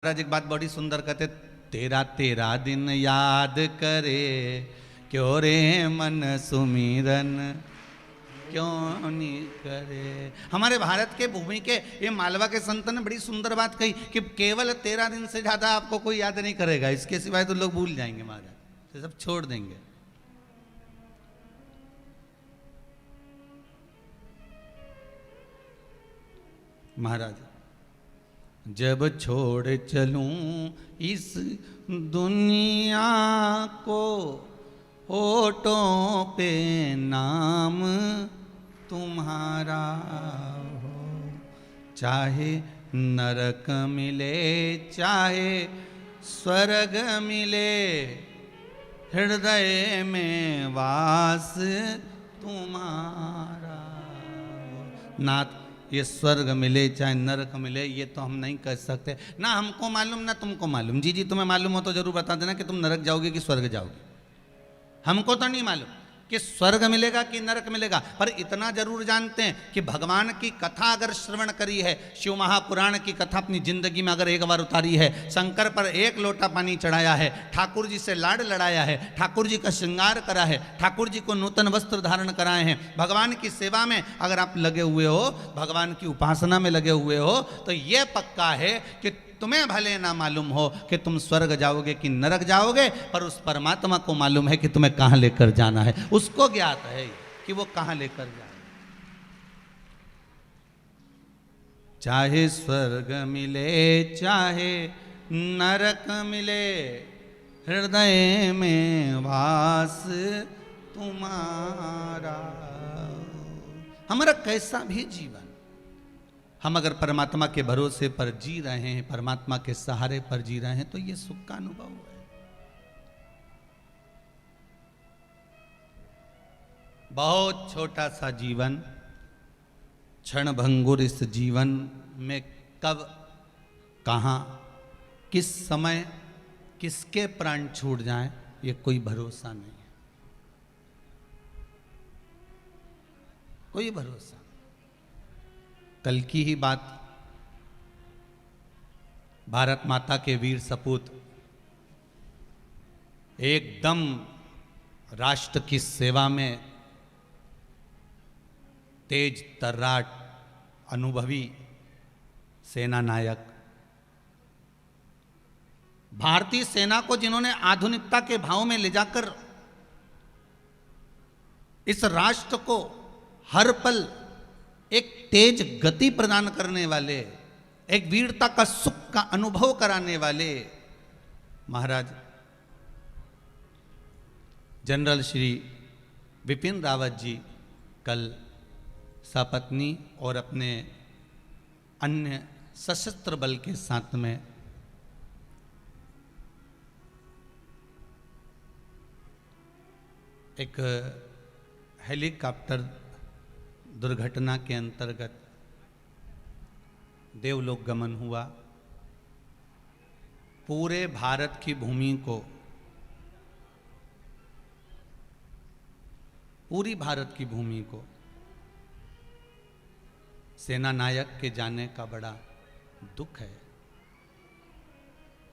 महाराज एक बात बड़ी सुंदर कहते, तेरा तेरा दिन याद करे क्यों रे मन सुमिरन क्यों नहीं करे। हमारे भारत के भूमि के ये मालवा के संत ने बड़ी सुंदर बात कही कि केवल 13 दिन से ज्यादा आपको कोई याद नहीं करेगा, इसके सिवाय तो लोग भूल जाएंगे, महाराज ये सब छोड़ देंगे। महाराज जब छोड़ चलूं इस दुनिया को, होठों पे नाम तुम्हारा हो, चाहे नरक मिले चाहे स्वर्ग मिले, हृदय में वास तुम्हारा हो। नाथ ये स्वर्ग मिले चाहे नरक मिले ये तो हम नहीं कह सकते, ना हमको मालूम ना तुमको मालूम। जी तुम्हें मालूम हो तो जरूर बता देना कि तुम नरक जाओगे कि स्वर्ग जाओगे। हमको तो नहीं मालूम कि स्वर्ग मिलेगा कि नरक मिलेगा, पर इतना जरूर जानते हैं कि भगवान की कथा अगर श्रवण करी है, शिव महापुराण की कथा अपनी जिंदगी में अगर एक बार उतारी है, शंकर पर एक लोटा पानी चढ़ाया है, ठाकुर जी से लाड लड़ाया है, ठाकुर जी का श्रृंगार करा है, ठाकुर जी को नूतन वस्त्र धारण कराए हैं, भगवान की सेवा में अगर आप लगे हुए हो, भगवान की उपासना में लगे हुए हो, तो ये पक्का है कि तुम्हें भले ना मालूम हो कि तुम स्वर्ग जाओगे कि नरक जाओगे, पर उस परमात्मा को मालूम है कि तुम्हें कहां लेकर जाना है। उसको ज्ञात है कि वो कहां लेकर जाए। चाहे स्वर्ग मिले चाहे नरक मिले, हृदय में वास तुम्हारा। हमारा कैसा भी जीवन, हम अगर परमात्मा के भरोसे पर जी रहे हैं, परमात्मा के सहारे पर जी रहे हैं, तो ये सुख का अनुभव है। बहुत छोटा सा जीवन, क्षण भंगुर इस जीवन में कब कहां किस समय किसके प्राण छूट जाएं ये कोई भरोसा नहीं है, कोई भरोसा। कल की ही बात, भारत माता के वीर सपूत एकदम राष्ट्र की सेवा में तेज तर्राट अनुभवी सेना नायक, भारतीय सेना को जिन्होंने आधुनिकता के भाव में ले जाकर इस राष्ट्र को हर पल एक तेज गति प्रदान करने वाले, एक वीरता का सुख का अनुभव कराने वाले महाराज जनरल श्री विपिन रावत जी कल सपत्नी और अपने अन्य सशस्त्र बल के साथ में एक हेलीकॉप्टर दुर्घटना के अंतर्गत देवलोक गमन हुआ। पूरे भारत की भूमि को, पूरी भारत की भूमि को सेना नायक के जाने का बड़ा दुख है।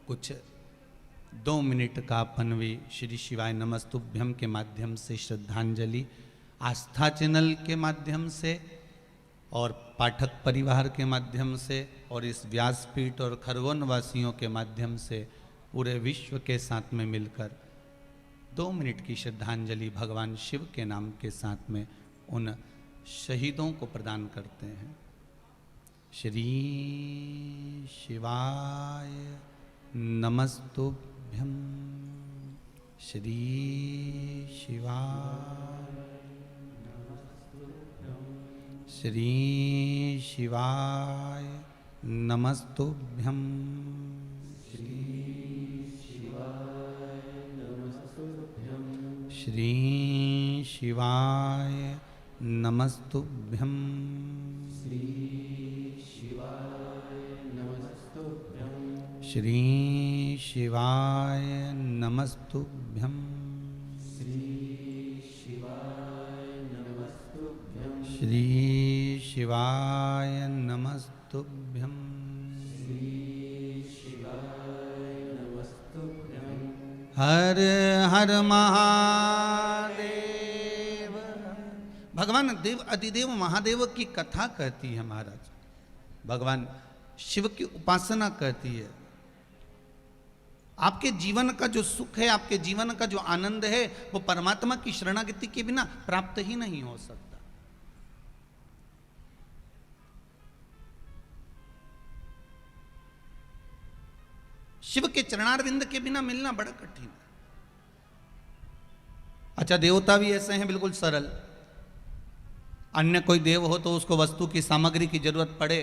कुछ 2 मिनट का अपन भी श्री शिवाय नमस्तुभ्यम के माध्यम से श्रद्धांजलि, आस्था चैनल के माध्यम से और पाठक परिवार के माध्यम से और इस व्यासपीठ और खरगोन वासियों के माध्यम से पूरे विश्व के साथ में मिलकर 2 मिनट की श्रद्धांजलि भगवान शिव के नाम के साथ में उन शहीदों को प्रदान करते हैं। श्री शिवाय नमस्तुभ्यम, श्री शिवाय, श्री शिवाय नमस्तुभ्यम, श्री शिवाय नमस्तुभ्यम, श्री शिवाय नमस्तुभ्यम, श्री शिवाय नमस्तुभ्यम, श्री शिवाय नमस्तुभ्यम, श्री शिवाय नमस्तुभ्यम, श्री शिवाय हर हर महादेव। भगवान देव अधिदेव महादेव की कथा कहती है महाराज, भगवान शिव की उपासना कहती है। आपके जीवन का जो सुख है, आपके जीवन का जो आनंद है, वो परमात्मा की शरणागति के बिना प्राप्त ही नहीं हो सकता। शिव के चरणारविंद के बिना मिलना बड़ा कठिन है। अच्छा, देवता भी ऐसे हैं बिल्कुल सरल। अन्य कोई देव हो तो उसको वस्तु की सामग्री की जरूरत पड़े।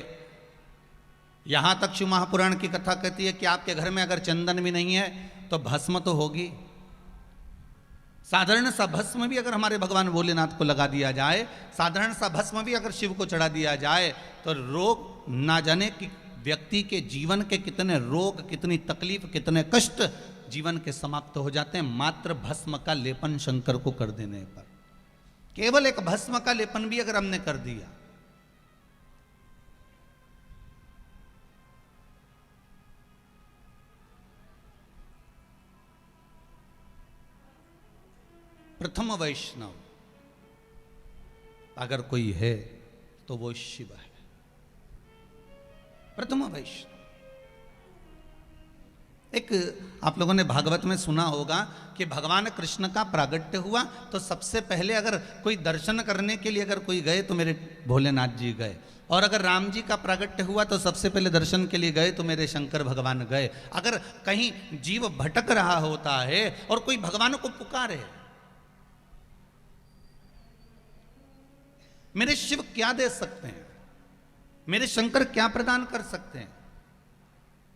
यहां तक शिव महापुराण की कथा कहती है कि आपके घर में अगर चंदन भी नहीं है तो भस्म तो होगी। साधारण सा भस्म भी अगर हमारे भगवान भोलेनाथ को लगा दिया जाए, साधारण सा भस्म भी अगर शिव को चढ़ा दिया जाए, तो रोग ना जाने कि व्यक्ति के जीवन के कितने रोग, कितनी तकलीफ, कितने कष्ट जीवन के समाप्त हो जाते हैं मात्र भस्म का लेपन शंकर को कर देने पर। केवल एक भस्म का लेपन भी अगर हमने कर दिया, प्रथम वैष्णव अगर कोई है तो वो शिव है, प्रथम वैष्णव। एक आप लोगों ने भागवत में सुना होगा कि भगवान कृष्ण का प्रागट्य हुआ तो सबसे पहले अगर कोई दर्शन करने के लिए अगर कोई गए तो मेरे भोलेनाथ जी गए, और अगर राम जी का प्रागट्य हुआ तो सबसे पहले दर्शन के लिए गए तो मेरे शंकर भगवान गए। अगर कहीं जीव भटक रहा होता है और कोई भगवान को पुकारे, मेरे शिव क्या दे सकते हैं, मेरे शंकर क्या प्रदान कर सकते हैं,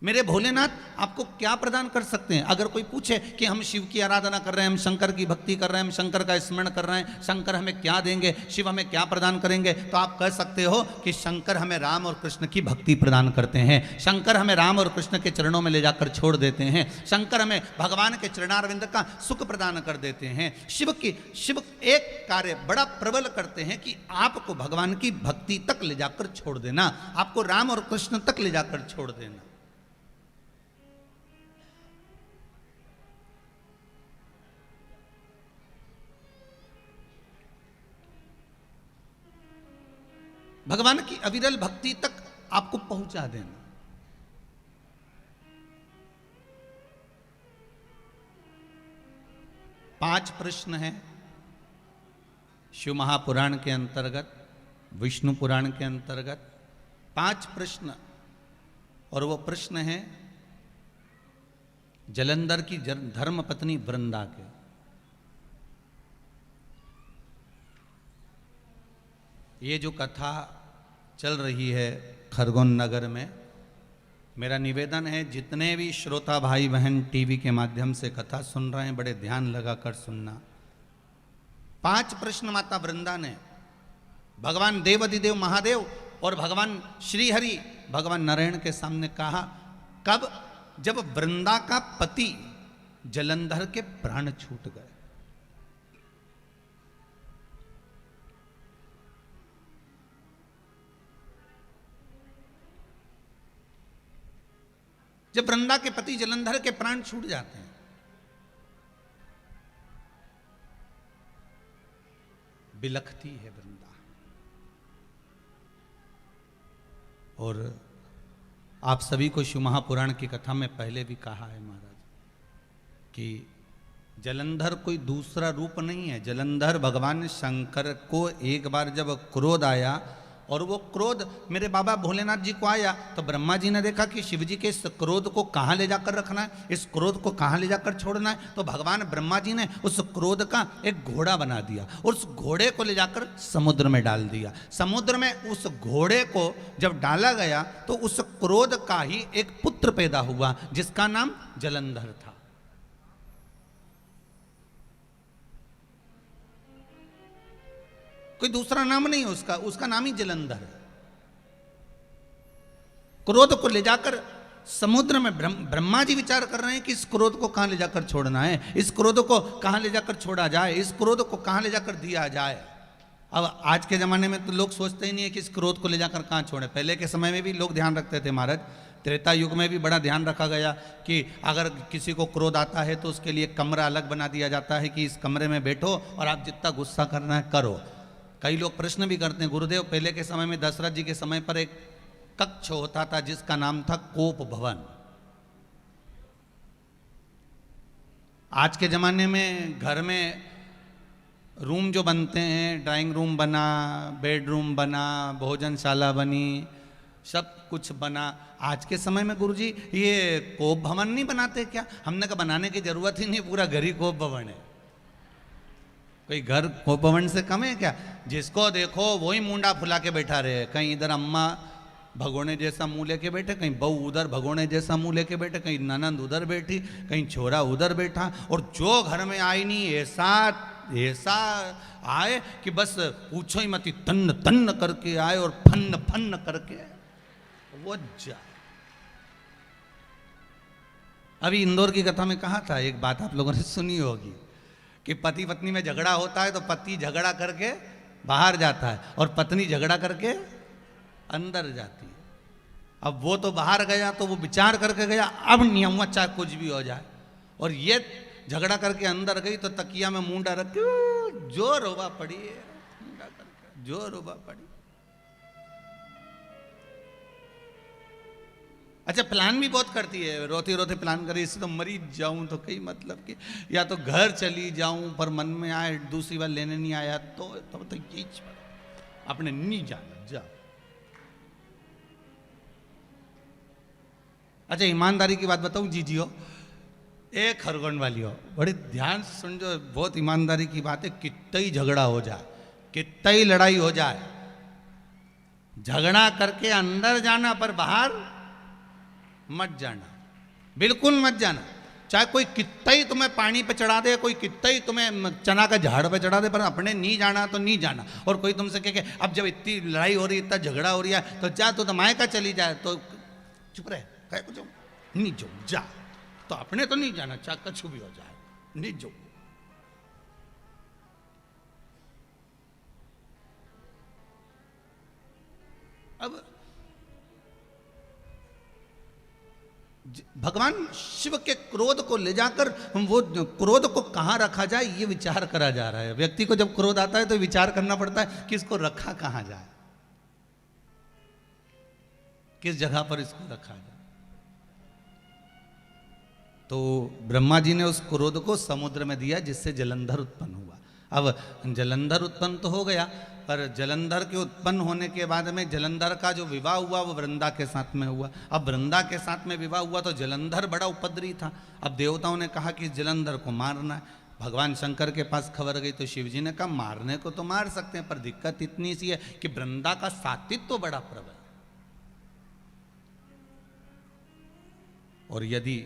मेरे भोलेनाथ आपको क्या प्रदान कर सकते हैं। अगर कोई पूछे कि हम शिव की आराधना कर रहे हैं, हम शंकर की भक्ति कर रहे हैं, हम शंकर का स्मरण कर रहे हैं, शंकर हमें क्या देंगे, शिव हमें क्या प्रदान करेंगे, तो आप कह सकते हो कि शंकर हमें राम और कृष्ण की भक्ति प्रदान करते हैं, शंकर हमें राम और कृष्ण के चरणों में ले जाकर छोड़ देते हैं, शंकर हमें भगवान के चरणारविंद का सुख प्रदान कर देते हैं। शिव एक कार्य बड़ा प्रबल करते हैं कि आपको भगवान की भक्ति तक ले जाकर छोड़ देना, आपको राम और कृष्ण तक ले जाकर छोड़ देना। भगवान की अविरल भक्ति तक आपको पहुंचा देना। पांच प्रश्न हैं शिव महापुराण के अंतर्गत, विष्णु पुराण के अंतर्गत 5 प्रश्न, और वो प्रश्न है जलंधर की धर्म पत्नी वृंदा के। ये जो कथा चल रही है खरगोन नगर में, मेरा निवेदन है जितने भी श्रोता भाई बहन टीवी के माध्यम से कथा सुन रहे हैं, बड़े ध्यान लगाकर सुनना। 5 प्रश्न माता वृंदा ने भगवान देव अधिदेव महादेव और भगवान श्रीहरि भगवान नारायण के सामने कहा। कब? जब वृंदा का पति जलंधर के प्राण छूट गए। जब वृंदा के पति जलंधर के प्राण छूट जाते हैं, बिलखती है वृंदा। और आप सभी को शिव महापुराण की कथा में पहले भी कहा है महाराज कि जलंधर कोई दूसरा रूप नहीं है। जलंधर भगवान शंकर को एक बार जब क्रोध आया, और वो क्रोध मेरे बाबा भोलेनाथ जी को आया, तो ब्रह्मा जी ने देखा कि शिव जी के इस क्रोध को कहाँ ले जाकर रखना है, इस क्रोध को कहाँ ले जाकर छोड़ना है। तो भगवान ब्रह्मा जी ने उस क्रोध का एक घोड़ा बना दिया और उस घोड़े को ले जाकर समुद्र में डाल दिया। समुद्र में उस घोड़े को जब डाला गया तो उस क्रोध का ही एक पुत्र पैदा हुआ जिसका नाम जलंधर था। कोई दूसरा नाम नहीं है उसका, उसका नाम ही जलंधर है। क्रोध को ले जाकर समुद्र में ब्रह्मा जी विचार कर रहे हैं कि इस क्रोध को कहां ले जाकर छोड़ना है, इस क्रोध को कहां ले जाकर छोड़ा जाए, इस क्रोध को कहां ले जाकर दिया जाए। अब आज के जमाने में तो लोग सोचते ही नहीं है कि इस क्रोध को ले जाकर कहां छोड़े। पहले के समय में भी लोग ध्यान रखते थे महाराज त्रेता युग में भी बड़ा ध्यान रखा गया कि अगर किसी को क्रोध आता है तो उसके लिए कमरा अलग बना दिया जाता है कि इस कमरे में बैठो और आप जितना गुस्सा करना है करो। कई लोग प्रश्न भी करते हैं, गुरुदेव पहले के समय में दशरथ जी के समय पर एक कक्ष होता था जिसका नाम था कोप भवन। आज के जमाने में घर में रूम जो बनते हैं, ड्राइंग रूम बना, बेडरूम बना, भोजनशाला बनी, सब कुछ बना। आज के समय में गुरुजी ये कोप भवन नहीं बनाते क्या? हमने कहा बनाने की जरूरत ही नहीं, पूरा घर ही कोप भवन है। कोई घर कोप भवन से कम है क्या? जिसको देखो वही मुंडा फुला के बैठा रहे, कहीं इधर अम्मा भगोने जैसा मुंह लेके बैठे, कहीं बहू उधर भगोने जैसा मुंह लेके बैठे, कहीं ननंद उधर बैठी, कहीं छोरा उधर बैठा, और जो घर में आई नहीं ऐसा आए कि बस पूछो ही मत, तन्न तन्न करके आए और फन्न फन्न करके वो जाए। अभी इंदौर की कथा में कहा था, एक बात आप लोगों ने सुनी होगी कि पति पत्नी में झगड़ा होता है तो पति झगड़ा करके बाहर जाता है और पत्नी झगड़ा करके अंदर जाती है। अब वो तो बाहर गया तो वो विचार करके गया, अब नहीं आऊंगा चाहे कुछ भी हो जाए, और ये झगड़ा करके अंदर गई तो तकिया में मुंडा रख के जो रोबा पड़ी है, मुंडा करके जो रोबा पड़ी। अच्छा, प्लान भी बहुत करती है, रोते रोते प्लान करी, इससे तो मरी जाऊं तो कई मतलब कि या तो घर चली जाऊं, पर मन में आए दूसरी बार लेने नहीं आया तो यही अपने नहीं जाना जा। अच्छा, ईमानदारी की बात बताऊं जी हो, एक खरगोन वाली हो, बड़ी ध्यान से सुन, जो बहुत ईमानदारी की बात है, कितना ही झगड़ा हो जाए, कितना ही लड़ाई हो जाए, झगड़ा करके अंदर जाना पर बाहर मत जाना, बिल्कुल मत जाना। चाहे कोई कितना ही तुम्हें पानी पे चढ़ा दे, कोई कितना ही तुम्हें चना का झाड़ पे चढ़ा दे, पर अपने नहीं जाना तो नहीं जाना। और कोई तुमसे कहे अब जब इतनी लड़ाई हो रही है, इतना झगड़ा हो रही है, तो जा तो मायका चली जाए, तो चुप रहे, कहे कुछ नहीं जो जा, तो अपने तो नहीं जाना, चाहे कछु भी हो जाए, नहीं जो। अब भगवान शिव के क्रोध को ले जाकर वो क्रोध को कहां रखा जाए ये विचार करा जा रहा है। व्यक्ति को जब क्रोध आता है तो विचार करना पड़ता है कि इसको रखा कहां जाए, किस जगह पर इसको रखा जाए। तो ब्रह्मा जी ने उस क्रोध को समुद्र में दिया, जिससे जलंधर उत्पन्न हुआ। अब जलंधर उत्पन्न तो हो गया, पर जलंधर के उत्पन्न होने के बाद में जलंधर का जो विवाह हुआ वो वृंदा के साथ में हुआ। अब वृंदा के साथ में विवाह हुआ तो जलंधर बड़ा उपद्रवी था। अब देवताओं ने कहा कि जलंधर को मारना है। भगवान शंकर के पास खबर गई तो शिव जी ने कहा मारने को तो मार सकते हैं, पर दिक्कत इतनी सी है कि वृंदा का सात्वित्व तो बड़ा प्रबल, और यदि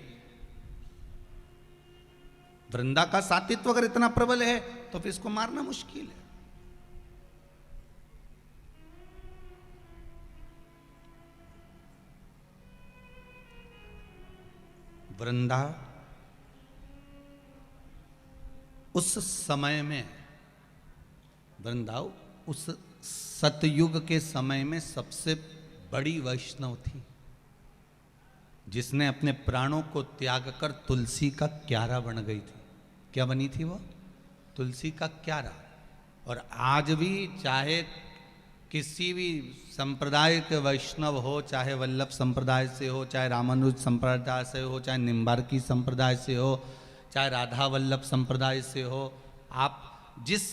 वृंदा का सात्वित्व अगर इतना प्रबल है तो फिर इसको मारना मुश्किल है। वृंदा उस समय में, वृंदा उस सतयुग के समय में सबसे बड़ी वैष्णव थी, जिसने अपने प्राणों को त्याग कर तुलसी का क्यारा बन गई थी। क्या बनी थी वो? तुलसी का क्यारा। और आज भी चाहे किसी भी संप्रदाय के वैष्णव हो, चाहे वल्लभ संप्रदाय से हो, चाहे रामानुज संप्रदाय से हो, चाहे निम्बार्की संप्रदाय से हो, चाहे राधा वल्लभ संप्रदाय से हो, आप जिस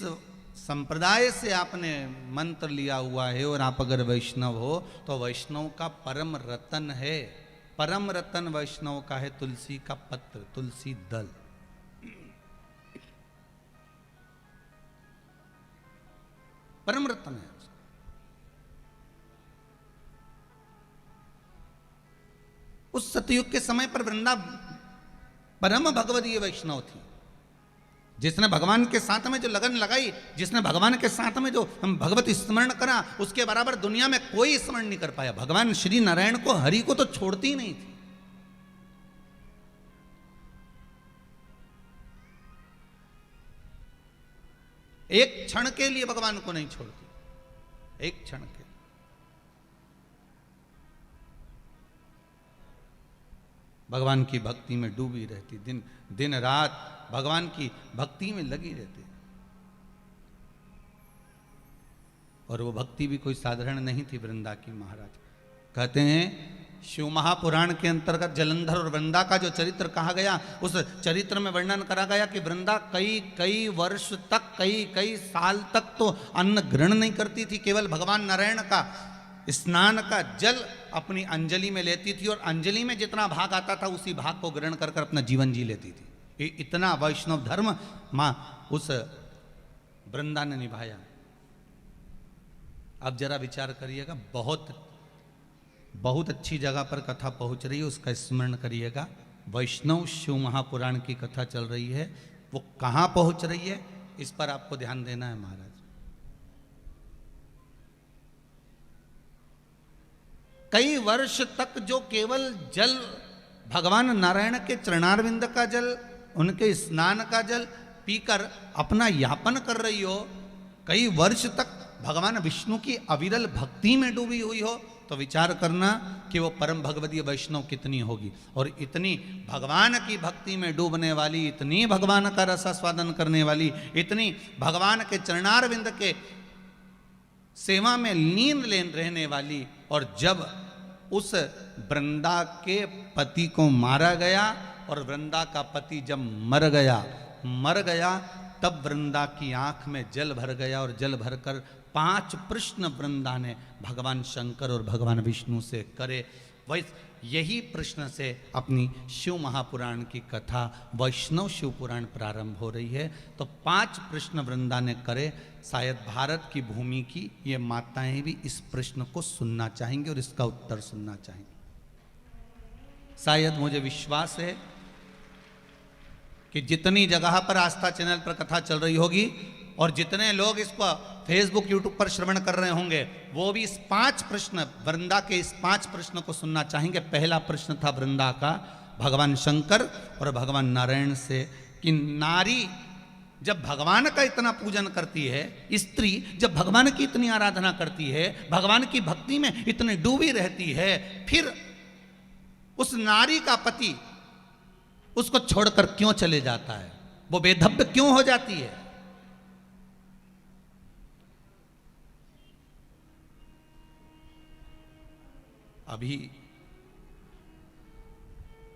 संप्रदाय से आपने मंत्र लिया हुआ है और आप अगर वैष्णव हो तो वैष्णव का परम रतन है, परम रतन वैष्णव का है तुलसी का पत्र, तुलसी दल। परम रतन है। उस सतयुग के समय पर वृंदा परम भगवदीय वैष्णव थी, जिसने भगवान के साथ में जो लगन लगाई, जिसने भगवान के साथ में जो हम भगवत स्मरण करा, उसके बराबर दुनिया में कोई स्मरण नहीं कर पाया। भगवान श्री नारायण को, हरि को तो छोड़ती ही नहीं थी। एक क्षण के लिए भगवान को नहीं छोड़ती, एक क्षण के। भगवान की भक्ति में डूबी रहती, दिन दिन रात भगवान की भक्ति में लगी रहती। और वो भक्ति भी कोई साधारण नहीं थी वृंदा की। महाराज कहते हैं शिव महापुराण के अंतर्गत जलंधर और वृंदा का जो चरित्र कहा गया, उस चरित्र में वर्णन करा गया कि वृंदा कई कई वर्ष तक, कई कई साल तक तो अन्न ग्रहण नहीं करती थी, केवल भगवान नारायण का स्नान का जल अपनी अंजलि में लेती थी और अंजलि में जितना भाग आता था उसी भाग को ग्रहण कर कर अपना जीवन जी लेती थी। ये इतना वैष्णव धर्म माँ उस वृंदा ने निभाया। अब जरा विचार करिएगा, बहुत बहुत अच्छी जगह पर कथा पहुंच रही है, उसका स्मरण करिएगा। वैष्णव शिव महापुराण की कथा चल रही है, वो कहाँ पहुंच रही है इस पर आपको ध्यान देना है। महाराज कई वर्ष तक जो केवल जल भगवान नारायण के चरणारविंद का जल, उनके स्नान का जल पीकर अपना यापन कर रही हो, कई वर्ष तक भगवान विष्णु की अविरल भक्ति में डूबी हुई हो, तो विचार करना कि वो परम भगवदीय वैष्णव कितनी होगी। और इतनी भगवान की भक्ति में डूबने वाली, इतनी भगवान का रसास्वादन करने वाली, इतनी भगवान के चरणारविंद के सेवा में लीन रहने वाली, और जब उस वृंदा के पति को मारा गया और वृंदा का पति जब मर गया तब वृंदा की आंख में जल भर गया और जल भरकर 5 प्रश्न वृंदा ने भगवान शंकर और भगवान विष्णु से करे। यही प्रश्न से अपनी शिव महापुराण की कथा वैष्णव शिव पुराण प्रारंभ हो रही है। तो 5 प्रश्न वृंदा ने करे। शायद भारत की भूमि की ये माताएं भी इस प्रश्न को सुनना चाहेंगे और इसका उत्तर सुनना चाहेंगे। शायद मुझे विश्वास है कि जितनी जगह पर आस्था चैनल पर कथा चल रही होगी और जितने लोग इसको फेसबुक यूट्यूब पर श्रवण कर रहे होंगे, वो भी इस 5 प्रश्न, वृंदा के इस 5 प्रश्न को सुनना चाहेंगे। पहला प्रश्न था वृंदा का भगवान शंकर और भगवान नारायण से कि नारी जब भगवान का इतना पूजन करती है, स्त्री जब भगवान की इतनी आराधना करती है, भगवान की भक्ति में इतनी डूबी रहती है, फिर उस नारी का पति उसको छोड़कर क्यों चले जाता है? वो बेधब्य क्यों हो जाती है? अभी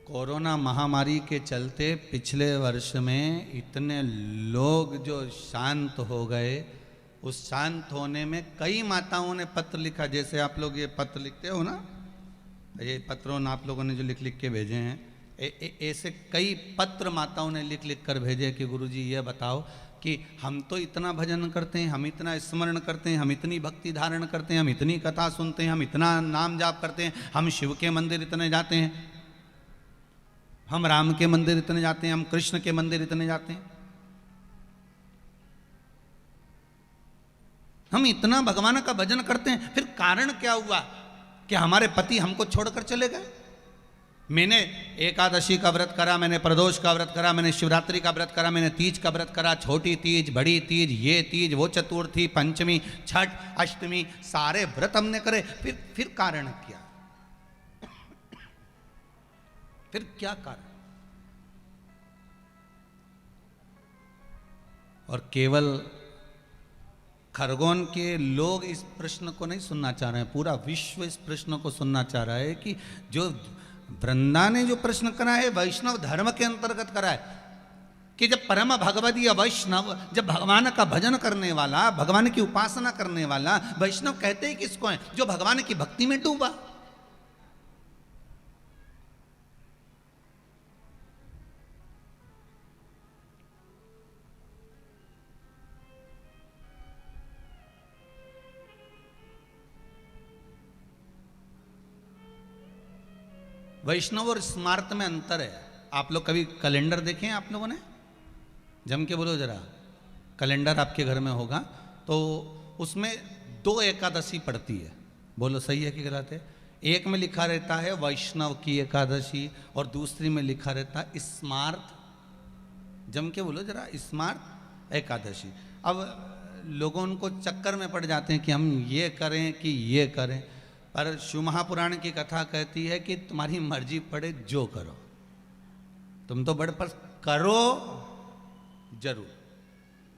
कोरोना महामारी के चलते पिछले वर्ष में इतने लोग जो शांत हो गए, उस शांत होने में कई माताओं ने पत्र लिखा। जैसे आप लोग ये पत्र लिखते हो ना, ये पत्रों आप लोगों ने जो लिख लिख के भेजे हैं, ऐसे कई पत्र माताओं ने लिख लिख कर भेजे कि गुरुजी ये बताओ कि हम तो इतना भजन करते हैं, हम इतना स्मरण करते हैं, हम इतनी भक्ति धारण करते हैं, हम इतनी कथा सुनते हैं, हम इतना नाम जाप करते हैं, हम शिव के मंदिर इतने जाते हैं, हम राम के मंदिर इतने जाते हैं, हम कृष्ण के मंदिर इतने जाते हैं, हम इतना भगवान का भजन करते हैं, फिर कारण क्या हुआ कि हमारे पति हमको छोड़कर चले गए? मैंने एकादशी का व्रत करा, मैंने प्रदोष का व्रत करा, मैंने शिवरात्रि का व्रत करा, मैंने तीज का व्रत करा, छोटी तीज, बड़ी तीज, ये तीज, वो चतुर्थी, पंचमी, छठ, अष्टमी, सारे व्रत हमने करे, फिर कारण क्या? फिर क्या कारण? और केवल खरगोन के लोग इस प्रश्न को नहीं सुनना चाह रहे हैं, पूरा विश्व इस प्रश्न को सुनना चाह रहा है कि जो वृंदा ने जो प्रश्न करा है वैष्णव धर्म के अंतर्गत करा है कि जब परम भगवदीय वैष्णव, जब भगवान का भजन करने वाला, भगवान की उपासना करने वाला वैष्णव कहते हैं किसको है? जो भगवान की भक्ति में डूबा। वैष्णव और स्मार्त में अंतर है। आप लोग कभी कैलेंडर देखे हैं आप लोगों ने? जम के बोलो जरा। कैलेंडर आपके घर में होगा तो उसमें 2 एकादशी पड़ती है। बोलो सही है कि गलत है? एक में लिखा रहता है वैष्णव की एकादशी और दूसरी में लिखा रहता है स्मार्त। जम के बोलो जरा, स्मार्त एकादशी। अब लोगों उनको चक्कर में पड़ जाते हैं कि हम ये करें कि ये करें, पर शिव महापुराण की कथा कहती है कि तुम्हारी मर्जी पड़े जो करो। तुम तो बड़े पर करो जरूर।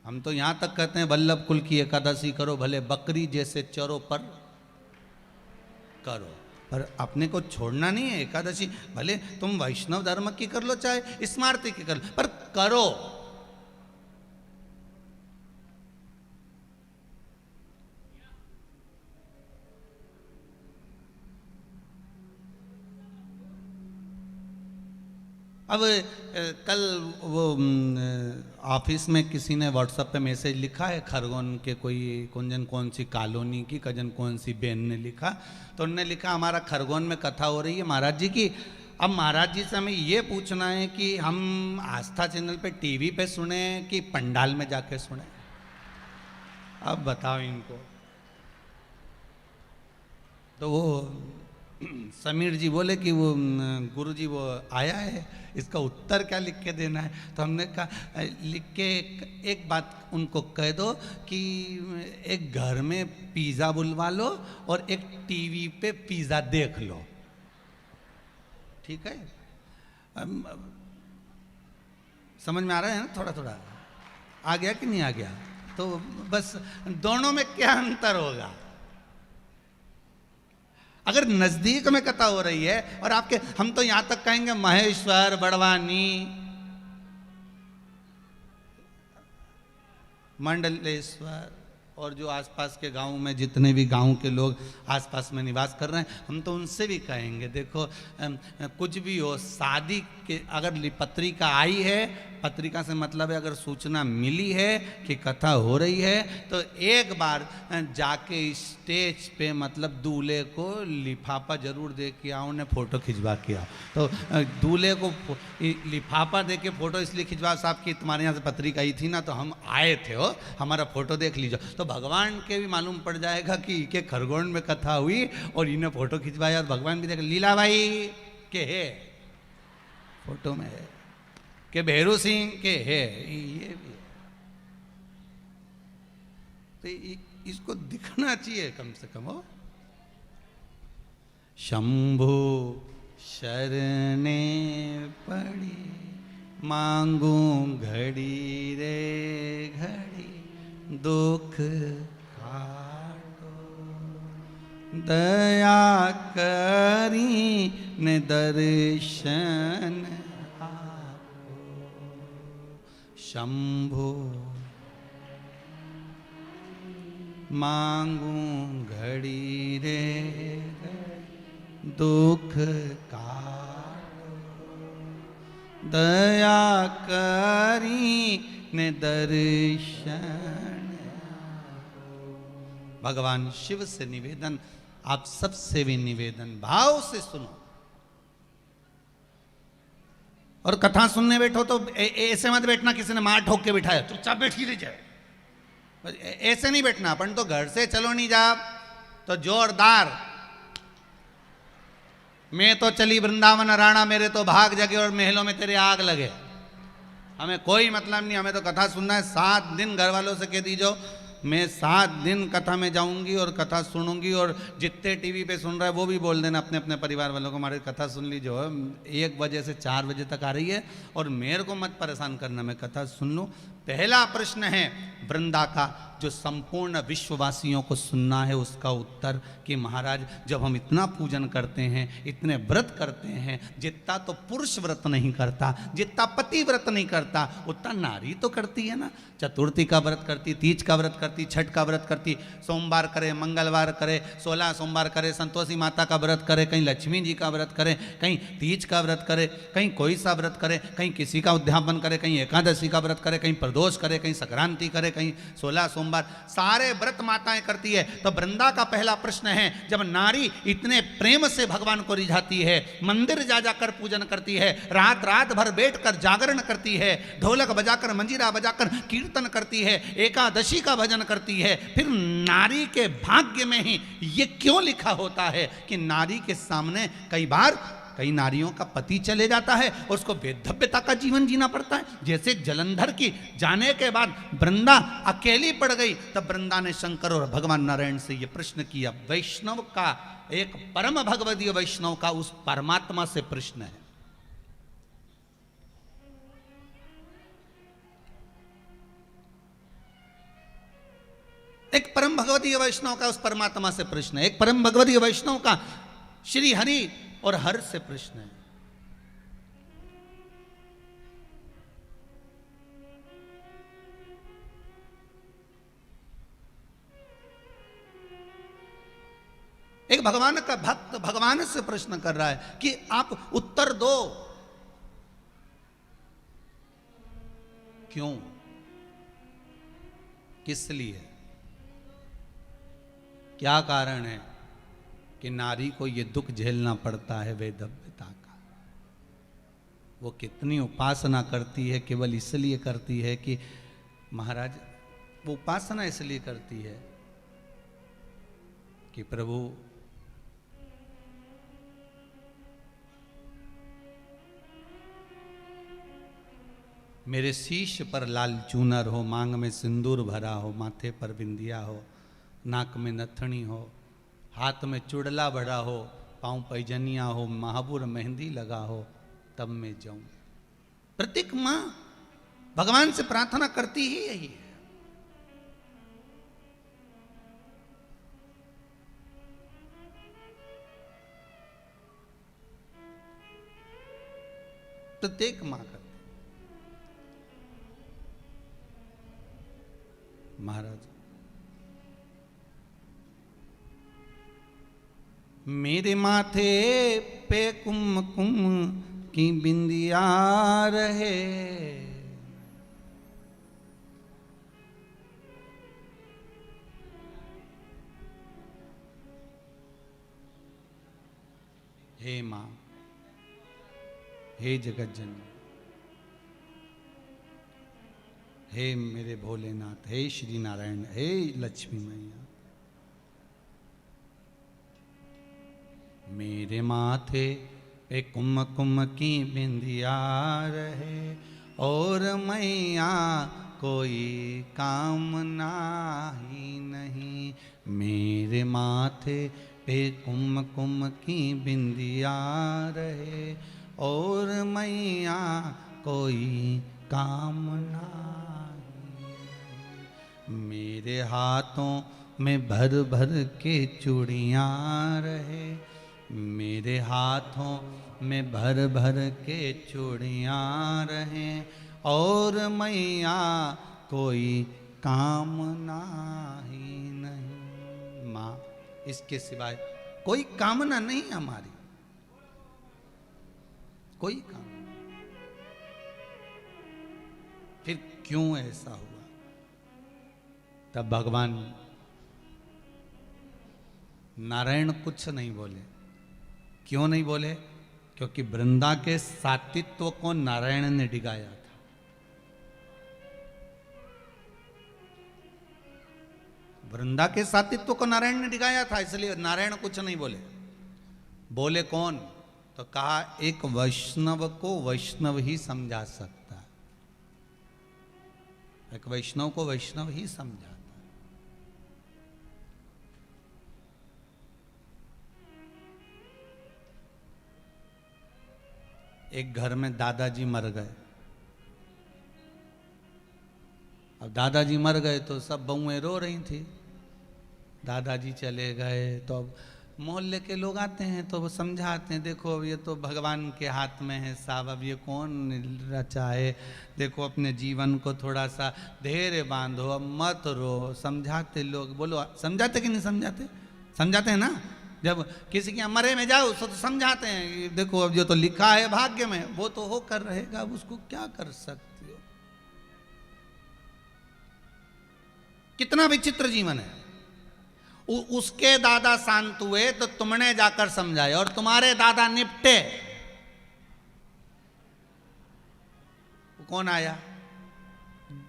हम तो यहां तक कहते हैं वल्लभ कुल की एकादशी करो, भले बकरी जैसे चरो पर करो, पर अपने को छोड़ना नहीं है। एकादशी भले तुम वैष्णव धर्म की कर लो चाहे स्मार्ती की कर लो, पर करो। अब कल वो ऑफिस में किसी ने व्हाट्सएप पे मैसेज लिखा है, खरगोन के कोई कुंजन कौन सी कॉलोनी की कजन कौन सी बहन ने लिखा, तो उन्होंने लिखा हमारा खरगोन में कथा हो रही है महाराज जी की। अब महाराज जी से हमें ये पूछना है कि हम आस्था चैनल पे टीवी पे सुने कि पंडाल में जाके सुने। अब बताओ इनको। तो वो समीर जी बोले कि वो गुरु जी वो आया है, इसका उत्तर क्या लिख के देना है। तो हमने कहा लिख के एक बात उनको कह दो कि एक घर में पिज़्ज़ा बुलवा लो और एक टीवी पे पिज़्ज़ा देख लो, ठीक है। समझ में आ रहा है ना, थोड़ा थोड़ा आ गया कि नहीं आ गया। तो बस दोनों में क्या अंतर होगा। अगर नजदीक में कथा हो रही है और आपके, हम तो यहां तक कहेंगे महेश्वर बड़वानी मंडलेश्वर और जो आसपास के गांव में जितने भी गांव के लोग आसपास में निवास कर रहे हैं, हम तो उनसे भी कहेंगे देखो कुछ भी हो, शादी के अगर पत्रिका आई है, पत्रिका से मतलब है अगर सूचना मिली है कि कथा हो रही है, तो एक बार जाके स्टेज पे मतलब दूल्हे को लिफाफा जरूर दे के आओ, उन्हें फोटो खिंचवा के आओ। तो दूल्हे को लिफाफा दे के फोटो इसलिए खिंचवा, साहब कि तुम्हारे यहाँ से पत्रिका आई थी ना तो हम आए थे, हो हमारा फोटो देख लीजिए। तो भगवान के भी मालूम पड़ जाएगा कि के खरगोन में कथा हुई और इन्हें फोटो खिंचवाया, और भगवान भी देख लीला भाई के है फोटो में है, के भैरू सिंह के है, ये भी है। तो इसको दिखना चाहिए कम से कम। हो शंभु शरणे पड़ी मांगू घड़ी रे घड़ी दुख काटो, दया करी ने दर्शन आपो। शंभु मांगू घड़ी रे दुख काटो, दया करी ने दर्शन। भगवान शिव से निवेदन, आप सबसे भी निवेदन, भाव से सुनो। और कथा सुनने बैठो तो ऐसे मत बैठना किसी ने मार ठोक के बिठाया चुपचाप बैठी रह जाए, ऐसे नहीं बैठना। अपन तो घर से चलो नहीं जा तो जोरदार, मैं तो चली वृंदावन राणा मेरे तो भाग जगे और महलों में तेरे आग लगे। हमें कोई मतलब नहीं, हमें तो कथा सुनना है। 7 दिन घर वालों से कह दीजो मैं 7 दिन कथा में जाऊंगी और कथा सुनूंगी, और जितने टीवी पे सुन रहा है वो भी बोल देना अपने अपने परिवार वालों को, हमारी कथा सुन ली जो है 1 बजे से 4 बजे तक आ रही है, और मेरे को मत परेशान करना, मैं कथा सुन लूँ। पहला प्रश्न है वृंदा का, जो संपूर्ण विश्ववासियों को सुनना है, उसका उत्तर कि महाराज जब हम इतना पूजन करते हैं, इतने व्रत करते हैं, जितना तो पुरुष व्रत नहीं करता, जितना पति व्रत नहीं करता, उतना नारी तो करती है ना। चतुर्थी का व्रत करती, तीज का व्रत करती, छठ का व्रत करती, सोमवार करे, मंगलवार करे, 16 सोमवार करे, संतोषी माता का व्रत करे, कहीं लक्ष्मी जी का व्रत करे, कहीं तीज का व्रत करे, कहीं कोई सा व्रत करे, कहीं किसी का उद्यापन करे, कहीं एकादशी का व्रत करे, कहीं प्रदोष करे, कहीं संक्रांति करे, कहीं 16 सोमवार, सारे व्रत माताएं करती है। तो वृंदा का पहला प्रश्न है, जब नारी इतने प्रेम से भगवान को रिझाती है, मंदिर जा जाकर पूजन करती है, रात रात भर बैठकर जागरण करती है, ढोलक बजाकर मंजीरा बजाकर कीर्तन करती है, एकादशी का भजन करती है, फिर नारी के भाग्य में ही ये क्यों लिखा होता है कि नारी के सामने कई नारियों का पति चले जाता है और उसको वैधव्यता का जीवन जीना पड़ता है। जैसे जलंधर की जाने के बाद वृंदा अकेली पड़ गई, तब वृंदा ने शंकर और भगवान नारायण से यह प्रश्न किया। वैष्णव का, एक परम भगवदीय वैष्णव का उस परमात्मा से प्रश्न है। एक परम भगवदीय वैष्णव का उस परमात्मा से प्रश्न है, एक परम भगवदीय वैष्णव का श्री हरि और हर से प्रश्न है। एक भगवान का भक्त भगवान से प्रश्न कर रहा है कि आप उत्तर दो। क्यों, किस लिए, क्या कारण है कि नारी को ये दुख झेलना पड़ता है वैधव्यता का। वो कितनी उपासना करती है, केवल इसलिए करती है कि महाराज, वो उपासना इसलिए करती है कि प्रभु मेरे शीश पर लाल चूनर हो, मांग में सिंदूर भरा हो, माथे पर बिंदिया हो, नाक में नथनी हो, हाथ में चुड़ला भरा हो, पांव पैजनिया हो, महाबूर मेहंदी लगा हो, तब मैं जाऊं। प्रत्येक मां भगवान से प्रार्थना करती ही यही है। प्रत्येक मां करती। महाराज, मेरे माथे पे कुमकुम की बिंदिया रहे, हे मां, हे जगत जननी, हे मेरे भोलेनाथ, हे श्री नारायण, हे लक्ष्मी मैया, मेरे माथे पे कुमकुम की बिंदिया रहे और मैया कोई कामना ही नहीं। मेरे माथे पे कुमकुम की बिंदिया रहे और मैया कोई कामना। मेरे हाथों में भर भर के चूड़ियाँ रहे, मेरे हाथों में भर भर के चूड़ियाँ रहे और मैया कोई कामना ही नहीं। माँ, इसके सिवाय कोई कामना नहीं हमारी, कोई कामना। फिर क्यों ऐसा हुआ? तब भगवान नारायण कुछ नहीं बोले। क्यों नहीं बोले? क्योंकि वृंदा के सातित्व को नारायण ने डिगाया था। वृंदा के सातित्व को नारायण ने डिगाया था, इसलिए नारायण कुछ नहीं बोले। बोले कौन? तो कहा एक वैष्णव को वैष्णव ही समझा सकता है, एक वैष्णव को वैष्णव ही समझा। एक घर में दादाजी मर गए। अब दादाजी मर गए तो सब बहुएं रो रही थी। दादाजी चले गए तो अब मोहल्ले के लोग आते हैं तो वो समझाते हैं, देखो अब ये तो भगवान के हाथ में है साहब, अब ये कौन रचा है, देखो अपने जीवन को थोड़ा सा धैर्य बांधो, अब मत रो। समझाते लोग, बोलो समझाते कि नहीं समझाते? समझाते हैं ना। जब किसी के यहाँ मरे में जाओ तो समझाते हैं कि देखो अब जो तो लिखा है भाग्य में वो तो होकर रहेगा, अब उसको क्या कर सकते हो। कितना विचित्र जीवन है। उसके दादा शांत हुए तो तुमने जाकर समझाए और तुम्हारे दादा निपटे। कौन आया?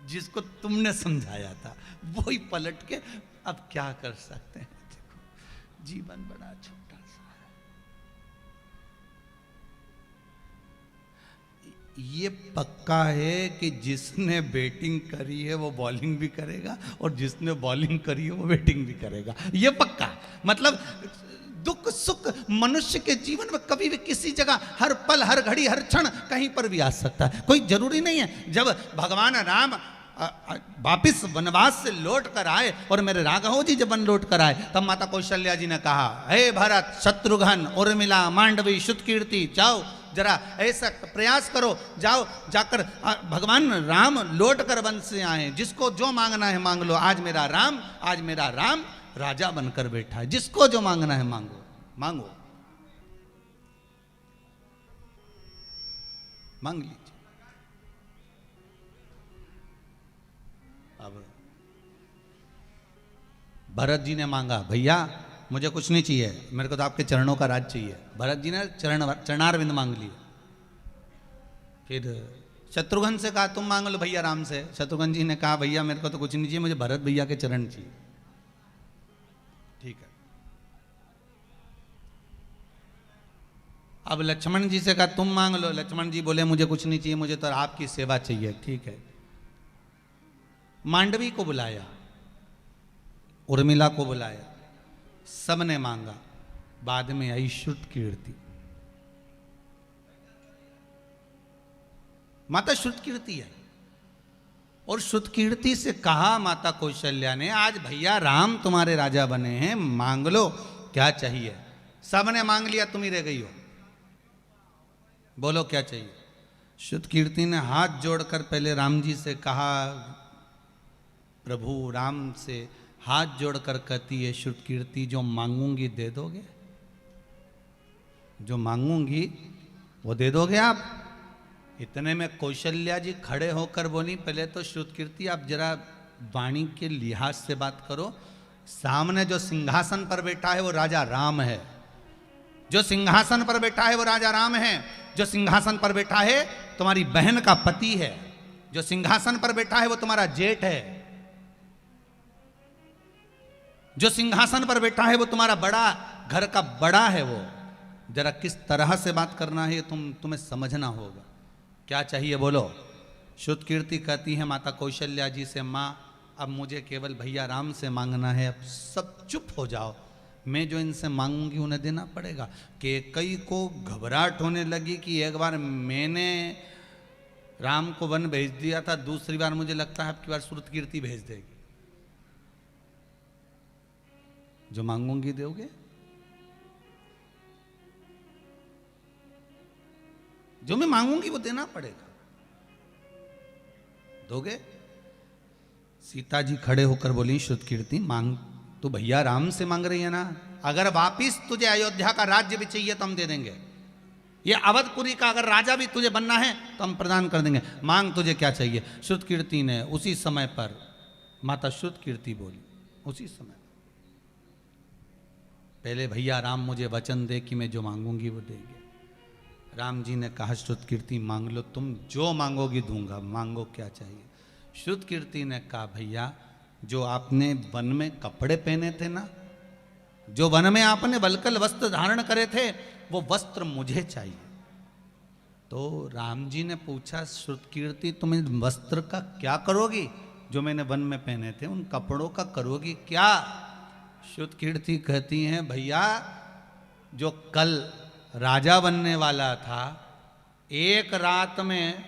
जिसको तुमने समझाया था वही पलट के अब क्या कर सकते हैं। देखो जीवन बड़ा छोटा सा है। ये पक्का है कि जिसने बैटिंग करी है वो बॉलिंग भी करेगा और जिसने बॉलिंग करी है वो बैटिंग भी करेगा। ये पक्का। मतलब दुख सुख मनुष्य के जीवन में कभी भी किसी जगह हर पल हर घड़ी हर क्षण कहीं पर भी आ सकता है। कोई जरूरी नहीं है। जब भगवान राम वापिस वनवास से लौट कर आए और मेरे राघव जी जब वन लौट कर आए तब माता कौशल्या जी ने कहा, हे भरत, शत्रुघ्न, उर्मिला, मांडवी, श्रुतकीर्ति, जाओ जरा ऐसा प्रयास करो, जाओ जाकर भगवान राम लौट कर वन से आए, जिसको जो मांगना है मांग लो। आज मेरा राम राजा बनकर बैठा है, जिसको जो मांगना है मांगो मांगो, मांग लीजिए। अब भरत जी ने मांगा, भैया मुझे कुछ नहीं चाहिए, मेरे को तो आपके चरणों का राज चाहिए। भरत जी ने चरणारविंद मांग लिए। फिर शत्रुघ्न से कहा, तुम मांग लो भैया राम से। शत्रुघ्न जी ने कहा, भैया मेरे को तो कुछ नहीं चाहिए, मुझे भरत भैया के चरण चाहिए। ठीक है। अब लक्ष्मण जी से कहा, तुम मांग लो। लक्ष्मण जी बोले, मुझे कुछ नहीं चाहिए, मुझे तो आपकी सेवा चाहिए। ठीक है। मांडवी को बुलाया, उर्मिला को बुलाया, सबने मांगा। बाद में आई श्रुतकीर्ति। माता श्रुतकीर्ति आई और श्रुतकीर्ति से कहा माता कौशल्या ने, आज भैया राम तुम्हारे राजा बने हैं, मांग लो क्या चाहिए। सबने मांग लिया, तुम ही रह गई हो, बोलो क्या चाहिए। श्रुतकीर्ति ने हाथ जोड़कर पहले राम जी से कहा, प्रभु राम से हाथ जोड़कर कहती है श्रुतकीर्ति, जो मांगूंगी दे दोगे, जो मांगूंगी वो दे दोगे आप। इतने में कौशल्या जी खड़े होकर बोली, पहले तो श्रुतकीर्ति आप जरा वाणी के लिहाज से बात करो, सामने जो सिंहासन पर बैठा है वो राजा राम है, जो सिंहासन पर बैठा है वो राजा राम है, जो सिंहासन पर बैठा है तुम्हारी बहन का पति है, जो सिंहासन पर बैठा है वो तुम्हारा जेठ है, जो सिंहासन पर बैठा है वो तुम्हारा बड़ा घर का बड़ा है। वो जरा किस तरह से बात करना है तुम्हें समझना होगा। क्या चाहिए बोलो। श्रुतकीर्ति कहती है माता कौशल्या जी से, माँ अब मुझे केवल भैया राम से मांगना है, अब सब चुप हो जाओ, मैं जो इनसे मांगूंगी उन्हें देना पड़ेगा। कि कई को घबराहट होने लगी कि एक बार मैंने राम को वन भेज दिया था, दूसरी बार मुझे लगता है अब की बार श्रुतकीर्ति भेज देगी। जो मांगूंगी दोगे, जो मैं मांगूंगी वो देना पड़ेगा, दोगे। सीता जी खड़े होकर बोली, श्रुतकीर्ति मांग तो भैया राम से मांग रही है ना, अगर वापिस तुझे अयोध्या का राज्य भी चाहिए तो हम दे देंगे, ये अवधपुरी का अगर राजा भी तुझे बनना है तो हम प्रदान कर देंगे, मांग तुझे क्या चाहिए। श्रुतकीर्ति ने उसी समय पर, माता श्रुतकीर्ति बोली उसी समय, पहले भैया राम मुझे वचन दे कि मैं जो मांगूंगी वो देंगे। राम जी ने कहा, श्रुतकीर्ति मांग लो, तुम जो मांगोगी दूंगा, मांगो क्या चाहिए। श्रुतकीर्ति ने कहा, भैया जो आपने वन में कपड़े पहने थे ना, जो वन में आपने वल्कल वस्त्र धारण करे थे, वो वस्त्र मुझे चाहिए। तो राम जी ने पूछा, श्रुतकीर्ति तुम इन वस्त्र का क्या करोगी, जो मैंने वन में पहने थे उन कपड़ों का करोगी क्या। श्रुतकीर्ति कहती हैं, भैया जो कल राजा बनने वाला था, एक रात में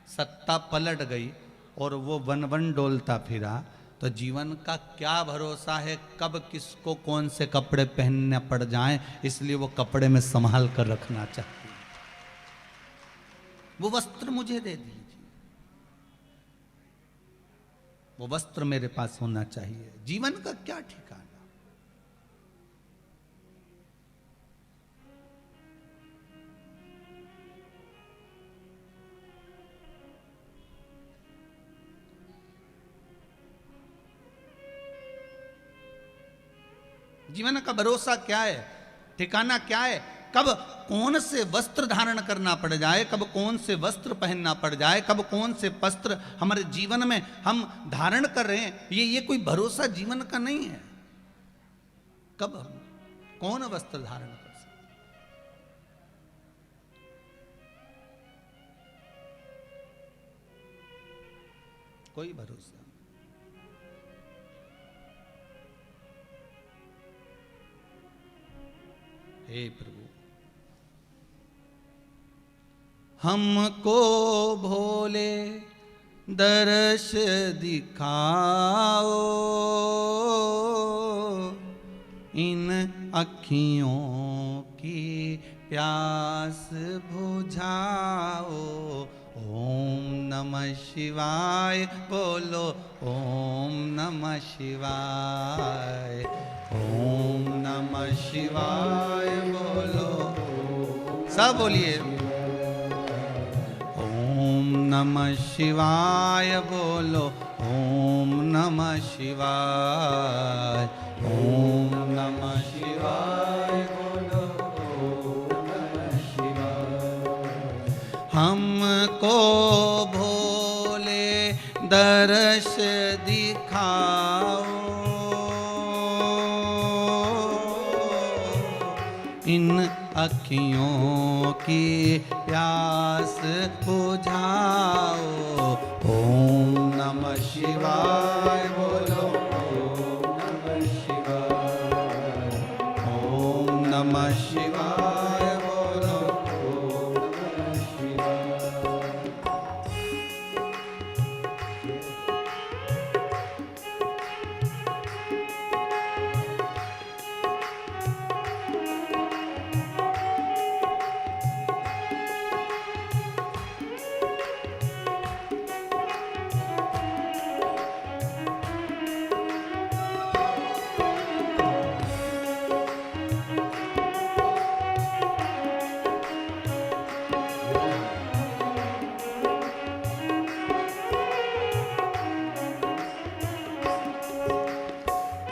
सत्ता पलट गई और वो वन वन डोलता फिरा, तो जीवन का क्या भरोसा है कब किसको कौन से कपड़े पहनने पड़ जाएं, इसलिए वो कपड़े में संभाल कर रखना चाहती है। वो वस्त्र मुझे दे दीजिए, वो वस्त्र मेरे पास होना चाहिए। जीवन का क्या ठिकाना। जीवन का भरोसा क्या है, ठिकाना क्या है, कब कौन से वस्त्र धारण करना पड़ जाए, कब कौन से वस्त्र पहनना पड़ जाए, कब कौन से वस्त्र हमारे जीवन में हम धारण कर रहे हैं, ये कोई भरोसा जीवन का नहीं है। कब हम कौन वस्त्र धारण कर सकते, कोई भरोसा। हे प्रभु, हमको भोले दर्श दिखाओ, इन अखियों की प्यास बुझाओ। ओम नमः शिवाय बोलो, ओम नमः शिवाय, ओम नमः शिवाय बोलो, सब बोलिए। ओम नमः शिवाय बोलो, ओम नमः शिवाय, ओम नमः शिवाय बोलो, ओम नमः शिवाय। हमको भोले दर्श दिखाओ, इन अखियों की प्यास बुझाओ। ओम नमः शिवाय बोलो, ओम नमः शिवाय, ओम नमः शिवाय बोलो, ओम नमः शिवाय।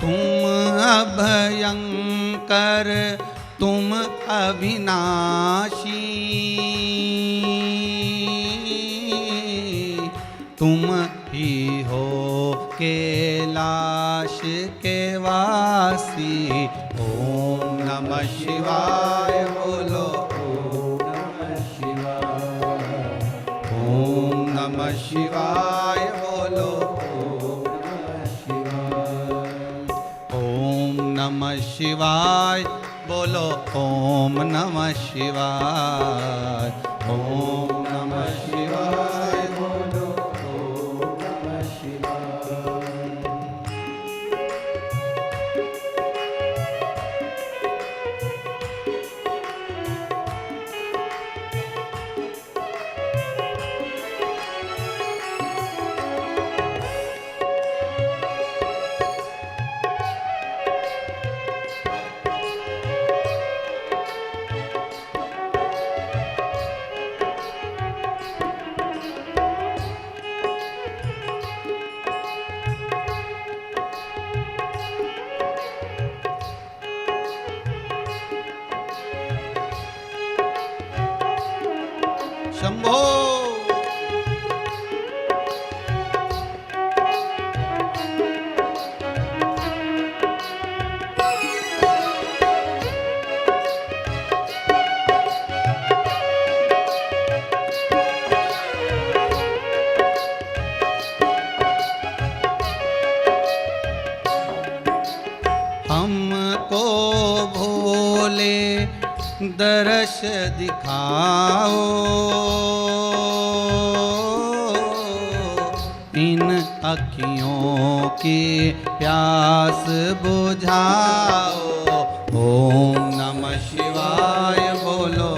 तुम अभयंकर, तुम अविनाशी, तुम ही हो कैलाश के वासी। ओम नमः शिवाय बोलो, ओम नमः शिवाय, ओम नमः शिवाय बोलो, ओम नमः शिवाय बोलो, ओम नमः शिवाय, ओम नमः शिवाय बोलो, ओम नमः शिवाय। शंभो। हमको भोले दर्श दिखाओ, इन अखियों की प्यास बुझाओ। ओम नमः शिवाय बोलो,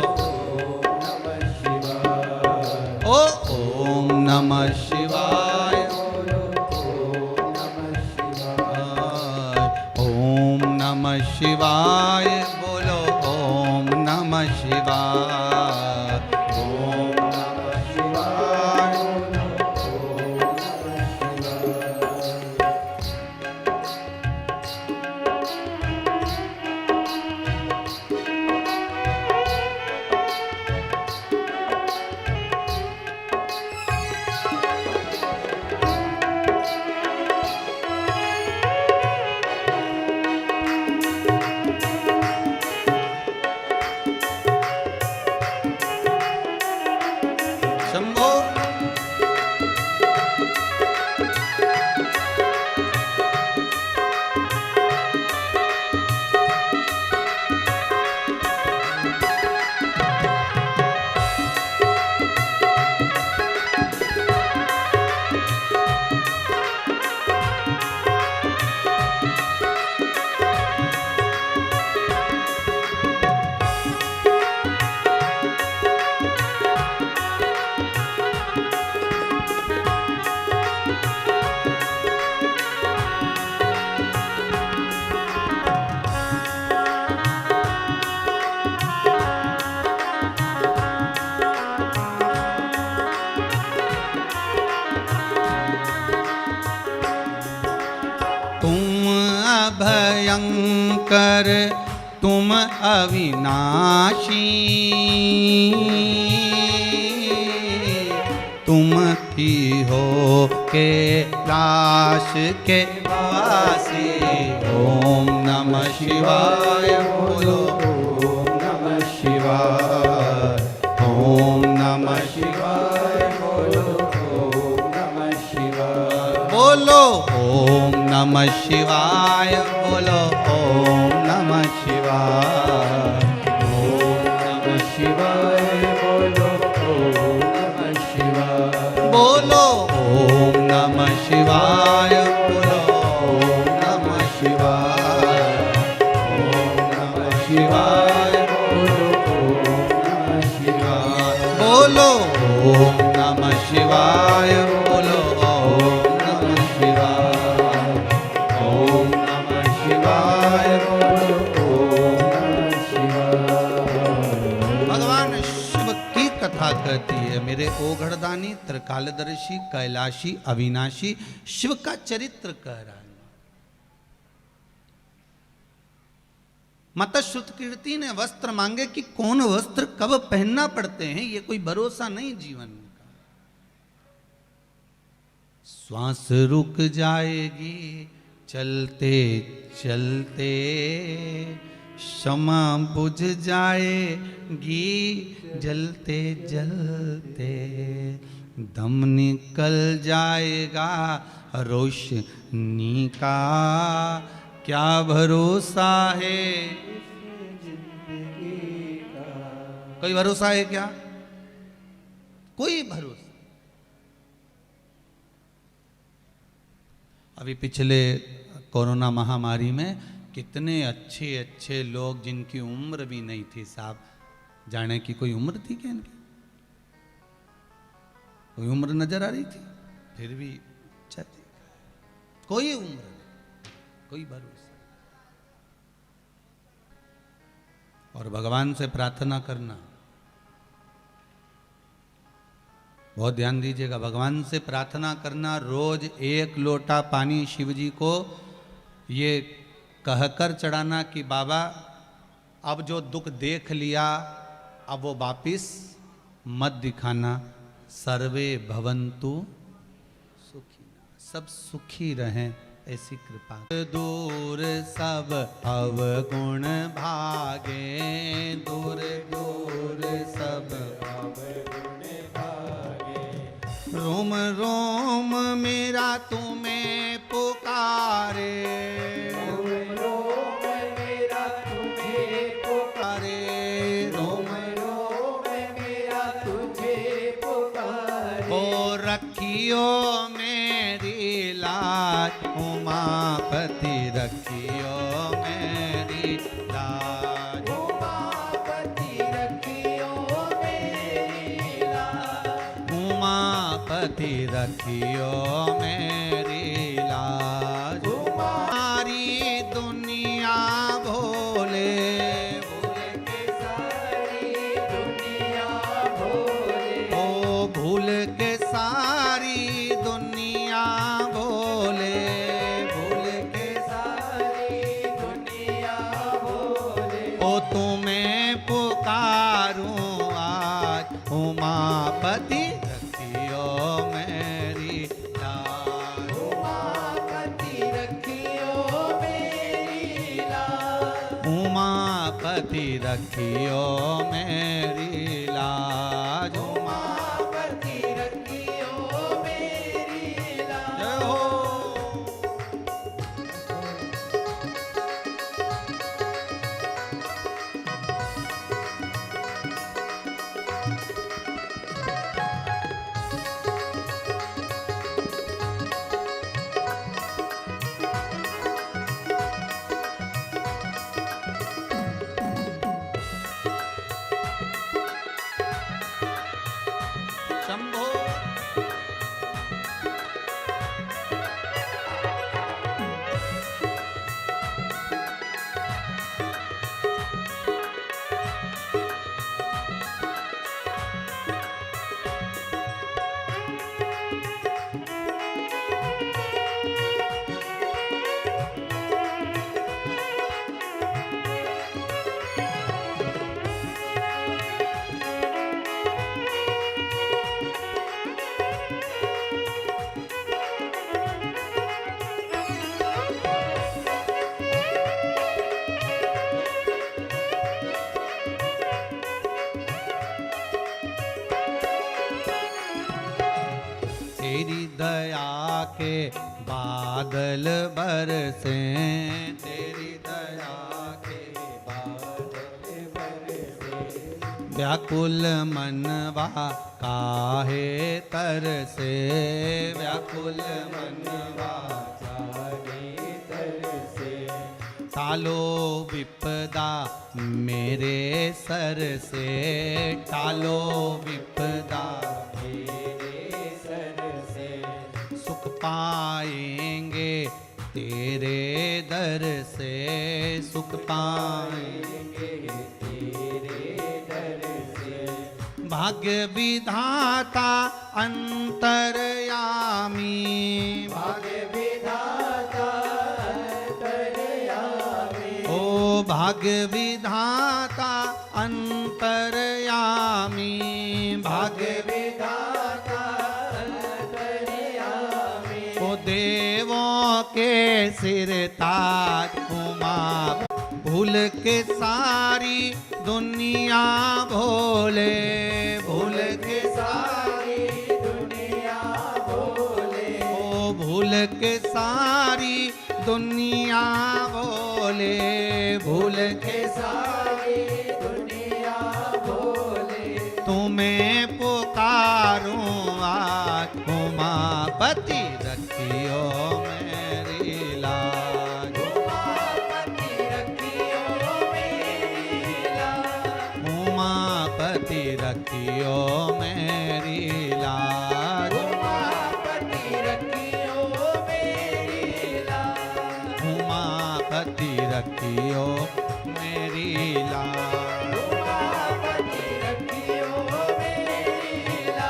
ओम नमः शिवाय, ओम नमः शिवाय बोलो, ओम नमः शिवाय, ओम नमः शिवाय बोलो, ओम नमः शिवाय, ओम नमः शिवाय बोलो, ओम नमः शिवाय। भयंकर तुम अविनाशी, तुम ही हो कैलाश के वासी। ओम नमः शिवाय बोलो, ओम नमः शिवाय, ओम नमः शिवाय बोलो, ओम नमः शिवाय बोलो, ओम नमः शिवाय बोलो, ओम नमः शिवाय, ओम नमः शिवाय बोलो, ओम नमः शिवाय बोलो, ओम नमः शिवाय बोलो, ओम नमः शिवाय, ओम नमः शिवाय बोलो, ओम नमः शिवाय बोलो, ओम नमः शिवाय बोलो, ओम नमः शिवाय, ओम नमः शिवाय बोलो, ओम नमः शिवाय। भगवान शिव की कथा कहती है, मेरे ओघड़दानी त्रिकालदर्शी कैलाशी अविनाशी शिव का चरित्र कह रहा है। माता श्रुतकीर्ति ने वस्त्र मांगे कि कौन वस्त्र कब पहनना पड़ते हैं, ये कोई भरोसा नहीं जीवन का। श्वास रुक जाएगी चलते चलते, क्षमा बुझ जाएगी जलते जलते, दम निकल जाएगा रोशनी का, क्या भरोसा है। कोई भरोसा है क्या? कोई भरोसा। अभी पिछले कोरोना महामारी में कितने अच्छे अच्छे लोग जिनकी उम्र भी नहीं थी साहब, जाने की कोई उम्र थी क्या इनकी? कोई उम्र नजर आ रही थी, फिर भी चलते, कोई उम्र नहीं, कोई भरोसा। और भगवान से प्रार्थना करना, बहुत ध्यान दीजिएगा, भगवान से प्रार्थना करना, रोज 1 लोटा पानी शिव जी को ये कहकर चढ़ाना कि बाबा अब जो दुख देख लिया अब वो वापिस मत दिखाना, सर्वे भवन्तु सुखी, सब सुखी रहें ऐसी कृपा। दूर सब अवगुण भागे, दूर दूर सब अवगुण भागे, रोम रोम मेरा तुम्हें पुकारे, रोम रोम मेरा तुम्हें पुकारे, रोम रोम मेरा तुझे पुकारे, ओ रखियो मेरी लाज, उमापति रखियो मेरी लाज, उमापति रखियो मेरी लाज, उमापति रखियो मेरी लाज, हमारी दुनिया भोले, भूल के सारी दुनिया भोले, ओ भूल के सारी दुनिया भोले, भूल के सारी दुनिया भोले, ओ तुम्हें पुकारूं आज, उमापति रखियो मेरी लाज, उमापति रखियो मेरी लाज, उमापति रखियो मेरी लाज, उमापति रखियो मेरी लाज। जय हो। तेरी दया के बादल बरसे, तेरी दया के बादल बरसे, व्याकुल मनवा काहे तरसे, व्याकुल मनवा काहे तरसे, टालो विपदा मेरे सर से, टालो विपदा मेरे सर से, सुख पाएंगे तेरे दर से, सुख पाएंगे तेरे दर से, भाग्य विधाता अंतर्यामी, भाग्य विधाता अंतर्यामी, ओ भाग्य विधाता अंतर्यामी, भाग्य विधाता अंतर्यामी, ओ देवों के सिर ताज उमा, भूल के सारी दुनिया भोले, भूल के सारी दुनिया भोले, ओ भूल के सारी दुनिया भोले, भूल के सारी दुनिया भोले, तुम्हें पुकारूं आज उमापति रखियो मेरी लाज, उमापति रखियो मेरी लाज, उमापति रखियो मेरी लाज, उमापति रखियो मेरी लाज, उमापति रखियो मेरी लाज, उमापति रखियो मेरी लाज।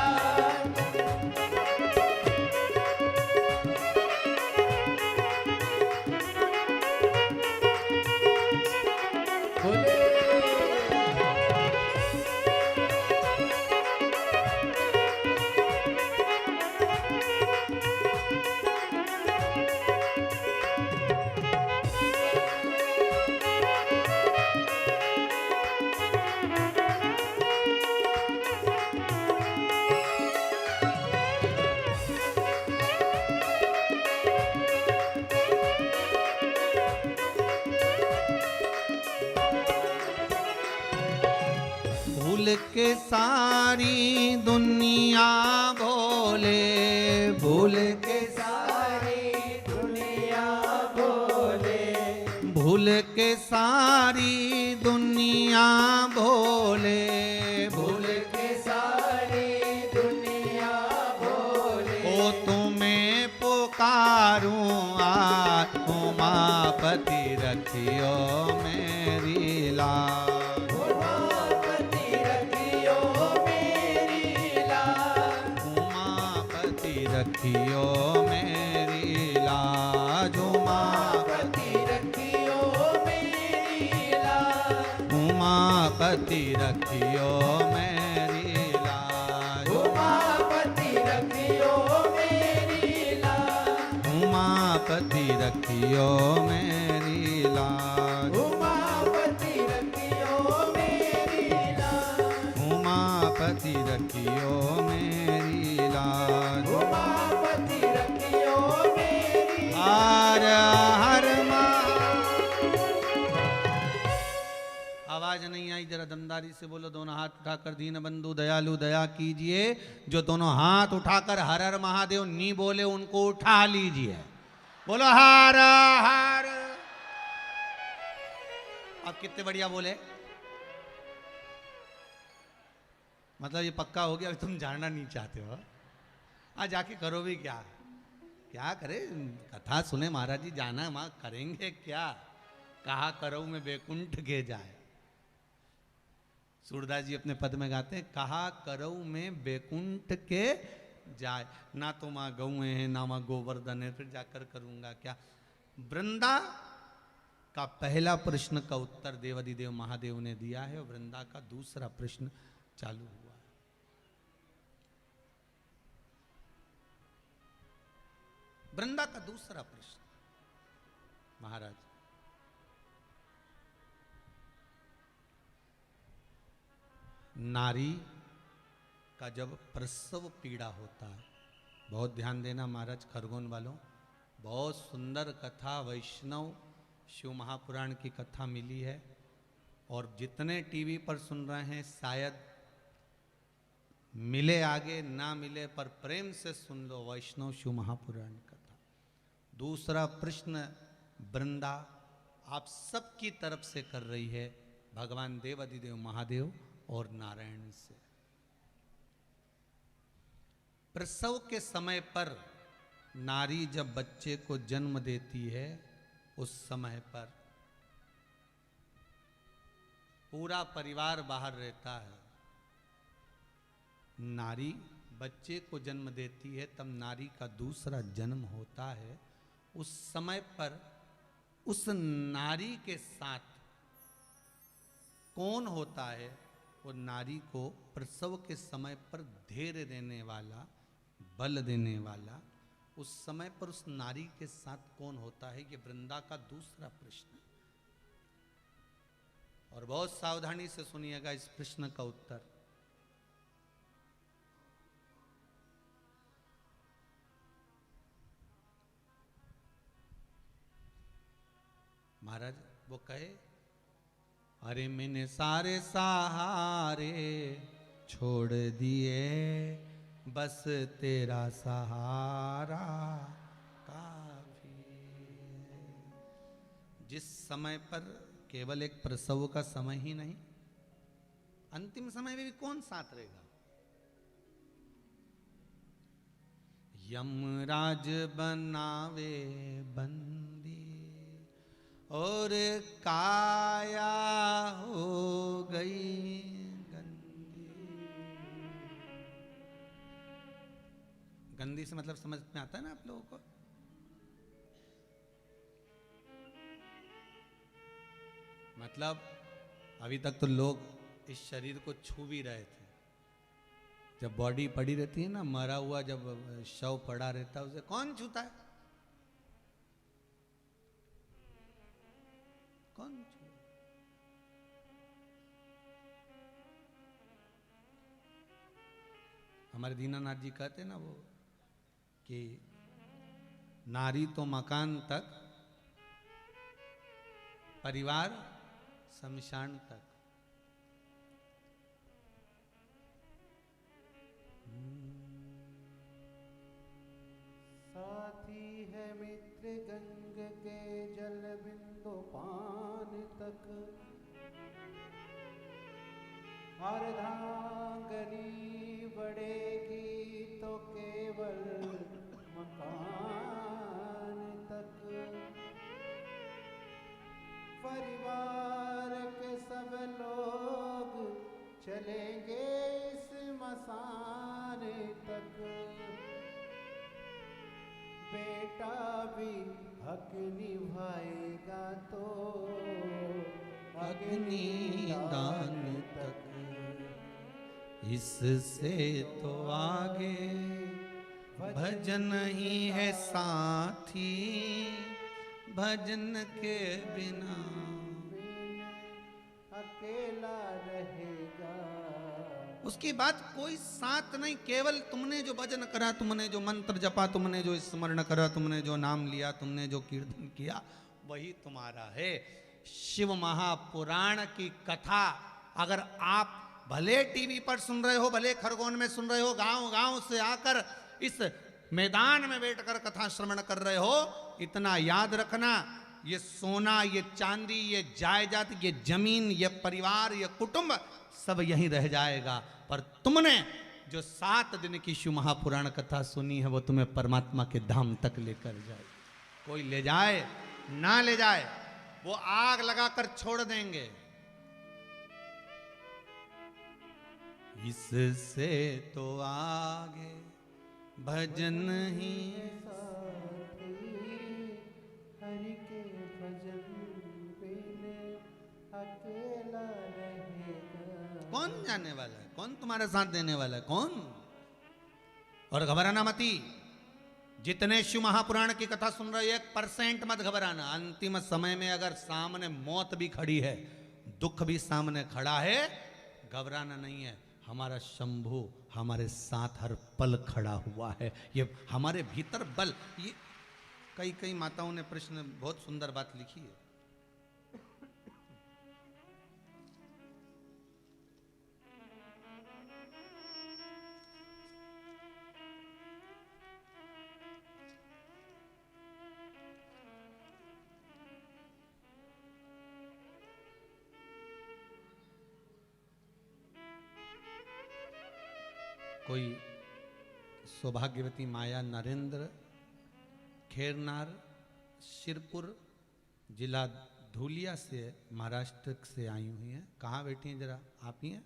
भूल के सारी दुनिया भोले, भूल के सारी दुनिया भोले, भूल के सारी दुनिया भोले, भूल के सारी दुनिया भोले, ओ तुम्हें पुकारूं आज उमापति रखियो मेरी लाज, रखियो मेरी लाज, उमापति रखियो मेरी लाज, उमापति रखियो मेरी लाज, उमापति रखियो मेरी लाज, उमापति रखियो मेरी लाज, उमापति रखियो मेरी लाज, उमापति रखियो मेरी लाज, उमापति रखियो मेरी। हर हर आवाज नहीं आई, जरा दमदारी से बोलो। दोनों हाथ उठाकर दीन बंधु दयालु दया कीजिए। जो दोनों हाथ उठाकर हर हर महादेव नी बोले उनको उठा लीजिए। बोलो हर हर। अब कितने बढ़िया बोले, मतलब ये पक्का हो गया। तुम जानना नहीं चाहते हो, आज जाके करो भी क्या, क्या करे, कथा सुने महाराज जी, जाना वहां करेंगे क्या। कहा करो में बैकुंठ के जाए, सूरदास जी अपने पद में गाते हैं, कहा करो में बैकुंठ के जाए। ना तो वहां गौ है ना वहां गोवर्धन है, फिर जाकर करूंगा क्या। वृंदा का पहला प्रश्न का उत्तर देवादिदेव महादेव ने दिया है, और वृंदा का दूसरा प्रश्न चालू हुआ। वृंदा का दूसरा प्रश्न, महाराज नारी का जब प्रसव पीड़ा होता है बहुत ध्यान देना महाराज खरगोन वालों, बहुत सुंदर कथा वैष्णव शिव महापुराण की कथा मिली है। और जितने टीवी पर सुन रहे हैं शायद मिले आगे ना मिले, पर प्रेम से सुन लो वैष्णव शिव महापुराण कथा। दूसरा प्रश्न वृंदा आप सबकी तरफ से कर रही है, भगवान देव अधिदेव महादेव और नारायण से। प्रसव के समय पर नारी जब बच्चे को जन्म देती है, उस समय पर पूरा परिवार बाहर रहता है। नारी बच्चे को जन्म देती है, तब नारी का दूसरा जन्म होता है। उस समय पर उस नारी के साथ कौन होता है? वो नारी को प्रसव के समय पर धैर्य देने वाला, बल देने वाला, उस समय पर उस नारी के साथ कौन होता है? ये वृंदा का दूसरा प्रश्न है। और बहुत सावधानी से सुनिएगा इस प्रश्न का उत्तर। महाराज वो कहे, अरे मैंने सारे सहारे छोड़ दिए, बस तेरा सहारा काफी है। जिस समय पर केवल एक प्रसव का समय ही नहीं, अंतिम समय में भी कौन साथ रहेगा? यमराज बनावे बंदी और काया हो गई गंदी। गंदी से मतलब समझ में आता है ना आप लोगों को? मतलब अभी तक तो लोग इस शरीर को छू भी रहे थे। जब बॉडी पड़ी रहती है ना, मरा हुआ जब शव पड़ा रहता है, उसे कौन छूता है? कौन छू? हमारे दीनानाथ जी कहते ना वो कि नारी तो मकान तक, परिवार शमशान तक। साथी है मित्र गंग के जल बिंदु पान तक, अर्धांगनी बढ़ेगी तो केवल मकान तक। परिवार के सब लोग चलेंगे इस मसान तक, बेटा भी हक निभाएगा तो अग्निदान तक। इससे तो आगे भजन ही है साथी, भजन के बिना अकेला रहेगा। उसकी बात कोई साथ नहीं, केवल तुमने जो भजन करा, तुमने जो मंत्र जपा, तुमने जो स्मरण करा, तुमने जो नाम लिया, तुमने जो कीर्तन किया, वही तुम्हारा है। शिव महापुराण की कथा अगर आप भले टीवी पर सुन रहे हो, भले खरगोन में सुन रहे हो, गांव गांव से आकर इस मैदान में बैठकर कथा श्रवण कर रहे हो, इतना याद रखना, ये सोना, ये चांदी, ये जायदाद, ये जमीन, ये परिवार, ये कुटुंब सब यहीं रह जाएगा, पर तुमने जो 7 दिन की शिव महापुराण कथा सुनी है, वो तुम्हें परमात्मा के धाम तक लेकर जाए। कोई ले जाए ना ले जाए, वो आग लगाकर छोड़ देंगे। इससे तो आगे भजन ही साथी हरि के भजन बिन अकेला रहेगा। कौन जाने वाला है? कौन तुम्हारे साथ देने वाला है? कौन? और घबराना मती, जितने शिव महापुराण की कथा सुन रहे हो 1% मत घबराना। अंतिम समय में अगर सामने मौत भी खड़ी है, दुख भी सामने खड़ा है, घबराना नहीं है। हमारा शंभु हमारे साथ हर पल खड़ा हुआ है। ये हमारे भीतर बल। ये कई कई माताओं ने प्रश्न बहुत सुंदर बात लिखी है। कोई सौभाग्यवती माया नरेंद्र खेरनार शिरपुर जिला धूलिया से महाराष्ट्र से आई हुई हैं। कहाँ बैठी हैं जरा आप ही हैं?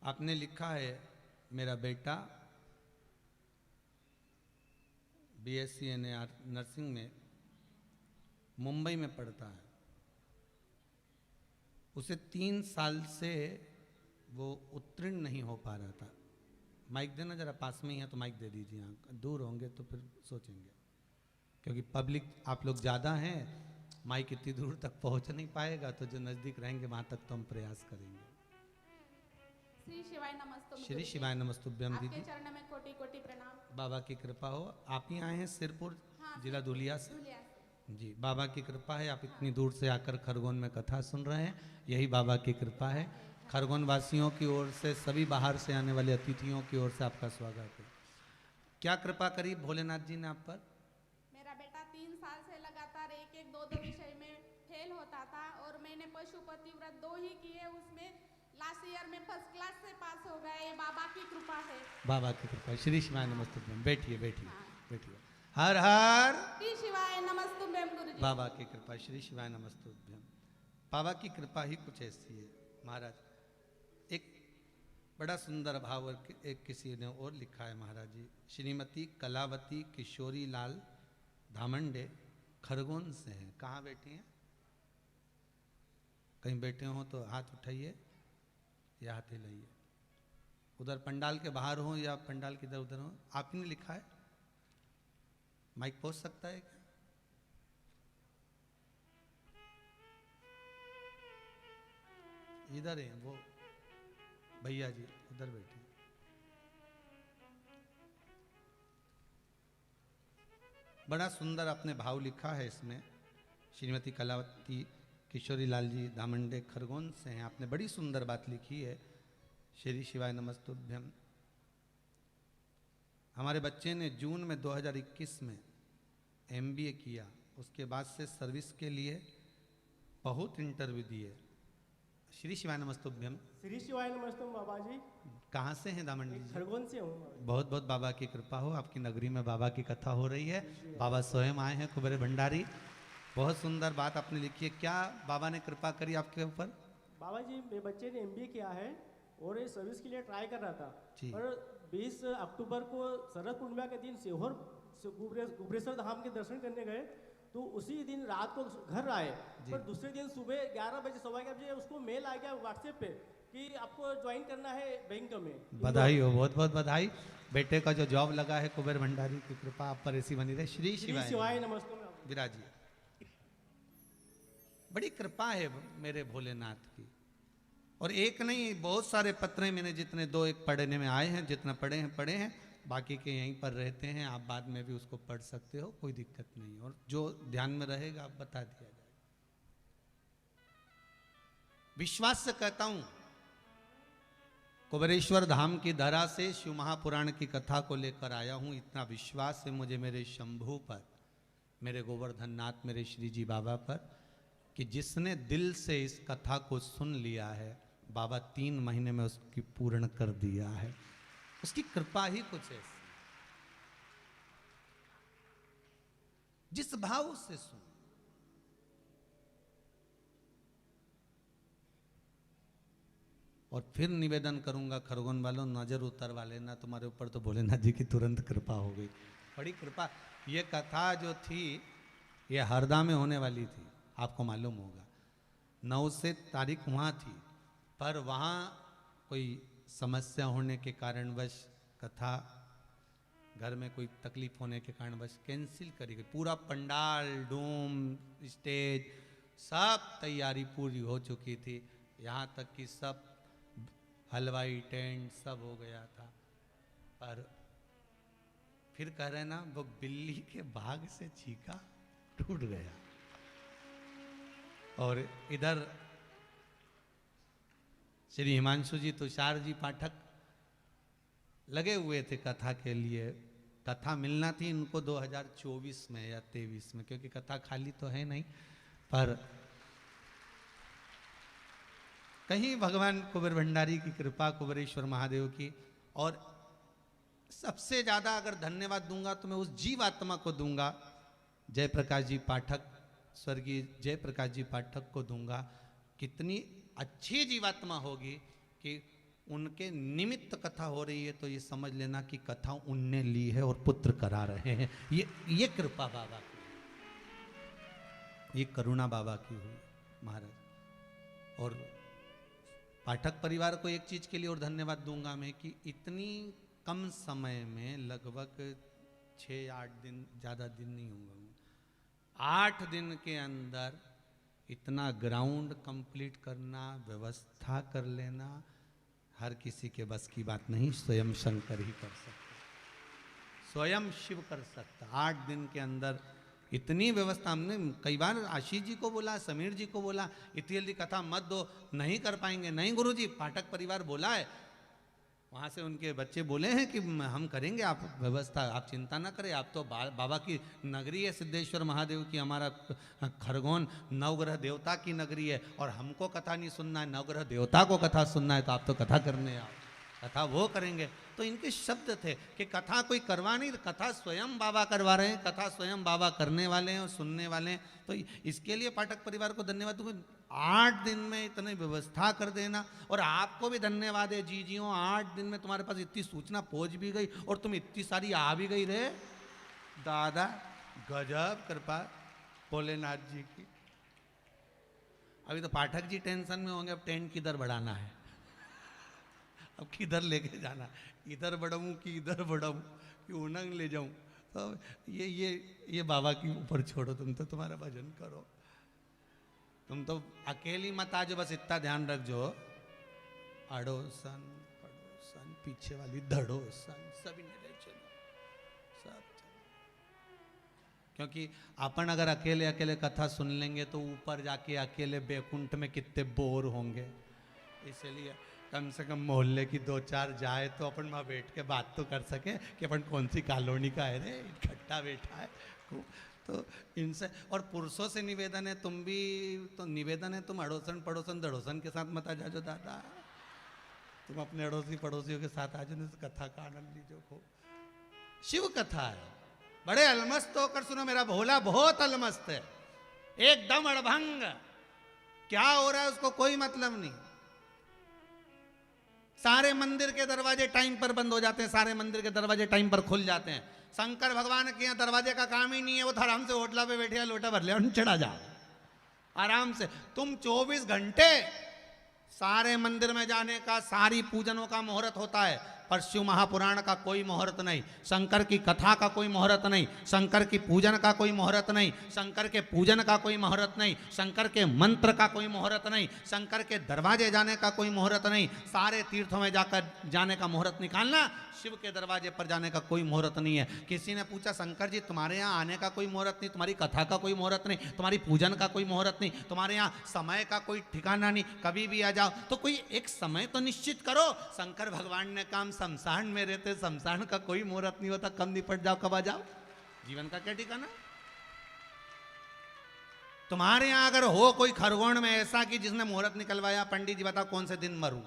आपने लिखा है मेरा बेटा BSc NAR नर्सिंग में मुंबई में पढ़ता है। उसे 3 साल से वो उत्तीर्ण नहीं हो पा रहा था। माइक देना जरा, पास में ही है तो माइक दे दीजिए। यहाँ दूर होंगे तो फिर सोचेंगे, क्योंकि पब्लिक आप लोग ज़्यादा हैं, माइक इतनी दूर तक पहुँच नहीं पाएगा, तो जो नज़दीक रहेंगे वहाँ तक तो हम प्रयास करेंगे। श्री शिवाय नमस्तुभ्यं। श्री शिवाय नमस्तुभ्यं आपके दीदी। चरण में कोटि कोटि प्रणाम। बाबा की कृपा हो। आप ही आए हैं सिरपुर जिला धुलिया से? धुलिया से। जी, बाबा की कृपा है। आप इतनी दूर से आकर खरगोन में कथा सुन रहे हैं, यही बाबा की कृपा है। खरगोन वासियों की ओर से, सभी बाहर से आने वाले अतिथियों की ओर से आपका स्वागत है। क्या कृपा करी भोलेनाथ जी ने आप पर? मेरा बेटा 3 साल से लगातार एक 2 विषय में फेल होता था और मैंने पशुपति व्रत 2 ही किए, उसमें लास्ट ईयर में फर्स्ट क्लास से पास हो गए। ये बाबा की कृपा है। बाबा की कृपा। श्री शिवाय नमस्तुभ्यं। बैठिए बैठिए बैठिए। हर हर श्री शिवाय नमस्तुभ्यं गुरुजी। बाबा की कृपा। श्री शिवाय नमस्तुभ्यं। बाबा की कृपा ही कुछ ऐसी है महाराज। एक बड़ा सुंदर भाव एक किसी ने और लिखा है महाराज जी। श्रीमती कलावती किशोरी लाल धामंडे खरगोन से हैं। कहाँ बैठी हैं? कहीं बैठे हो तो हाथ उठाइए या हाथ हिलाइए। उधर पंडाल के बाहर हो या पंडाल के इधर उधर हो। आप ही ने लिखा है? माइक पहुंच सकता है क्या? इधर है वो भैया जी, उधर बैठे। बड़ा सुंदर आपने भाव लिखा है इसमें। श्रीमती कलावती किशोरी लाल जी धामंडे खरगोन से हैं। आपने बड़ी सुंदर बात लिखी है। श्री शिवाय नमस्तुभ्यं। हमारे बच्चे ने जून में 2021 में MBA किया, उसके बाद से सर्विस के लिए बहुत इंटरव्यू दिए। श्री शिवाय नमस्तुभ्यं। श्री शिवाय नमस्तुभ्यं बाबा जी। कहाँ से हैं दामंडी जी? खरगोन से हूँ। बहुत बहुत बाबा की कृपा हो। आपकी नगरी में बाबा की कथा हो रही है। बाबा स्वयं आए हैं, कुबेर भंडारी। बहुत सुंदर बात आपने लिखी है। क्या बाबा ने कृपा करी आपके ऊपर? बाबा जी, मेरे बच्चे ने MBA किया है और ये सर्विस के लिए ट्राई कर रहा था। जी। पर 20 अक्टूबर को शरद पूर्णिमा के दिन सीहोर गुब्रेश्वर धाम के दर्शन करने गए, तो उसी दिन रात को घर आए। पर दूसरे दिन सुबह 11 बजे 11:15 बजे उसको मेल आ गया WhatsApp पे कि आपको ज्वाइन करना है बैंक में। बधाई हो, बहुत बहुत बधाई। बेटे का जो जॉब लगा है, कुबेर भंडारी की कृपा आप पर ऐसी बनी रहे। श्री शिवाय नमस्तुभ्यं। विराजिए। बड़ी कृपा है मेरे भोलेनाथ की। और एक नहीं, बहुत सारे पत्र मैंने जितने 2-1 पढ़ने में आए हैं, जितना पढ़े हैं, बाकी के यहीं पर रहते हैं। आप बाद में भी उसको पढ़ सकते हो, कोई दिक्कत नहीं। और जो ध्यान में रहेगा आप बता दिया जाए। विश्वास से कहता हूं, कुबेरेश्वर धाम की धरा से शिव महापुराण की कथा को लेकर आया हूं। इतना विश्वास है मुझे मेरे शंभू पर, मेरे गोवर्धन नाथ, मेरे श्री जी बाबा पर, कि जिसने दिल से इस कथा को सुन लिया है, बाबा 3 महीने में उसकी पूर्ण कर दिया है। उसकी कृपा ही कुछ ऐसी। जिस भाव से सुन, और फिर निवेदन करूंगा खरगोन वालों, नजर उतरवा लेना तुम्हारे ऊपर तो भोलेनाथ जी की तुरंत कृपा हो गई। बड़ी कृपा। ये कथा जो थी ये हरदा में होने वाली थी, आपको मालूम होगा। 9 से तारीख वहाँ थी, पर वहाँ कोई समस्या होने के कारणवश, कथा घर में कोई तकलीफ होने के कारणवश कैंसिल करी गई। पूरा पंडाल, डोम, स्टेज, सब तैयारी पूरी हो चुकी थी। यहाँ तक कि सब हलवाई टेंट सब हो गया था, पर फिर कह रहे ना वो बिल्ली के भाग से चीखा टूट गया। और इधर श्री हिमांशु जी, तुषार जी पाठक लगे हुए थे कथा के लिए। कथा मिलना थी इनको 2024 में या 23 में, क्योंकि कथा खाली तो है नहीं, पर कहीं भगवान कुबेर भंडारी की कृपा, कुबेरेश्वर महादेव की। और सबसे ज्यादा अगर धन्यवाद दूंगा तो मैं उस जीवात्मा को दूंगा, जयप्रकाश जी पाठक, स्वर्गीय जयप्रकाश जी पाठक को दूंगा। कितनी अच्छी जीवात्मा होगी कि उनके निमित्त कथा हो रही है, तो ये समझ लेना कि कथा उनने ली है और पुत्र करा रहे हैं। ये कृपा बाबा की, ये करुणा बाबा की हुई महाराज। और पाठक परिवार को एक चीज के लिए और धन्यवाद दूंगा मैं, कि इतनी कम समय में लगभग 6-8 दिन, ज़्यादा दिन नहीं होंगे, 8 दिन के अंदर इतना ग्राउंड कंप्लीट करना, व्यवस्था कर लेना, हर किसी के बस की बात नहीं, स्वयं शंकर ही कर सकता, स्वयं शिव कर सकता। 8 दिन के अंदर इतनी व्यवस्था। हमने कई बार आशीष जी को बोला, समीर जी को बोला, इतनी जल्दी कथा मत दो, नहीं कर पाएंगे। नहीं गुरुजी, पाठक परिवार बोला है, वहाँ से उनके बच्चे बोले हैं कि हम करेंगे, आप व्यवस्था, आप चिंता ना करें। आप तो बाबा की नगरी है सिद्धेश्वर महादेव की, हमारा खरगोन नवग्रह देवता की नगरी है, और हमको कथा नहीं सुनना है, नवग्रह देवता को कथा सुनना है, तो आप तो कथा करने आओ, कथा वो करेंगे। तो इनके शब्द थे कि कथा कोई करवा नहीं, कथा स्वयं बाबा करवा रहे हैं, कथा स्वयं बाबा करने वाले हैं और सुनने वाले हैं। तो इसके लिए पाठक परिवार को धन्यवाद दूंगा। 8 दिन में इतनी व्यवस्था कर देना, और आपको भी धन्यवाद है जीजियों, 8 दिन में तुम्हारे पास इतनी सूचना पहुंच भी गई और तुम इतनी सारी आ भी गई रे दादा, गजब कृपा भोलेनाथ जी की। अभी तो पाठक जी टेंशन में होंगे, अब टेंट किधर बढ़ाना है, अब किधर लेके जाना, इधर बढ़ाऊं कि इधर बढ़ाऊं कि उनंग ले जाऊं। तो ये बाबा के ऊपर छोड़ो, तुम तो तुम्हारा भजन करो, तुम तो अकेली मत आ जाओ, बस इतना ध्यान रख जो अड़ोसन पड़ोसन पीछे वाली धड़ोसन सभी ले चलो, सब चलो। क्योंकि अपन अगर अकेले अकेले कथा सुन लेंगे तो ऊपर जाके अकेले बैकुंठ में कितने बोर होंगे। इसलिए कम से कम मोहल्ले की 2-4 जाए तो अपन वहाँ बैठ के बात तो कर सके कि अपन कौन सी कॉलोनी का है रे, इकट्ठा बैठा है। तो इनसे, और पुरुषों से निवेदन है, तुम भी तो निवेदन है, तुम अड़ोसन पड़ोसन दड़ोसन के साथ मत आ जाओ दादा, तुम अपने अड़ोसी पड़ोसियों के साथ आ जाओ, कथा का आनंद लीजिए खूब। शिव कथा है, बड़े अलमस्त होकर सुनो, मेरा भोला बहुत अलमस्त है, एकदम अड़भंग, क्या हो रहा है उसको कोई मतलब नहीं। सारे मंदिर के दरवाजे टाइम पर बंद हो जाते हैं, सारे मंदिर के दरवाजे टाइम पर खुल जाते हैं। शंकर भगवान के यहाँ दरवाजे का काम ही नहीं है, वो तो आराम से होटला पे बैठे लोटा भर ले और चढ़ा जा आराम से। तुम 24 घंटे सारे मंदिर में जाने का, सारी पूजनों का मुहूर्त होता है, पर शिव महापुराण का कोई मुहूर्त नहीं, शंकर की कथा का कोई मुहूर्त नहीं, शंकर की पूजन का कोई मुहूर्त नहीं, शंकर के पूजन का कोई मुहूर्त नहीं, शंकर के मंत्र का कोई मुहूर्त नहीं, शंकर के दरवाजे जाने का कोई मुहूर्त नहीं। सारे तीर्थों में जाकर जाने का मुहूर्त निकालना, शिव के दरवाजे पर जाने का कोई मुहूर्त नहीं है। किसी ने पूछा शंकर जी तुम्हारे यहाँ आने का कोई मुहूर्त नहीं, तुम्हारी कथा का कोई मुहूर्त नहीं, तुम्हारी पूजन का कोई मुहूर्त नहीं, तुम्हारे यहाँ समय का कोई ठिकाना नहीं, कभी भी आ जाओ, तो कोई एक समय तो निश्चित करो। शंकर भगवान ने काम शमशान में रहते, शमशान का कोई मुहूर्त नहीं होता, कब निपट जाओ कब आ जाओ, जीवन का क्या ठिकाना। तुम्हारे यहां अगर हो कोई खरगोन में ऐसा कि जिसने मुहूर्त निकलवाया, पंडित जी बताओ कौन से दिन मरूं,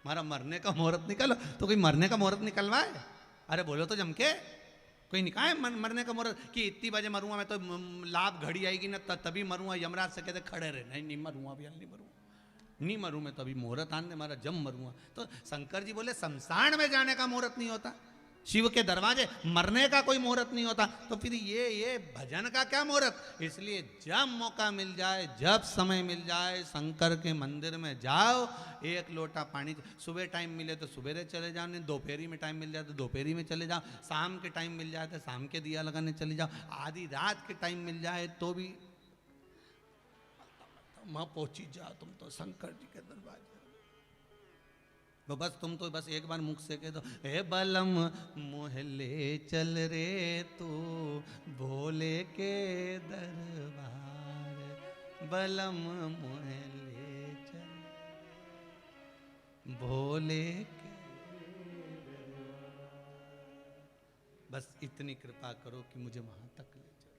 हमारा मरने का मुहूर्त निकालो, तो कोई मरने का मुहूर्त निकलवाए, अरे बोलो तो जम के, कोई निकाय मरने का मुहूर्त कि इतनी बजे मरूंगा मैं, तो लाभ घड़ी आएगी ना तभी मरूंगा, यमराज से कहते खड़े रहे, नहीं मरूंगा अभी, नहीं मरूंगा, नहीं मरूं मैं, तो अभी मुहूर्त आने मारा जब मरूंगा। तो शंकर जी बोले शमशान में जाने का मुहूर्त नहीं होता, शिव के दरवाजे मरने का कोई मुहूर्त नहीं होता, तो फिर ये भजन का क्या मुहूर्त। इसलिए जब मौका मिल जाए, जब समय मिल जाए, शंकर के मंदिर में जाओ, एक लोटा पानी, सुबह टाइम मिले तो सुबह चले जाओ, नहीं दोपहरी में टाइम मिल जाए तो दोपहरी में चले जाओ, शाम के टाइम मिल जाए तो शाम के दिया लगाने चले जाओ, आधी रात के टाइम मिल जाए तो भी वहाँ पहुंची जाओ तुम तो शंकर जी के दरवाजे। वो बस तुम तो बस एक बार मुख से कह दो, हे बलम मोहल्ले चल रे तू भोले के दरबार, बलम मोहल्ले चल भोले के। बस इतनी कृपा करो कि मुझे वहां तक ले चलो,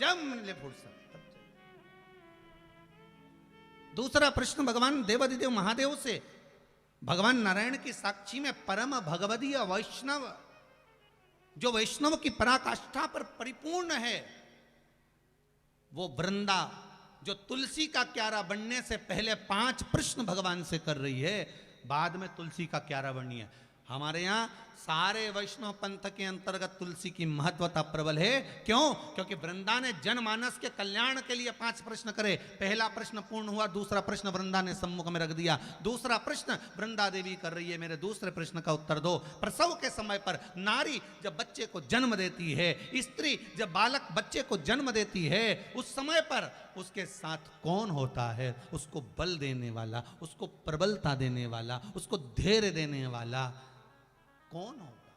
जब मिले फुर्सत तब चलो। दूसरा प्रश्न भगवान देवादिदेव महादेव से, भगवान नारायण की साक्षी में परम भगवदीय वैष्णव, जो वैष्णव की पराकाष्ठा पर परिपूर्ण है, वो वृंदा जो तुलसी का क्यारा बनने से पहले 5 प्रश्न भगवान से कर रही है, बाद में तुलसी का क्यारा बनी है। हमारे यहाँ सारे वैष्णव पंथ के अंतर्गत तुलसी की महत्वता प्रबल है। क्यों? क्योंकि वृंदा ने जनमानस के कल्याण के लिए 5 प्रश्न करे। पहला प्रश्न पूर्ण हुआ, दूसरा प्रश्न वृंदा ने सम्मुख में रख दिया। दूसरा प्रश्न वृंदा देवी कर रही है, मेरे दूसरे प्रश्न का उत्तर दो। प्रसव के समय पर नारी जब बच्चे को जन्म देती है, स्त्री जब बालक बच्चे को जन्म देती है, उस समय पर उसके साथ कौन होता है? उसको बल देने वाला, उसको प्रबलता देने वाला, उसको धैर्य देने वाला कौन होगा?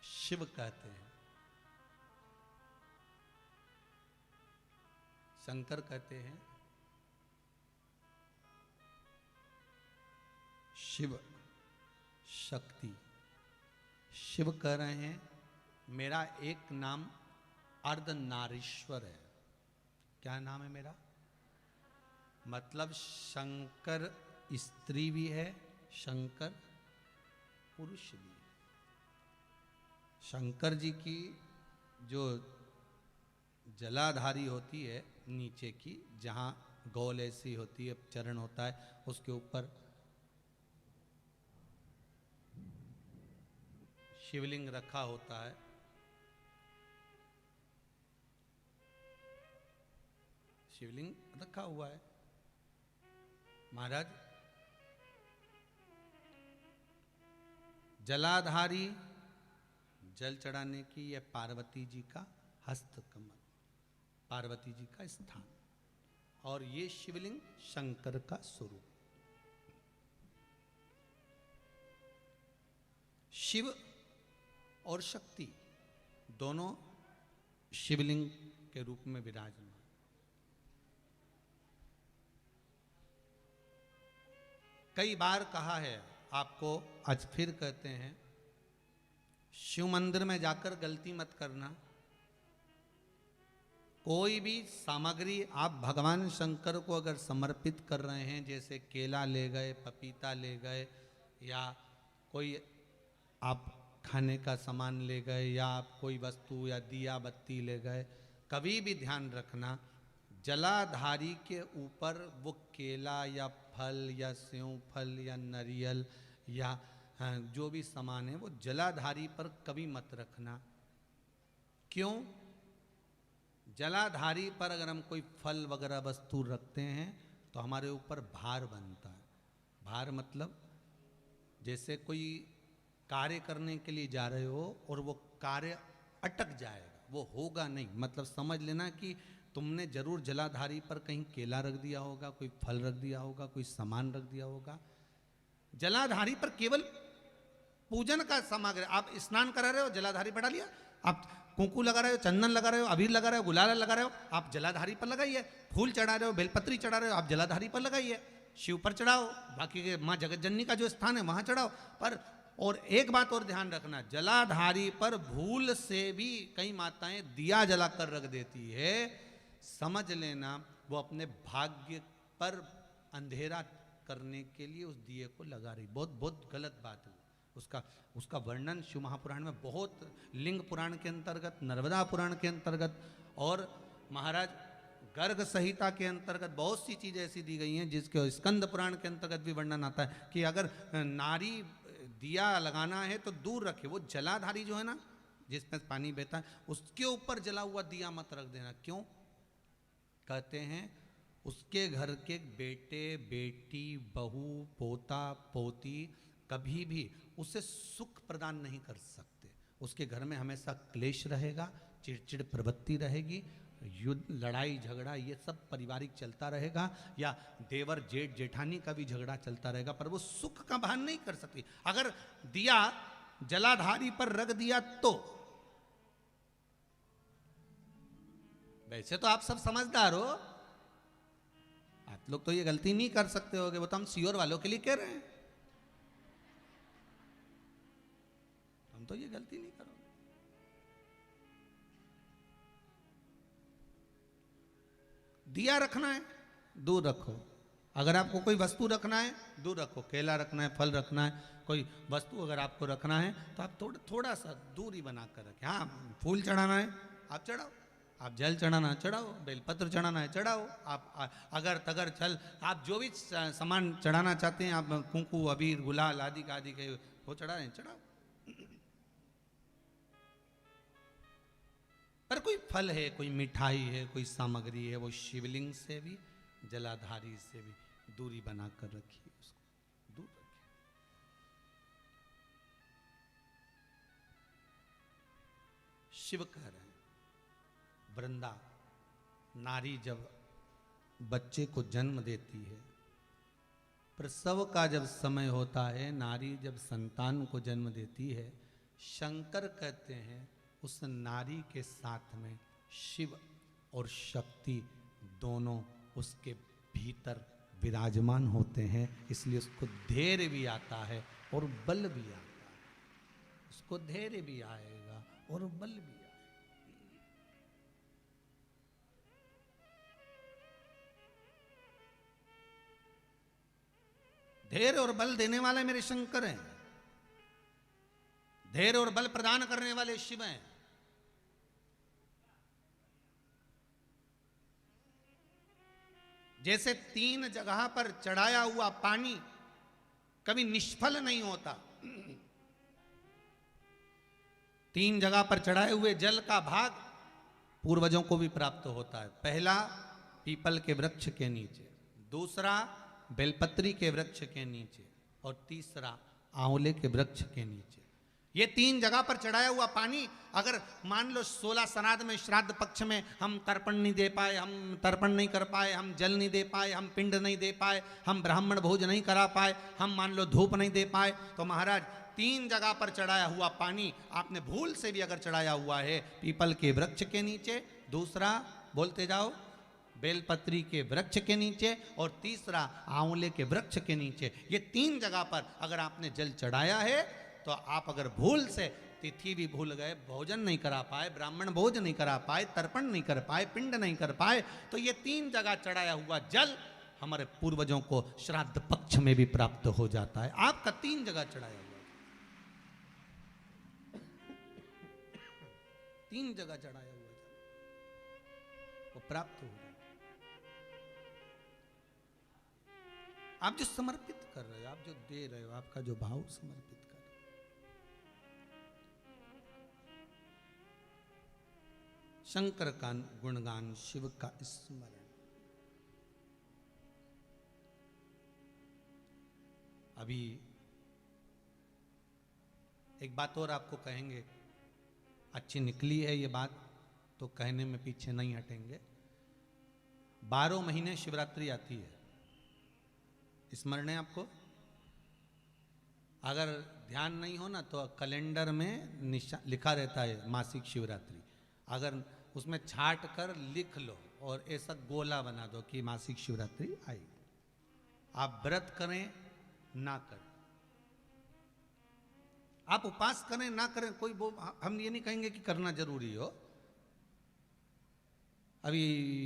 शिव कहते हैं। शंकर कहते हैं शिव शक्ति। शिव कह रहे हैं मेरा एक नाम अर्धनारीश्वर है। क्या नाम है मेरा? मतलब शंकर स्त्री भी है, शंकर पुरुष भी है। शंकर जी की जो जलाधारी होती है नीचे की, जहाँ गौल ऐसी होती है, चरण होता है, उसके ऊपर शिवलिंग रखा होता है। शिवलिंग रखा हुआ है। महाराज जलाधारी जल चढ़ाने की यह पार्वती जी का हस्त कमल, पार्वती जी का स्थान, और ये शिवलिंग शंकर का स्वरूप। शिव और शक्ति दोनों शिवलिंग के रूप में विराजमान। कई बार कहा है आपको, आज फिर कहते हैं, शिव मंदिर में जाकर गलती मत करना। कोई भी सामग्री आप भगवान शंकर को अगर समर्पित कर रहे हैं, जैसे केला ले गए, पपीता ले गए, या कोई आप खाने का सामान ले गए, या आप कोई वस्तु या दिया बत्ती ले गए, कभी भी ध्यान रखना जलाधारी के ऊपर वो केला या फल या सेव फल या नारियल या जो भी सामान है वो जलाधारी पर कभी मत रखना। क्यों? जलाधारी पर अगर हम कोई फल वगैरह वस्तु रखते हैं तो हमारे ऊपर भार बनता है। भार मतलब जैसे कोई कार्य करने के लिए जा रहे हो और वो कार्य अटक जाएगा, वो होगा नहीं। मतलब समझ लेना कि तुमने जरूर जलाधारी पर कहीं केला रख दिया होगा, कोई फल रख दिया होगा, कोई सामान रख दिया होगा। जलाधारी पर केवल पूजन का सामग्री, आप स्नान करा रहे हो, जलाधारी पर डालिए। आप कुंकू लगा रहे हो, चंदन लगा रहे हो, अबीर लगा रहे हो, गुलाल लगा रहे हो, आप जलाधारी पर लगाइए। फूल चढ़ा रहे हो, बेलपत्री चढ़ा रहे हो, आप जलाधारी पर लगाइए। शिव पर चढ़ाओ, बाकी के माँ जगतजननी का जो स्थान है वहां चढ़ाओ। पर और एक बात और ध्यान रखना, जलाधारी पर भूल से भी कई माताएं दिया जलाकर रख देती है, समझ लेना वो अपने भाग्य पर अंधेरा करने के लिए उस दिए को लगा रही। बहुत बहुत गलत बात है। उसका वर्णन शिव महापुराण में बहुत, लिंग पुराण के अंतर्गत, नर्मदा पुराण के अंतर्गत और महाराज गर्ग संहिता के अंतर्गत बहुत सी चीज़ें ऐसी दी गई हैं जिसके स्कंद पुराण के अंतर्गत भी वर्णन आता है कि अगर नारी दिया लगाना है तो दूर रखे। वो जलाधारी जो है ना, जिसमें पानी बहता है, उसके ऊपर जला हुआ दिया मत रख देना। क्यों? कहते हैं उसके घर के बेटे बेटी बहू पोता पोती कभी भी उसे सुख प्रदान नहीं कर सकते। उसके घर में हमेशा क्लेश रहेगा, चिड़चिड़ प्रवृत्ति रहेगी, युद्ध, लड़ाई झगड़ा ये सब पारिवारिक चलता रहेगा, या देवर जेठ जेठानी का भी झगड़ा चलता रहेगा, पर वो सुख का भान नहीं कर सकती। अगर दिया जलाधारी पर रख दिया तो, वैसे तो आप सब समझदार हो, आप लोग तो ये गलती नहीं कर सकते होगे, वो तो हम सियोर वालों के लिए कह रहे हैं, हम तो ये गलती नहीं करोगे। दिया रखना है दूर रखो, अगर आपको कोई वस्तु रखना है दूर रखो, केला रखना है, फल रखना है, कोई वस्तु अगर आपको रखना है तो आप थोड़ा सा दूरी बनाकर रखें। हाँ, फूल चढ़ाना है आप चढ़ाओ, आप जल चढ़ाना है चढ़ाओ, बेलपत्र चढ़ाना है चढ़ाओ, आप अगर तगर चल, आप जो भी सामान चढ़ाना चाहते हैं, आप कुंकू अबीर गुलाल आदि के वो चढ़ा रहे हैं चढ़ाओ। पर कोई फल है, कोई मिठाई है, कोई सामग्री है, वो शिवलिंग से भी जलाधारी से भी दूरी बनाकर रखिए, उसको दूर रखिए। शिव कह रहे हैं, वृंदा नारी जब बच्चे को जन्म देती है, प्रसव का जब समय होता है, नारी जब संतान को जन्म देती है, शंकर कहते हैं उस नारी के साथ में शिव और शक्ति दोनों उसके भीतर विराजमान होते हैं, इसलिए उसको धैर्य भी आता है और बल भी आता है, उसको धैर्य भी आएगा और बल भी आएगा। धैर्य और बल देने वाले मेरे शंकर हैं, धैर्य और बल प्रदान करने वाले शिव हैं। जैसे 3 जगह पर चढ़ाया हुआ पानी कभी निष्फल नहीं होता, 3 जगह पर चढ़ाए हुए जल का भाग पूर्वजों को भी प्राप्त होता है। पहला पीपल के वृक्ष के नीचे, दूसरा बेलपत्री के वृक्ष के नीचे, और तीसरा आंवले के वृक्ष के नीचे। ये 3 जगह पर चढ़ाया हुआ पानी, अगर मान लो 16 श्राद्ध में, श्राद्ध पक्ष में हम तर्पण नहीं दे पाए, हम तर्पण नहीं कर पाए, हम जल नहीं दे पाए, हम पिंड नहीं दे पाए, हम ब्राह्मण भोज नहीं करा पाए, हम मान लो धूप नहीं दे पाए, तो महाराज 3 जगह पर चढ़ाया हुआ पानी आपने भूल से भी अगर चढ़ाया हुआ है पीपल के वृक्ष के नीचे, दूसरा बोलते जाओ बेलपत्री के वृक्ष के नीचे, और तीसरा आंवले के वृक्ष के नीचे, ये 3 जगह पर अगर आपने जल चढ़ाया है, तो आप अगर भूल से तिथि भी भूल गए, भोजन नहीं करा पाए, ब्राह्मण भोज नहीं करा पाए, तर्पण नहीं कर पाए, पिंड नहीं कर पाए, तो ये 3 जगह चढ़ाया हुआ जल हमारे पूर्वजों को श्राद्ध पक्ष में भी प्राप्त हो जाता है। आपका 3 जगह चढ़ाया हुआ, 3 जगह चढ़ाया हुआ जल वो प्राप्त हो जाता है। आप जो समर्पित कर रहे हो, आप जो दे रहे हो, आपका जो भाव समर्पित कर रहे हो, शंकर का गुणगान, शिव का स्मरण। अभी एक बात और आपको कहेंगे, अच्छी निकली है ये बात तो कहने में पीछे नहीं हटेंगे। 12 महीने शिवरात्रि आती है, स्मरण है आपको? अगर ध्यान नहीं हो ना तो कैलेंडर में लिखा रहता है मासिक शिवरात्रि, अगर उसमें छाट कर लिख लो और ऐसा गोला बना दो कि मासिक शिवरात्रि आई। आप व्रत करें ना करें, आप उपास करें ना करें, कोई वो हम ये नहीं कहेंगे कि करना जरूरी हो। अभी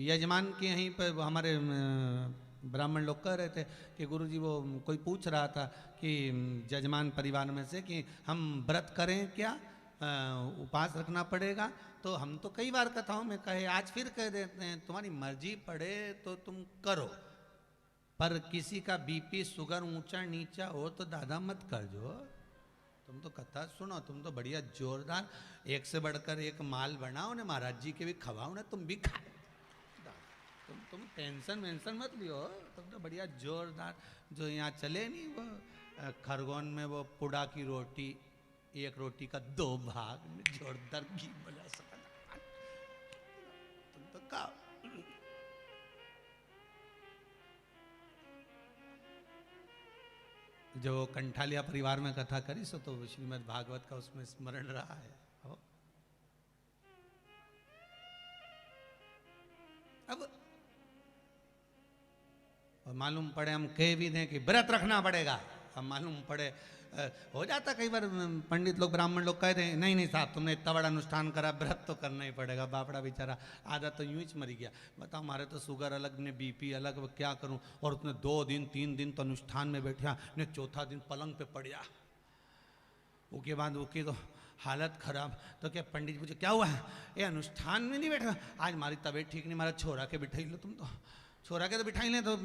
यजमान के यहीं पर हमारे ब्राह्मण लोग कह रहे थे कि गुरुजी वो कोई पूछ रहा था कि यजमान परिवार में से कि हम व्रत करें क्या, उपास रखना पड़ेगा? तो हम तो कई बार कथाओं में कहे, आज फिर कह देते हैं तुम्हारी मर्जी पड़े तो तुम करो, पर किसी का बीपी शुगर ऊंचा नीचा हो तो दादा मत कर जो। तुम तो कथा सुनो, तुम तो बढ़िया जोरदार एक से बढ़कर एक माल बनाओ ने, महाराज जी के भी खवाओ ने, तुम भी खाओ, तुम टेंशन वेंशन मत लियो, तुम तो बढ़िया जोरदार। जो यहाँ चले नहीं वो खरगोन में वो पुड़ा की रोटी, एक रोटी का 2 भाग में जोरदार घी बना सकता, तुम तो का। जो कंठालिया परिवार में कथा करी सो तो श्रीमद् भागवत का उसमें स्मरण रहा है। अब मालूम पड़े हम कह भी दें कि व्रत रखना पड़ेगा, अब मालूम पड़े हो जाता कई बार पंडित लोग ब्राह्मण लोग कह दें नहीं नहीं साहब तुमने इतना बड़ा अनुष्ठान करा, व्रत तो करना ही पड़ेगा। बापड़ा बेचारा आधा तो यूं ही मर गया। बताओ हमारे तो शुगर अलग ने बीपी अलग, अब क्या करूं। और उसने 2 दिन 3 दिन तो अनुष्ठान में बैठा ने, चौथा दिन पलंग पे पड़ गया। उसके बाद उसकी तो हालत खराब। तो क्या पंडित पूछे क्या हुआ है? ये अनुष्ठान में नहीं बैठा, आज हमारी तबीयत ठीक नहीं, हमारा छोरा के बिठाई लो। तुम तो छोरा के तो बिठाई ले, तो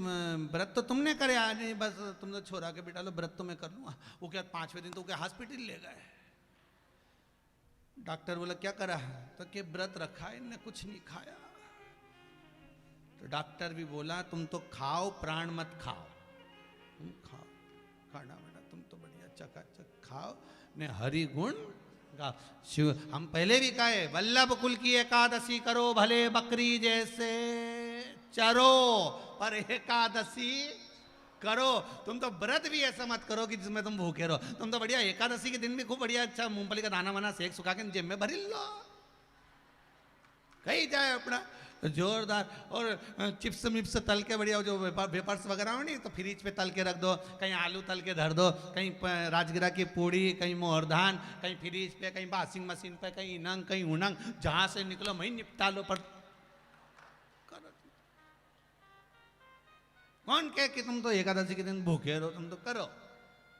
व्रत तो तुमने करे आज नहीं, बस तुम तो छोरा के बिठा लो, व्रत तो मैं कर लूँगा। वो क्या 5वें दिन तो क्या हॉस्पिटल ले गए। डॉक्टर बोला क्या करा? तो क्या व्रत रखा है, इनने कुछ नहीं खाया। तो डॉक्टर भी बोला तुम तो खाओ, प्राण मत खाओ, तुम खाओ खाना बेटा, तुम तो बढ़िया चकाचक खाओ ने हरि गुण गा। शिव हम पहले भी कहे वल्लभ कुल की एकादशी करो, भले बकरी जैसे चरो, पर एकादशी करो। तुम तो व्रत भी ऐसा मत करो कि जिसमें तुम भूखे रहो। तुम तो बढ़िया एकादशी के दिन भी खूब बढ़िया अच्छा मूंगफली का दाना वाना सेक सुखा के जेब में भरी लो, कहीं जाए अपना जोरदार। और चिप्स मिप्स तल के बढ़िया जो वेपर्स वगैरह हो नहीं तो फ्रिज पे तल के रख दो, कहीं आलू तल के धर दो, कहीं राजगिरा की पूड़ी, कहीं मोहरधान, कहीं फ्रिज पे, कहीं वॉशिंग मशीन पे, कहीं इनंग कहीं उनंग, जहां से निकलो वहीं निपटा लो। पर कौन कहे कि तुम तो एकादशी के दिन भूखे रहो, तुम तो करो।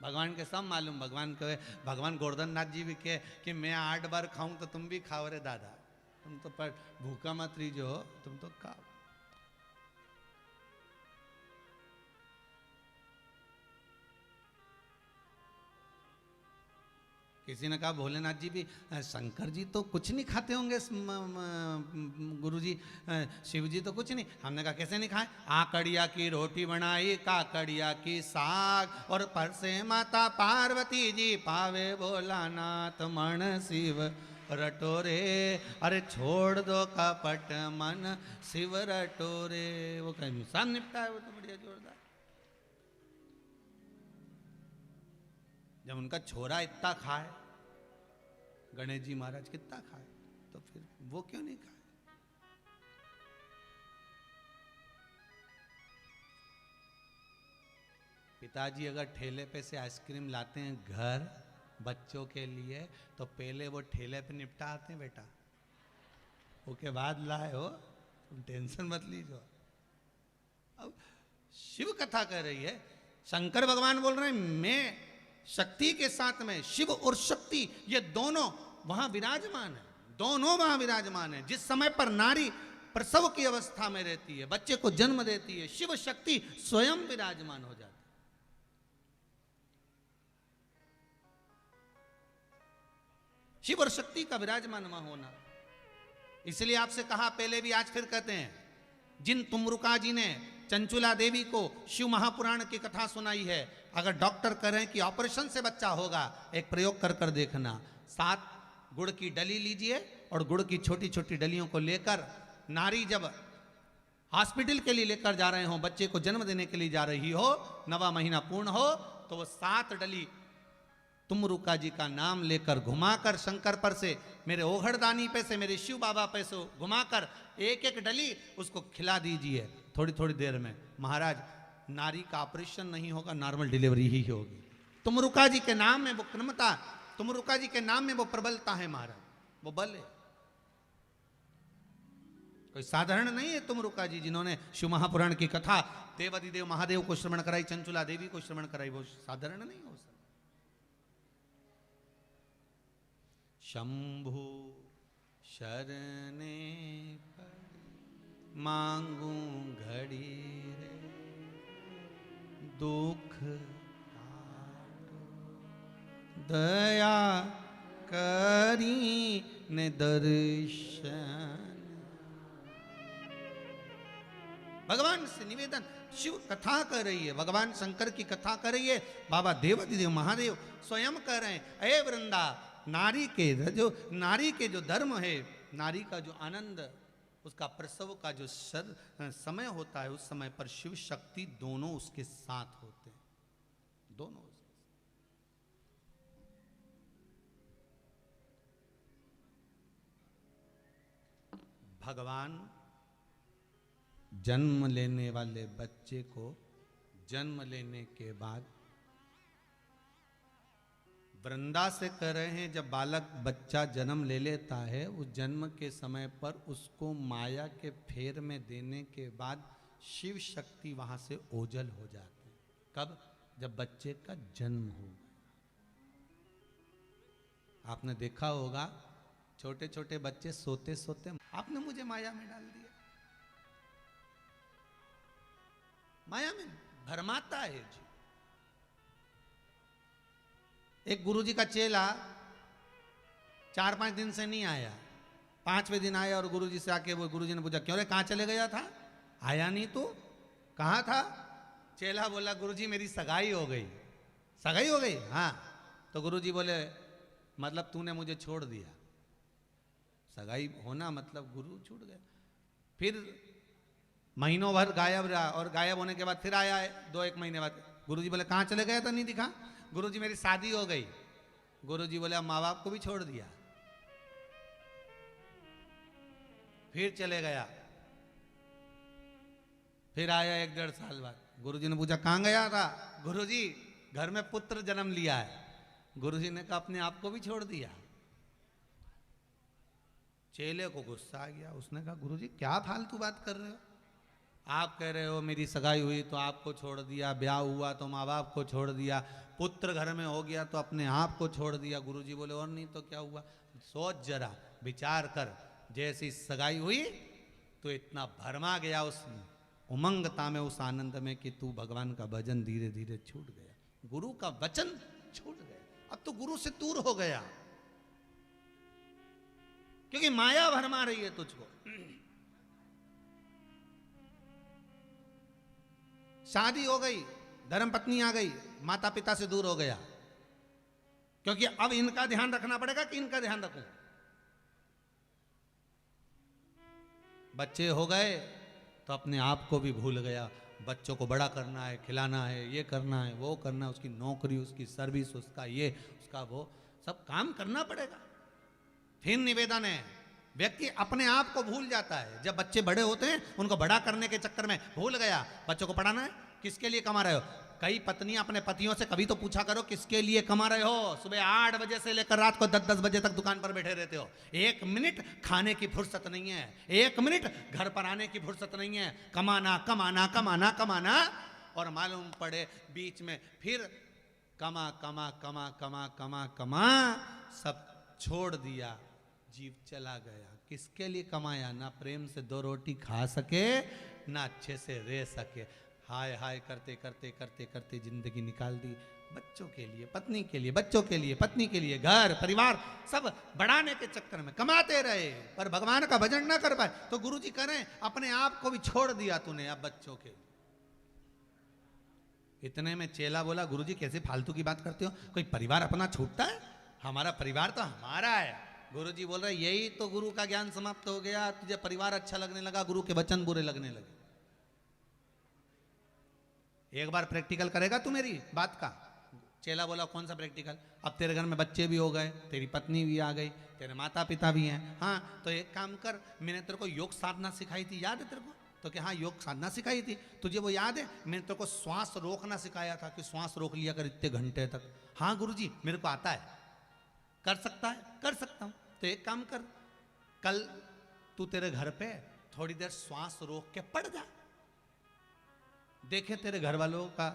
भगवान के सब मालूम। भगवान गोवर्धन नाथ जी भी कहे कि मैं 8 बार खाऊं तो तुम भी खाओ रे दादा, तुम तो पर भूखा मत रहिजो, तुम तो खाओ। किसी ने कहा भोलेनाथ जी भी, शंकर जी तो कुछ नहीं खाते होंगे गुरुजी, शिव जी तो कुछ नहीं। हमने कहा कैसे नहीं खाए? आकड़िया की रोटी बनाई, काकड़िया की साग, और परसे माता पार्वती जी पावे भोलानाथ मन शिव रटोरे। अरे छोड़ दो कपट मन शिव रटोरे। वो कहीं सब निपटा है, वो तो बढ़िया जोरदार। जब उनका छोरा इतना खाए, गणेश जी महाराज कितना खाए, तो फिर वो क्यों नहीं खाए? पिताजी अगर ठेले पे से आइसक्रीम लाते हैं घर बच्चों के लिए, तो पहले वो ठेले पे निपटा आते हैं बेटा, उसके बाद लाए हो, तुम टेंशन मत लीजिए। अब शिव कथा कर रही है, शंकर भगवान बोल रहे हैं मैं शक्ति के साथ में, शिव और शक्ति ये दोनों वहां विराजमान है, दोनों वहां विराजमान है। जिस समय पर नारी प्रसव की अवस्था में रहती है, बच्चे को जन्म देती है, शिव शक्ति स्वयं विराजमान हो जाती है। शिव और शक्ति का विराजमान वहां होना, इसलिए आपसे कहा पहले भी, आज फिर कहते हैं, जिन तुमरुका जी ने चंचुला देवी को शिव महापुराण की कथा सुनाई है, अगर डॉक्टर कह रहे हैं कि ऑपरेशन से बच्चा होगा, एक प्रयोग कर कर देखना। 7 गुड़ की डली लीजिए और गुड़ की छोटी छोटी डलियों को लेकर नारी जब हॉस्पिटल के लिए लेकर जा रहे हो, बच्चे को जन्म देने के लिए जा रही हो, 9वां महीना पूर्ण हो, तो वो 7 डली तुमरुका जी का नाम लेकर घुमाकर शंकर पर से, मेरे ओघड़दानी पे से, मेरे शिव बाबा पे से घुमाकर एक एक डली उसको खिला दीजिए। थोड़ी थोड़ी देर में महाराज नारी का ऑपरेशन नहीं होगा, नॉर्मल डिलीवरी ही होगी। तुमरुका जी के नाम में वो क्रमता, तुमरुका जी के नाम में वो प्रबलता है महाराज, वो बल है। कोई साधारण नहीं है तुमरुका जी, जिन्होंने शिव महापुराण की कथा देवादिदेव महादेव को श्रवण कराई, चंचुला देवी को श्रवण कराई, वो साधारण नहीं हो सकता। शंभु शरणे मांगू घड़ी रे, दुख दया करी ने दर्शन। भगवान से निवेदन, शिव कथा कर रही है, भगवान शंकर की कथा कर रही है, बाबा देवादिदेव महादेव स्वयं कर रहे हैं, अये वृंदा, नारी के जो धर्म है, नारी का जो आनंद, उसका प्रसव का जो समय होता है, उस समय पर शिव शक्ति दोनों उसके साथ होते हैं, दोनों उसके साथ। भगवान जन्म लेने वाले बच्चे को जन्म लेने के बाद वृंदा से कह रहे हैं, जब बालक बच्चा जन्म ले लेता है, उस जन्म के समय पर उसको माया के फेर में देने के बाद शिव शक्ति वहां से ओझल हो जाती है। कब? जब बच्चे का जन्म हो। आपने देखा होगा छोटे छोटे बच्चे सोते सोते, आपने मुझे माया में डाल दिया, माया में भरमाता है जी। एक गुरुजी का चेला 4-5 दिन से नहीं आया, 5वें दिन आया और गुरुजी से आके वो गुरुजी ने पूछा, क्यों रे कहाँ चले गया था, आया नहीं तू, कहाँ था? चेला बोला, गुरुजी मेरी सगाई हो गई। सगाई हो गई? हाँ। तो गुरुजी बोले, मतलब तूने मुझे छोड़ दिया। सगाई होना मतलब गुरु छूट गया। फिर महीनों भर गायब रहा और गायब होने के बाद फिर आया है 2-1 महीने बाद। गुरुजी बोले, कहाँ चले गया था, नहीं दिखा? गुरुजी मेरी शादी हो गई। गुरुजी बोले, अब माँ बाप को भी छोड़ दिया। फिर चले गया, फिर आया 1-1.5 साल बाद। गुरुजी ने पूछा, कहाँ गया था? गुरुजी घर में पुत्र जन्म लिया है। गुरुजी ने कहा, अपने आप को भी छोड़ दिया। चेले को गुस्सा आ गया, उसने कहा, गुरुजी क्या फालतू बात कर रहे हो? आप कह रहे हो मेरी सगाई हुई तो आपको छोड़ दिया, ब्याह हुआ तो माँ बाप को छोड़ दिया, पुत्र घर में हो गया तो अपने आप को छोड़ दिया। गुरुजी बोले, और नहीं तो क्या हुआ? सोच जरा, विचार कर, जैसी सगाई हुई तो इतना भरमा गया उस उमंगता में, उस आनंद में कि तू भगवान का भजन धीरे धीरे छूट गया, गुरु का वचन छूट गया, अब तो गुरु से दूर हो गया, क्योंकि माया भरमा रही है तुझको। शादी हो गई, धर्मपत्नी आ गई, माता पिता से दूर हो गया, क्योंकि अब इनका ध्यान रखना पड़ेगा कि इनका ध्यान रखूं। बच्चे हो गए तो अपने आप को भी भूल गया, बच्चों को बड़ा करना है, खिलाना है, ये करना है, वो करना है, उसकी नौकरी, उसकी सर्विस, उसका ये, उसका वो, सब काम करना पड़ेगा। फिर निवेदन है, व्यक्ति अपने आप को भूल जाता है। जब बच्चे बड़े होते हैं, उनको बड़ा करने के चक्कर में भूल गया, बच्चों को पढ़ाना है, किसके लिए कमा रहे हो? कई पत्नियां अपने पतियों से कभी तो पूछा करो, किसके लिए कमा रहे हो? सुबह 8 बजे से लेकर रात को 10-10 बजे तक दुकान पर बैठे रहते हो, 1 मिनट खाने की फुर्सत नहीं है, 1 मिनट घर पर आने की फुर्सत नहीं है, कमाना कमाना कमाना कमाना। और मालूम पड़े बीच में फिर कमा कमा कमा कमा कमा कमा सब छोड़ दिया, जीव चला गया। किसके लिए कमाया? ना प्रेम से 2 रोटी खा सके, ना अच्छे से रह सके, हाय हाय करते करते करते करते जिंदगी निकाल दी। बच्चों के लिए, पत्नी के लिए, बच्चों के लिए, पत्नी के लिए, घर परिवार सब बढ़ाने के चक्कर में कमाते रहे, पर भगवान का भजन ना कर पाए। तो गुरुजी कह रहे हैं, अपने आप को भी छोड़ दिया तूने अब बच्चों के लिए। इतने में चेला बोला, गुरुजी कैसे फालतू की बात करते हो, कोई परिवार अपना छूटता है? हमारा परिवार तो हमारा है। गुरुजी बोल रहे, यही तो गुरु का ज्ञान समाप्त हो गया, तुझे परिवार अच्छा लगने लगा, गुरु के वचन बुरे लगने लगे। एक बार प्रैक्टिकल करेगा तू मेरी बात का? चेला बोला, कौन सा प्रैक्टिकल? अब तेरे घर में बच्चे भी हो गए, तेरी पत्नी भी आ गई, तेरे माता पिता भी हैं, हाँ तो एक काम कर, मैंने तेरे को योग साधना सिखाई थी, याद है तेरे को? तो क्या हाँ योग साधना सिखाई थी, तुझे वो याद है? मैंने तेरे को श्वास रोकना सिखाया था कि श्वास रोक लिया कर इतने घंटे तक। हाँ गुरुजी मेरे को आता है, कर सकता है? कर सकता हूँ। तो एक काम कर, कल तू तेरे घर पे थोड़ी देर श्वास रोक के पड़ जा, देखे तेरे घर वालों का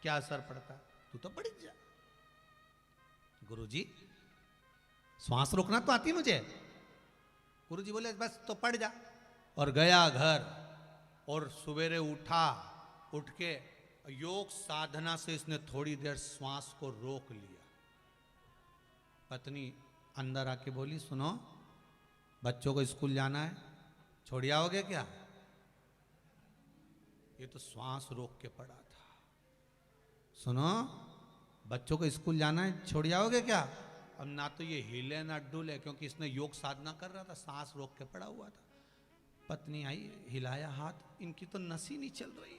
क्या असर पड़ता। तू तो पड़ जा। गुरुजी श्वास रोकना तो आती मुझे। गुरुजी बोले, बस तो पड़ जा। और गया घर, और सवेरे उठा, उठ के योग साधना से इसने थोड़ी देर श्वास को रोक लिया। पत्नी अंदर आके बोली, सुनो बच्चों को स्कूल जाना है, छोड़ आओगे क्या? ये तो श्वास रोक के पड़ा था। सुनो बच्चों को स्कूल जाना है, छोड़ आओगे क्या? अब ना तो ये हिले ना डुले, क्योंकि इसने योग साधना कर रहा था, सांस रोक के पड़ा हुआ था। पत्नी आई, हिलाया हाथ, इनकी तो नस ही नहीं चल रही है।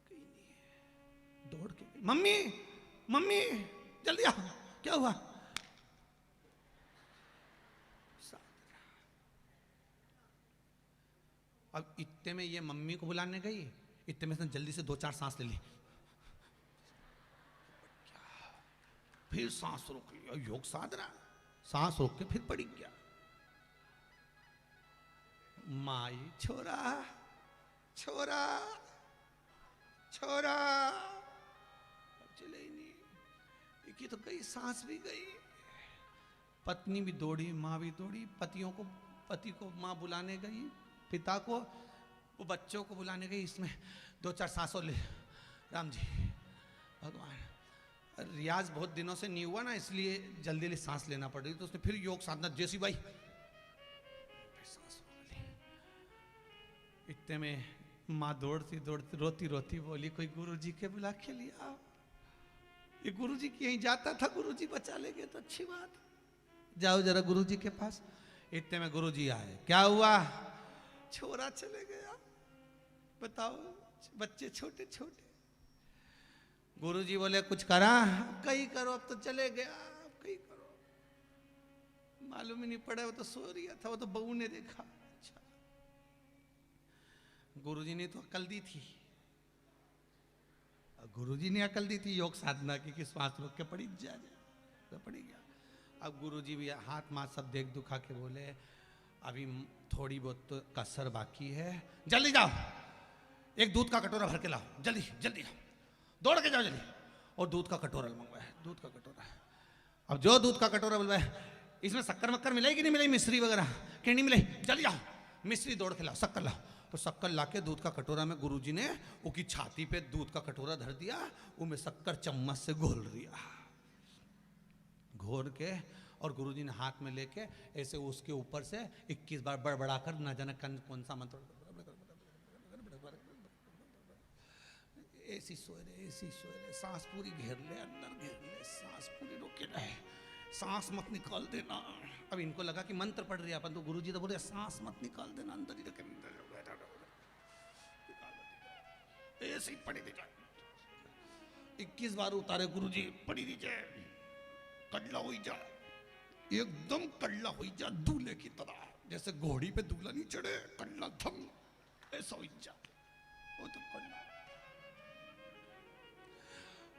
कहीं नहीं है। दौड़ के गई, मम्मी मम्मी जल्दी आओ, क्या हुआ? अब इतने में ये मम्मी को बुलाने गई, इतने में इसने जल्दी से 2-4 सांस ले ली, फिर सांस रोक लिया, योग साधना, सांस रोक के फिर पड़ी गया। माई छोरा छोरा छोरा, चले ही नहीं, एक तो गई, सांस भी गई। पत्नी भी दौड़ी, माँ भी दौड़ी, पति को माँ बुलाने गई, पिता को, वो बच्चों को बुलाने गई, इसमें 2-4 सांसों ले। राम जी भगवान, रियाज बहुत दिनों से नहीं हुआ ना, इसलिए जल्दी जल्दी सांस लेना पड़ रही, तो उसने फिर योग साधना, जैसी भाई सांस ली। इतने में माँ दौड़ती दौड़ती रोती रोती बोली, कोई गुरुजी के बुला के लिया, ये गुरुजी कहीं जाता था, गुरुजी बचा ले गए तो अच्छी बात, जाओ जरा गुरुजी के पास। इतने में गुरुजी आए, क्या हुआ? छोरा चले गया, बताओ, बच्चे छोटे छोटे। गुरुजी बोले कुछ करा? कहीं करो, अब तो चले गया, अब कहीं करो। मालूम ही नहीं पड़ा, वो तो सो रहा था, वो तो बहू ने देखा। अच्छा, गुरुजी ने तो अकल दी थी, गुरुजी ने अकल दी थी योग साधना की कि श्वास रोक के पड़ी जा तो पड़ी गया। अब गुरुजी भी हाथ माथ सब देख दुखा के बोले, अभी थोड़ी बहुत तो कसर बाकी है, जल्दी जाओ, एक दूध का कटोरा भर के लाओ, जल्दी जल्दी जाओ, दौड़ के जाओ जल्दी। और दूध का कटोरा मंगवाया, दूध का कटोरा। अब जो दूध का कटोरा बुलवाया, इसमें शक्कर मक्कर मिलेगी नहीं मिलेगी, मिश्री वगैरह कि नहीं मिलेगी, जल्दी जाओ मिश्री दौड़ के लाओ, शक्कर लाओ। तो शक्कर लाके दूध का कटोरा में गुरुजी ने उसकी छाती पे दूध का कटोरा धर दिया, उसमें शक्कर चम्मच से घोल दिया, घोल के, और गुरुजी ने हाथ में लेके ऐसे उसके ऊपर से 21 बार बड़बड़ा कर, ना जाने कौन सा मंत्र, ऐसी सोए रहे, सांस पूरी घेर ले, अंदर घेर ले, सांस पूरी रोके रहे, सांस मत निकाल देना। अब इनको लगा कि मंत्र पढ़ रही है अपन, तो गुरुजी तो बोले सांस मत निकाल देना, अंदर ही रखे, ऐसे ही पड़ी दी जाए। 21 बार उतारे गुरुजी, पड़ी दी जाए, कल्ला हो जा, एकदम कल्ला हो जा, दूल्हे की तरह, जैसे घोड़ी पे दूल्हा नहीं चढ़े, कल्ला थम, ऐसा हो जा, वो तो कल्ला।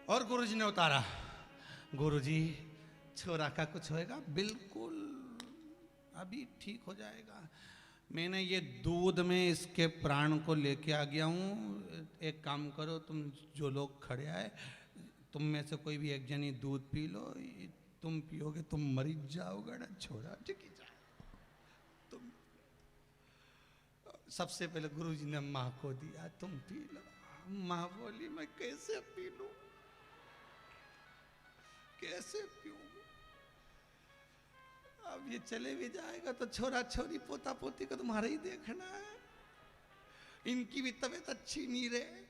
और गुरुजी ने उतारा, गुरुजी छोरा का कुछ होएगा, बिल्कुल अभी ठीक हो जाएगा, मैंने ये दूध में इसके प्राण को लेके आ गया हूँ, एक काम करो तुम जो लोग खड़े आए, तुम में से कोई भी एक जनी दूध पी लो, तुम पियोगे तुम मरी जाओगे ना, छोड़ा टिकी जाए तुम। सबसे पहले गुरुजी ने माँ को दिया, तुम पी लो। माँ बोली मैं कैसे पी लूं, कैसे पीऊं, अब ये चले भी जाएगा तो छोरा छोरी पोता पोती को तुम्हारा ही देखना है, इनकी भी तबीयत अच्छी नहीं रहे,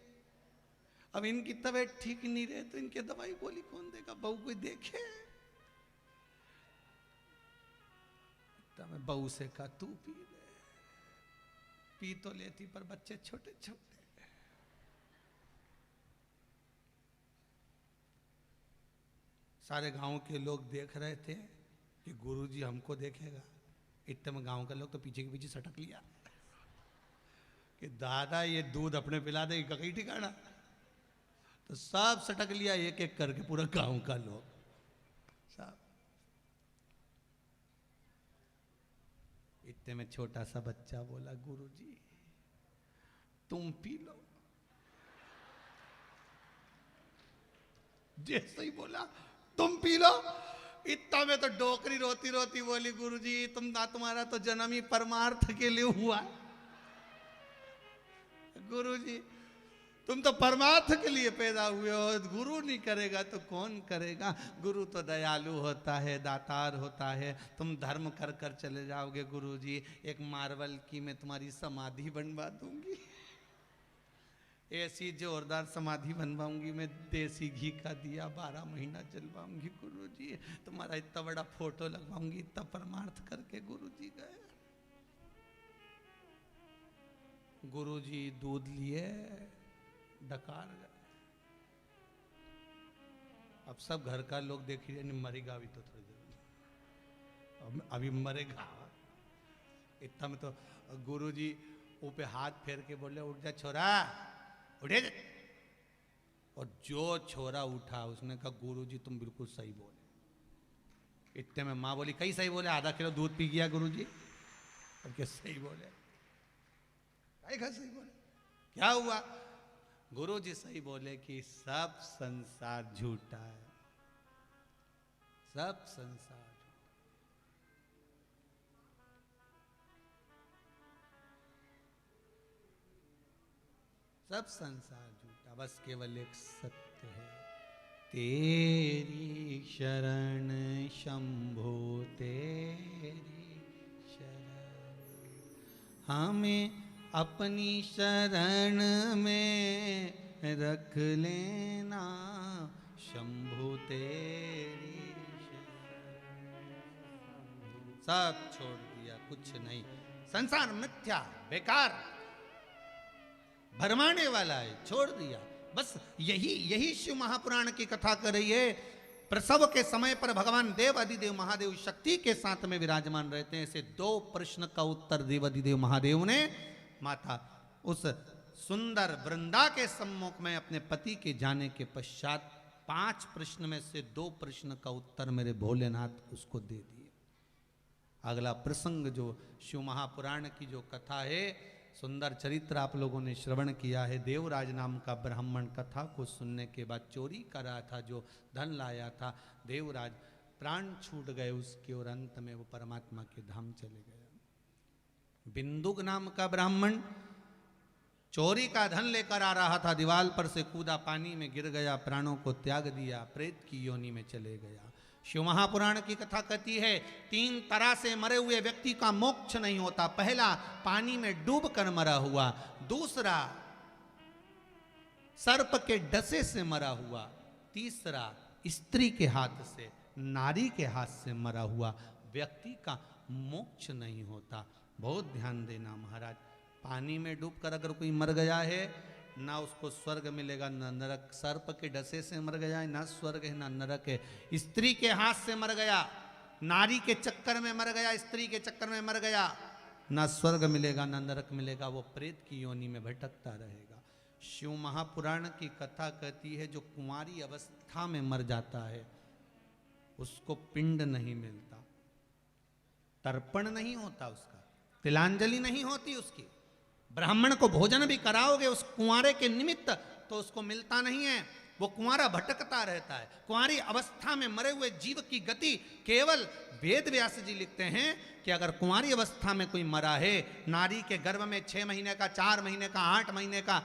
अब इनकी तबीयत ठीक नहीं रहे तो इनके दवाई गोली कौन देगा, बहू कोई देखे। मैं बहू से कहा तू पी ले, पी तो लेती पर बच्चे छोटे छोटे। सारे गांव के लोग देख रहे थे कि गुरुजी हमको देखेगा, इतने में गांव के लोग तो पीछे के पीछे सटक लिया कि दादा ये दूध अपने पिला दे, कहीं ठिकाना, तो सब सटक लिया एक एक करके, पूरा गांव का लोग सब। इतने में छोटा सा बच्चा बोला गुरुजी तुम पी लो, जैसे ही बोला तुम पी लो, इतना में तो डोकरी रोती रोती बोली गुरुजी तुम ना, तुम्हारा तो जन्म ही परमार्थ के लिए हुआ, गुरुजी तुम तो परमार्थ के लिए पैदा हुए हो, गुरु नहीं करेगा तो कौन करेगा, गुरु तो दयालु होता है, दातार होता है, तुम धर्म कर कर चले जाओगे गुरुजी, एक मार्बल की मैं तुम्हारी समाधि बनवा दूंगी, ऐसी जोरदार समाधि बनवाऊंगी मैं, देसी घी का दिया 12 महीना जलवाऊंगी गुरुजी, तुम्हारा इतना बड़ा फोटो लगवाऊंगी, इतना परमार्थ करके गुरुजी गए। गुरुजी दूध लिए, डकार गए। अब सब घर का लोग देख रहे हैं, मरेगा अभी तो थोड़ी देर, अभी मरेगा। इतना में तो गुरुजी ऊपर हाथ फेर के बोले, उठ जा छोरा, उठे। और जो छोरा उठा उसने कहा गुरुजी तुम बिल्कुल सही बोले। इतने में माँ बोली, कई सही बोले, आधा किलो दूध पी गया गुरुजी। अब क्या सही बोले, सही बोले, क्या हुआ? गुरुजी सही बोले कि सब संसार झूठा है, सब संसार। सब संसार झूठा, बस केवल एक सत्य है, तेरी शरण शंभो तेरी शरण, हमें अपनी शरण में रख लेना शंभो तेरी शरण। सब छोड़ दिया, कुछ नहीं, संसार मिथ्या बेकार भरमाने वाला है, छोड़ दिया। बस यही शिव महापुराण की कथा कर रही है। प्रसव के समय पर भगवान देव अधिदेव महादेव शक्ति के साथ में विराजमान रहते हैं। ऐसे 2 प्रश्न का उत्तर देव अधिदेव महादेव ने माता उस सुंदर वृंदा के सम्मुख में अपने पति के जाने के पश्चात 5 प्रश्न में से 2 प्रश्न का उत्तर मेरे भोलेनाथ उसको दे दिए। अगला प्रसंग जो शिव महापुराण की जो कथा है, सुंदर चरित्र आप लोगों ने श्रवण किया है। देवराज नाम का ब्राह्मण कथा को सुनने के बाद चोरी कर रहा था, जो धन लाया था, देवराज प्राण छूट गए उसके, और अंत में वो परमात्मा के धाम चले गए। बिंदुक नाम का ब्राह्मण चोरी का धन लेकर आ रहा था, दीवाल पर से कूदा, पानी में गिर गया, प्राणों को त्याग दिया, प्रेत की योनि में चले गया। शिव महापुराण की कथा कहती है 3 तरह से मरे हुए व्यक्ति का मोक्ष नहीं होता। पहला पानी में डूब कर मरा हुआ, दूसरा सर्प के डसे से मरा हुआ, तीसरा स्त्री के हाथ से, नारी के हाथ से मरा हुआ व्यक्ति का मोक्ष नहीं होता। बहुत ध्यान देना महाराज, पानी में डूबकर अगर कोई मर गया है, ना उसको स्वर्ग मिलेगा ना नरक। सर्प के डसे से मर गया है, ना स्वर्ग है ना नरक है। स्त्री के हाथ से मर गया, नारी के चक्कर में मर गया, स्त्री के चक्कर में मर गया, ना स्वर्ग मिलेगा ना नरक मिलेगा, वो प्रेत की योनि में भटकता रहेगा। शिव महापुराण की कथा कहती है जो कुंवारी अवस्था में मर जाता है उसको पिंड नहीं मिलता, तर्पण नहीं होता, उसका तिलांजलि नहीं होती उसकी। ब्राह्मण को भोजन भी कराओगे उस कुंवारे के निमित्त तो उसको मिलता नहीं है, वो कुंवारा भटकता रहता है। कुंवारी अवस्था में मरे हुए जीव की गति केवल वेद व्यास जी लिखते हैं कि अगर कुंवारी अवस्था में कोई मरा है, नारी के गर्भ में 6 महीने का, 4 महीने का, 8 महीने का,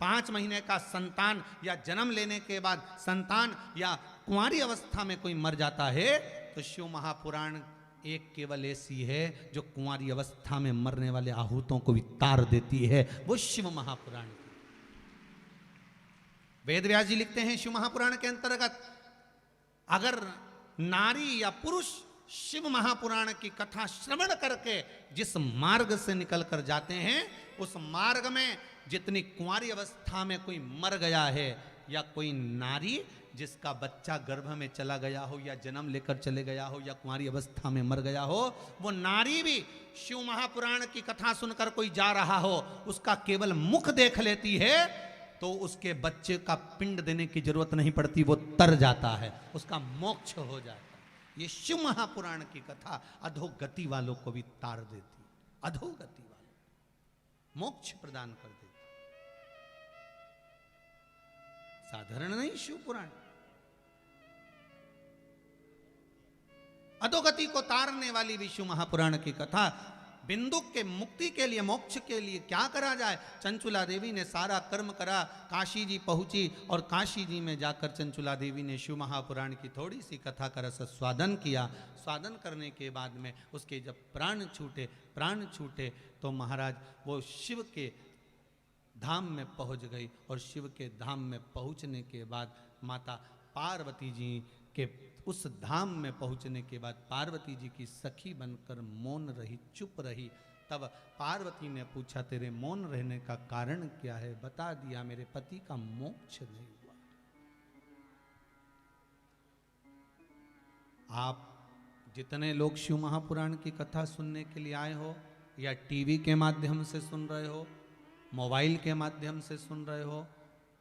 5 महीने का संतान या जन्म लेने के बाद संतान या कुंवारी अवस्था में कोई मर जाता है, तो शिव महापुराण एक केवल ऐसी है जो कुंवारी अवस्था में मरने वाले आहूतों को भी तार देती है, वो शिव महापुराण। वेद व्यास जी लिखते हैं शिव महापुराण के अंतर्गत अगर नारी या पुरुष शिव महापुराण की कथा श्रवण करके जिस मार्ग से निकल कर जाते हैं, उस मार्ग में जितनी कुंवारी अवस्था में कोई मर गया है या कोई नारी जिसका बच्चा गर्भ में चला गया हो या जन्म लेकर चले गया हो या कुंवारी अवस्था में मर गया हो, वो नारी भी शिव महापुराण की कथा सुनकर कोई जा रहा हो, उसका केवल मुख देख लेती है तो उसके बच्चे का पिंड देने की जरूरत नहीं पड़ती, वो तर जाता है, उसका मोक्ष हो जाता है। ये शिव महापुराण की कथा अधोगति वालों को भी तार देती, अधोगति वालों मोक्ष प्रदान कर देती। साधारण नहीं शिव पुराण, अधोगति को तारने वाली विष्णु महापुराण की कथा। बिंदुक के मुक्ति के लिए, मोक्ष के लिए क्या करा जाए? चंचुला देवी ने सारा कर्म करा, काशी जी पहुंची और काशी जी में जाकर चंचुला देवी ने शिव महापुराण की थोड़ी सी कथा का रस स्वादन किया। स्वादन करने के बाद में उसके जब प्राण छूटे तो महाराज वो शिव के धाम में पहुंच गई और शिव के धाम में पहुंचने के बाद माता पार्वती जी के उस धाम में पहुंचने के बाद पार्वती जी की सखी बनकर मौन रही, चुप रही। तब पार्वती ने पूछा तेरे मौन रहने का कारण क्या है? बता दिया मेरे पति का मोक्ष नहीं हुआ। आप जितने लोग शिव महापुराण की कथा सुनने के लिए आए हो या टीवी के माध्यम से सुन रहे हो, मोबाइल के माध्यम से सुन रहे हो,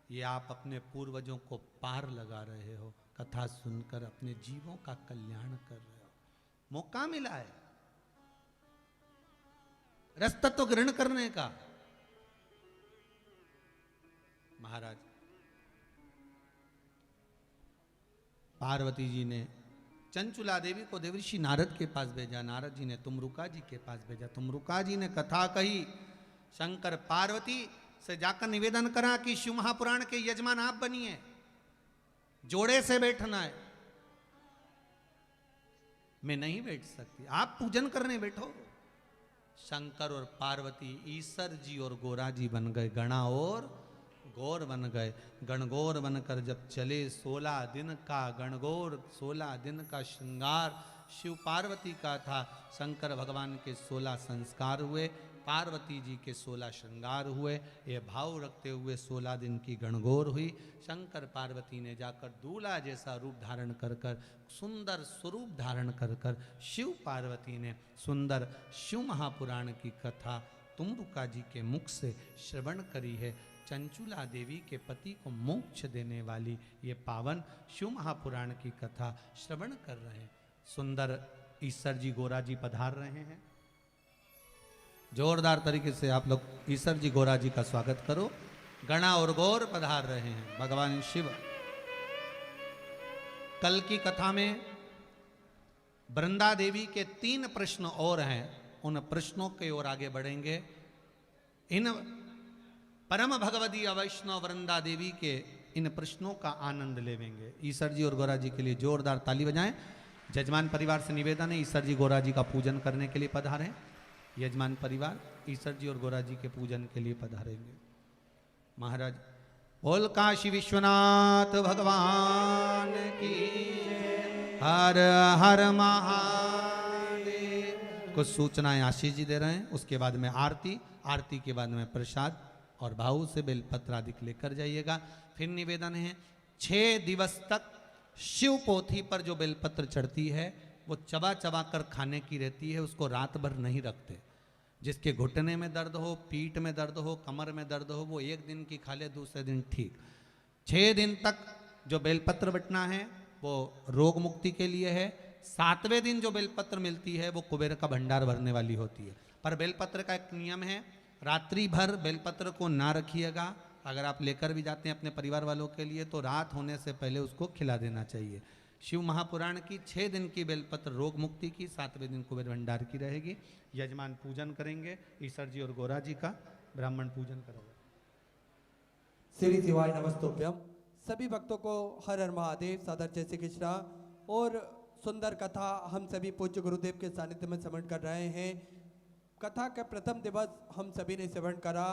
ये आप अपने पूर्वजों को पार लगा रहे हो। कथा सुनकर अपने जीवों का कल्याण कर रहे हो। मौका मिला है रास्ता तो ग्रहण करने का। महाराज पार्वती जी ने चंचुला देवी को देवर्षि नारद के पास भेजा। नारद जी ने तुमरुका जी के पास भेजा। तुमरुका जी ने कथा कही। शंकर पार्वती से जाकर निवेदन करा कि शिव महापुराण के यजमान आप बनिए, जोड़े से बैठना है। मैं नहीं बैठ सकती, आप पूजन करने बैठो। शंकर और पार्वती ईसर जी और गोरा जी बन गए, गणा और गौर बन गए। गणगौर बनकर जब चले 16 दिन का गणगौर, 16 दिन का श्रृंगार शिव पार्वती का था। शंकर भगवान के 16 संस्कार हुए, पार्वती जी के 16 श्रृंगार हुए। ये भाव रखते हुए 16 दिन की गणगौर हुई। शंकर पार्वती ने जाकर दूल्हा जैसा रूप धारण कर कर, सुंदर स्वरूप धारण कर कर शिव पार्वती ने सुंदर शिव महापुराण की कथा तुमरुका जी के मुख से श्रवण करी है। चंचुला देवी के पति को मोक्ष देने वाली ये पावन शिव महापुराण की कथा श्रवण कर रहे हैं। सुंदर ईश्वर जी गोरा जी पधार रहे हैं। जोरदार तरीके से आप लोग ईश्वर जी गोरा जी का स्वागत करो। गणा और गौर पधार रहे हैं भगवान शिव। कल की कथा में वृंदा देवी के 3 प्रश्न और हैं, उन प्रश्नों की ओर आगे बढ़ेंगे। इन परम भगवती वैष्णव वृंदा देवी के इन प्रश्नों का आनंद लेवेंगे। ईश्वर जी और गोरा जी के लिए जोरदार ताली बजाएं। जजमान परिवार से निवेदन है, ईश्वर जी गोरा जी का पूजन करने के लिए पधारें। यजमान परिवार ईश्वर जी और गोरा जी के पूजन के लिए पधारेंगे। महाराज बोल काशी विश्वनाथ भगवान की हर हर महादेव। कुछ सूचनाएं आशीष जी दे रहे हैं, उसके बाद में आरती, आरती के बाद में प्रसाद और भाव से बेलपत्र आदि लेकर जाइएगा। फिर निवेदन है 6 दिवस तक शिव पोथी पर जो बेलपत्र चढ़ती है वो चबा चबा कर खाने की रहती है, उसको रात भर नहीं रखते। जिसके घुटने में दर्द हो, पीठ में दर्द हो, कमर में दर्द हो, वो 1 दिन की खा ले, दूसरे दिन ठीक। 6 दिन तक जो बेलपत्र बटना है वो रोग मुक्ति के लिए है। 7वें दिन जो बेलपत्र मिलती है वो कुबेर का भंडार भरने वाली होती है। पर बेलपत्र का एक नियम है, रात्रि भर बेलपत्र को ना रखिएगा। अगर आप लेकर भी जाते हैं अपने परिवार वालों के लिए तो रात होने से पहले उसको खिला देना चाहिए। शिव महापुराण की 6 दिन की बेलपत्र रोग मुक्ति की, 7वें दिन कुबेर भंडार की रहेगी। यजमान पूजन करेंगे, ईश्वर जी और गोरा जी का ब्राह्मण पूजन करेंगे। श्री शिवाय नमस्तुभ्यम। सभी भक्तों को हर हर महादेव, सादर जय श्री कृष्णा। और सुंदर कथा हम सभी पूज्य गुरुदेव के सानिध्य में श्रवण कर रहे हैं। कथा का प्रथम दिवस हम सभी ने श्रवण करा।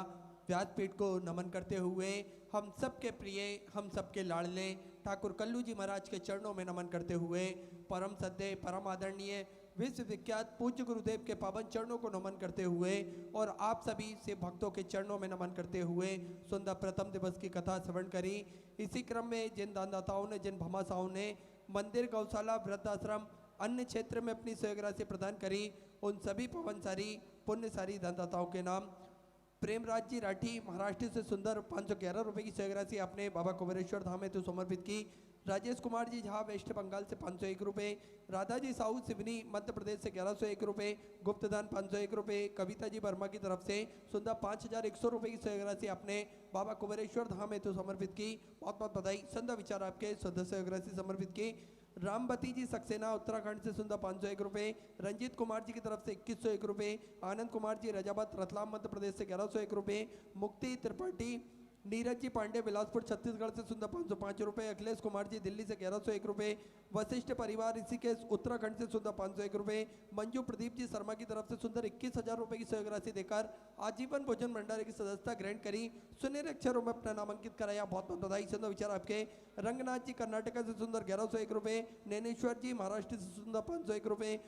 व्यासपीठ को नमन करते हुए हम सबके प्रिय, हम सबके लाडले ठाकुर कल्लू जी महाराज के चरणों में नमन करते हुए परम सद्य, परम आदरणीय, विश्व विख्यात पूज्य गुरुदेव के पावन चरणों को नमन करते हुए और आप सभी से भक्तों के चरणों में नमन करते हुए सुंदर प्रथम दिवस की कथा श्रवण करी। इसी क्रम में जिन दानदाताओं ने, जिन भमासाओं ने मंदिर, गौशाला, वृद्धाश्रम, अन्य क्षेत्र में अपनी सहयोग राशि प्रदान करी, उन सभी पवनसारी पुण्यसारी दानदाताओं के नाम प्रेमराज जी राठी महाराष्ट्र से सुंदर 511 रुपये की सहयोग राशि आपने बाबा कुबेरेश्वर धाम हेतु समर्पित की। राजेश कुमार जी झा वेस्ट बंगाल से 501 रुपये, राधा जी साहू सिवनी मध्य प्रदेश से 1101 रुपये, गुप्तदान 501 रुपये, कविता जी वर्मा की तरफ से सुंदर 5100 रुपये की सहयोग राशि आपने बाबा कुबेरेश्वर धाम हेतु समर्पित की। बहुत बहुत बधाई। संध्या विचार आपके शुद्ध सहयोग राशि समर्पित की। रामबती जी सक्सेना उत्तराखंड से सुंदर 501 रुपये, रंजीत कुमार जी की तरफ से 2101 रुपये, आनंद कुमार जी रजाबाद रतलाम मध्य प्रदेश से 1101 रुपये, मुक्ति त्रिपाठी नीरज जी पांडे बिलासपुर छत्तीसगढ़ से सुंदर 505 रुपए। अखिलेश कुमार जी दिल्ली से 1101 रुपए। वशिष्ठ परिवार ऋषिकेश उत्तराखंड से सुंदर 501 रुपए। मंजू प्रदीप जी शर्मा की तरफ से सुंदर 21,000 रुपए की सहयोग राशि देकर आजीवन भोजन भंडारे की सदस्यता ग्रहण करी। सुनहरे अक्षरों में अपना नामांकित कराया, बहुत बहुत बधाई। सुंदर विचार आपके। रंगनाथ जी कर्नाटक से सुंदर 1101 रुपए। नैनेश्वर जी महाराष्ट्र से सुंदर 501 रुपए।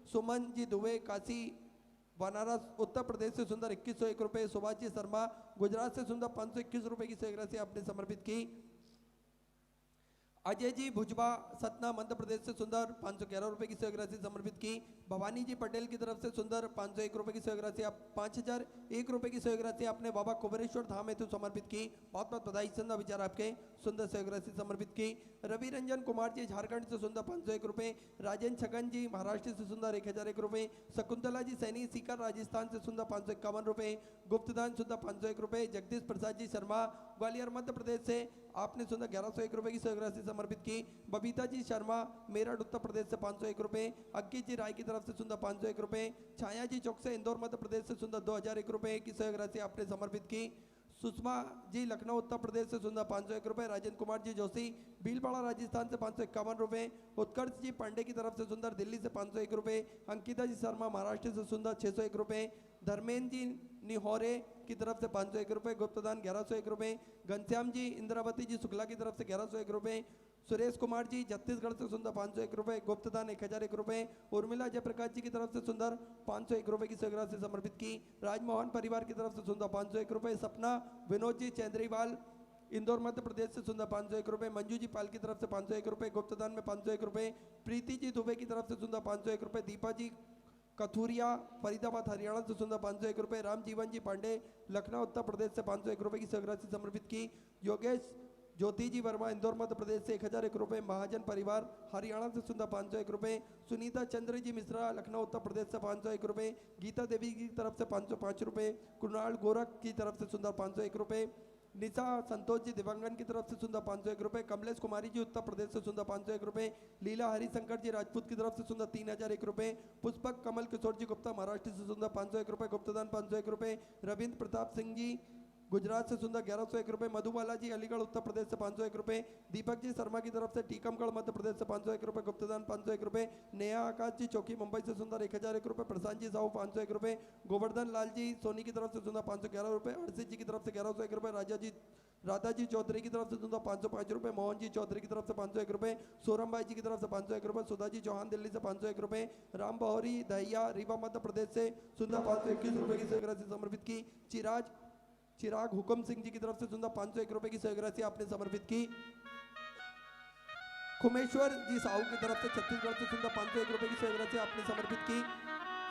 सुमन जी दुबे काशी बनारस उत्तर प्रदेश से सुंदर 2101 रुपए। सुभाष जी शर्मा गुजरात से सुंदर 521 रुपए की सहयोग राशि आपने समर्पित की। अजय जी भुजबा सतना मध्य प्रदेश से सुंदर 511 रुपए की सहयोग राशि समर्पित की। भवानी जी पटेल की तरफ से सुंदर 501 रुपए की सहयोग राशि आप 5001 रुपए की सहयोग राशि आपने बाबा कुबेरेश्वर धाम हेतु समर्पित की, बहुत बहुत बधाई। सुंदर विचार आपके। सुंदर सहयोग राशि समर्पित की। रवि रंजन कुमार जी झारखंड से सुंदर 501 रुपए। राजेंद्र छगन जी महाराष्ट्र से सुंदर 1001 रुपए। शकुंतला जी सैनी सीकर राजस्थान से सुंदर 551 रुपए। गुप्तदान सुंदर 501 रुपए। जगदीश प्रसाद जी शर्मा ग्वालियर मध्य प्रदेश से आपने सुंदर 1101 रुपए की सहयोग राशि समर्पित की। बबीता जी शर्मा मेरठ उत्तर प्रदेश से 501 रुपए। अंकित जी राय की तरफ से सुंदर 501 रुपए। छाया जी चौक से इंदौर मध्य प्रदेश से सुंदर 2001 रुपए की सहयोग राशि आपने समर्पित की। सुषमा जी लखनऊ उत्तर प्रदेश से सुंदर 501 रुपए। राजेंद्र कुमार जी जोशी भीलवाड़ा राजस्थान से 551 रुपए। उत्कर्ष जी पांडे की तरफ से सुंदर दिल्ली से 501 रुपए। अंकिता जी शर्मा महाराष्ट्र से सुंदर 601 रुपए। धर्मेंद्र जी निहोरे की तरफ से 501 रुपए। गुप्तदान 1101 रुपए। घनश्याम जी इंद्रावती जी शुक्ला की तरफ से 1101 रुपए। सुरेश कुमार जी छत्तीसगढ़ से सुंदर 501 रुपए। गुप्तदान 1001 रुपए। उर्मिला जयप्रकाश जी की तरफ से सुंदर 501 रुपए की सहयोग राशि समर्पित की। राजमोहन परिवार की तरफ से सुंदर 501 रुपए। सपना विनोद जी चंद्रीवाल इंदौर मध्य प्रदेश से सुंदर 501 रुपए। मंजू जी पाल की तरफ से 501 रुपए। गुप्तदान में 501 रुपए। प्रीति जी दुबे की तरफ से सुंदर 501 रुपए। दीपा जी कथुरिया फरीदाबाद हरियाणा से सुंदर 501 रुपए। राम जीवन जी पांडे लखनऊ उत्तर प्रदेश से 501 रुपए की सहयोग राशि समर्पित की। योगेश ज्योति जी वर्मा इंदौर मध्य प्रदेश से 1001 रुपए। महाजन परिवार हरियाणा से सुंदर 501 रुपए। सुनीता चंद्र जी मिश्रा लखनऊ उत्तर प्रदेश से 501 रुपए। गीता देवी की तरफ से 505 रुपए। कुणाल गोरख की तरफ से सुंदर 501 रुपए। निशा संतोष जी दिवंगन की तरफ से सुंदर 501 रुपए। कमलेश कुमारी जी उत्तर प्रदेश से सुंदर 501 रुपए। लीला हरिशंकर जी राजपूत की तरफ से सुंदर 3001 रुपए। पुष्पक कमल किशोर जी गुप्ता महाराष्ट्र से सुंदर 501 रुपए। गुप्तदान 501 रुपए। रविंद्र प्रताप सिंह जी गुजरात से सुंदर 1101 रुपए। मधुबाला जी अलीगढ़ उत्तर प्रदेश से 501 रुपए। दीपक जी शर्मा की तरफ से टीकमगढ़ मध्य प्रदेश से 501 रुपए। गुप्तदान 501 रुपए। नेहा आकाश जी चौकी मुंबई से सुंदर 1001 रुपए। प्रशांत जी साहू 501 रुपए। गोवर्धन लाल जी सोनी की तरफ से सुंदर 511 रुपए। अर्षित जी की तरफ से 1101 रुपए। राधा जी चौधरी की तरफ से सुंदर 505 रुपए। मोहन जी चौधरी की तरफ से 501 रुपए। सोरम भाई जी की तरफ से 501 रुपए। सुधा जी चौहान दिल्ली से 501 रुपए। राम बहौरी दहिया रीवा मध्य प्रदेश से सुंदर 521 रुपए की सहयोग राशि समर्पित की। चिराग हुकम सिंह जी की तरफ से सुंदर 501 रुपए की सहयोग राशि आपने समर्पित की। कुमेश्वर जी साहू की तरफ से छत्तीसगढ़ से सुंदर 501 रुपए की सहयोग राशि आपने समर्पित की।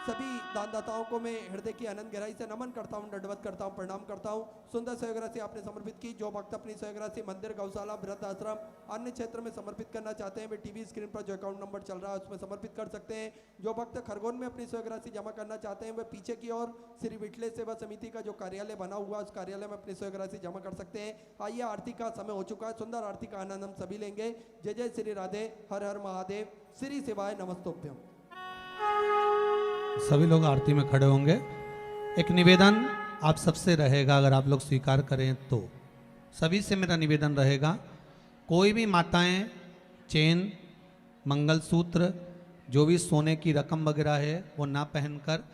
सभी दानदाताओं को मैं हृदय की अनंत गहराई से नमन करता हूं, दंडवत करता हूं, प्रणाम करता हूं। सुंदर सहयोग राशि आपने समर्पित की। जो भक्त अपनी सहयोग राशि मंदिर, गौशाला, वृद्ध आश्रम, अन्य क्षेत्र में समर्पित करना चाहते हैं वे टीवी स्क्रीन पर जो अकाउंट नंबर चल रहा है उसमें समर्पित कर सकते हैं। जो भक्त खरगोन में अपनी सहयोग राशि जमा करना चाहते हैं वे पीछे की ओर श्री विठले सेवा समिति का जो कार्यालय बना हुआ है उस कार्यालय में अपनी सहयोग राशि जमा कर सकते हैं। आइए आरती का समय हो चुका है। सुंदर आरती का आनंद हम सभी लेंगे। जय जय श्री राधे, हर हर महादेव, श्री शिवाय नमस्तोभ्यम। सभी लोग आरती में खड़े होंगे। एक निवेदन आप सबसे रहेगा, अगर आप लोग स्वीकार करें तो सभी से मेरा निवेदन रहेगा, कोई भी माताएं चेन, मंगलसूत्र, जो भी सोने की रकम वगैरह है वो ना पहनकर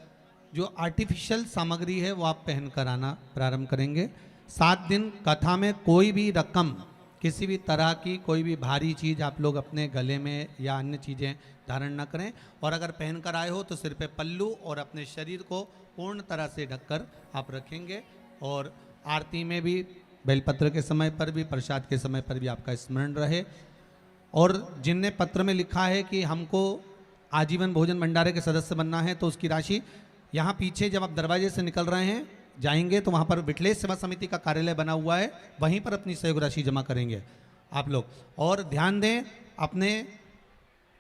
जो आर्टिफिशियल सामग्री है वो आप पहनकर आना प्रारंभ करेंगे। 7 दिन कथा में कोई भी रकम, किसी भी तरह की कोई भी भारी चीज़ आप लोग अपने गले में या अन्य चीज़ें धारण न करें। और अगर पहन कर आए हो तो सिर पे पल्लू और अपने शरीर को पूर्ण तरह से ढककर आप रखेंगे। और आरती में भी बेलपत्र के समय पर भी, प्रसाद के समय पर भी आपका स्मरण रहे। और जिनने पत्र में लिखा है कि हमको आजीवन भोजन भंडारे के सदस्य बनना है तो उसकी राशि यहाँ पीछे जब आप दरवाजे से निकल रहे हैं जाएंगे तो वहाँ पर विठलेश सेवा समिति का कार्यालय बना हुआ है, वहीं पर अपनी सहयोग राशि जमा करेंगे आप लोग। और ध्यान दें, अपने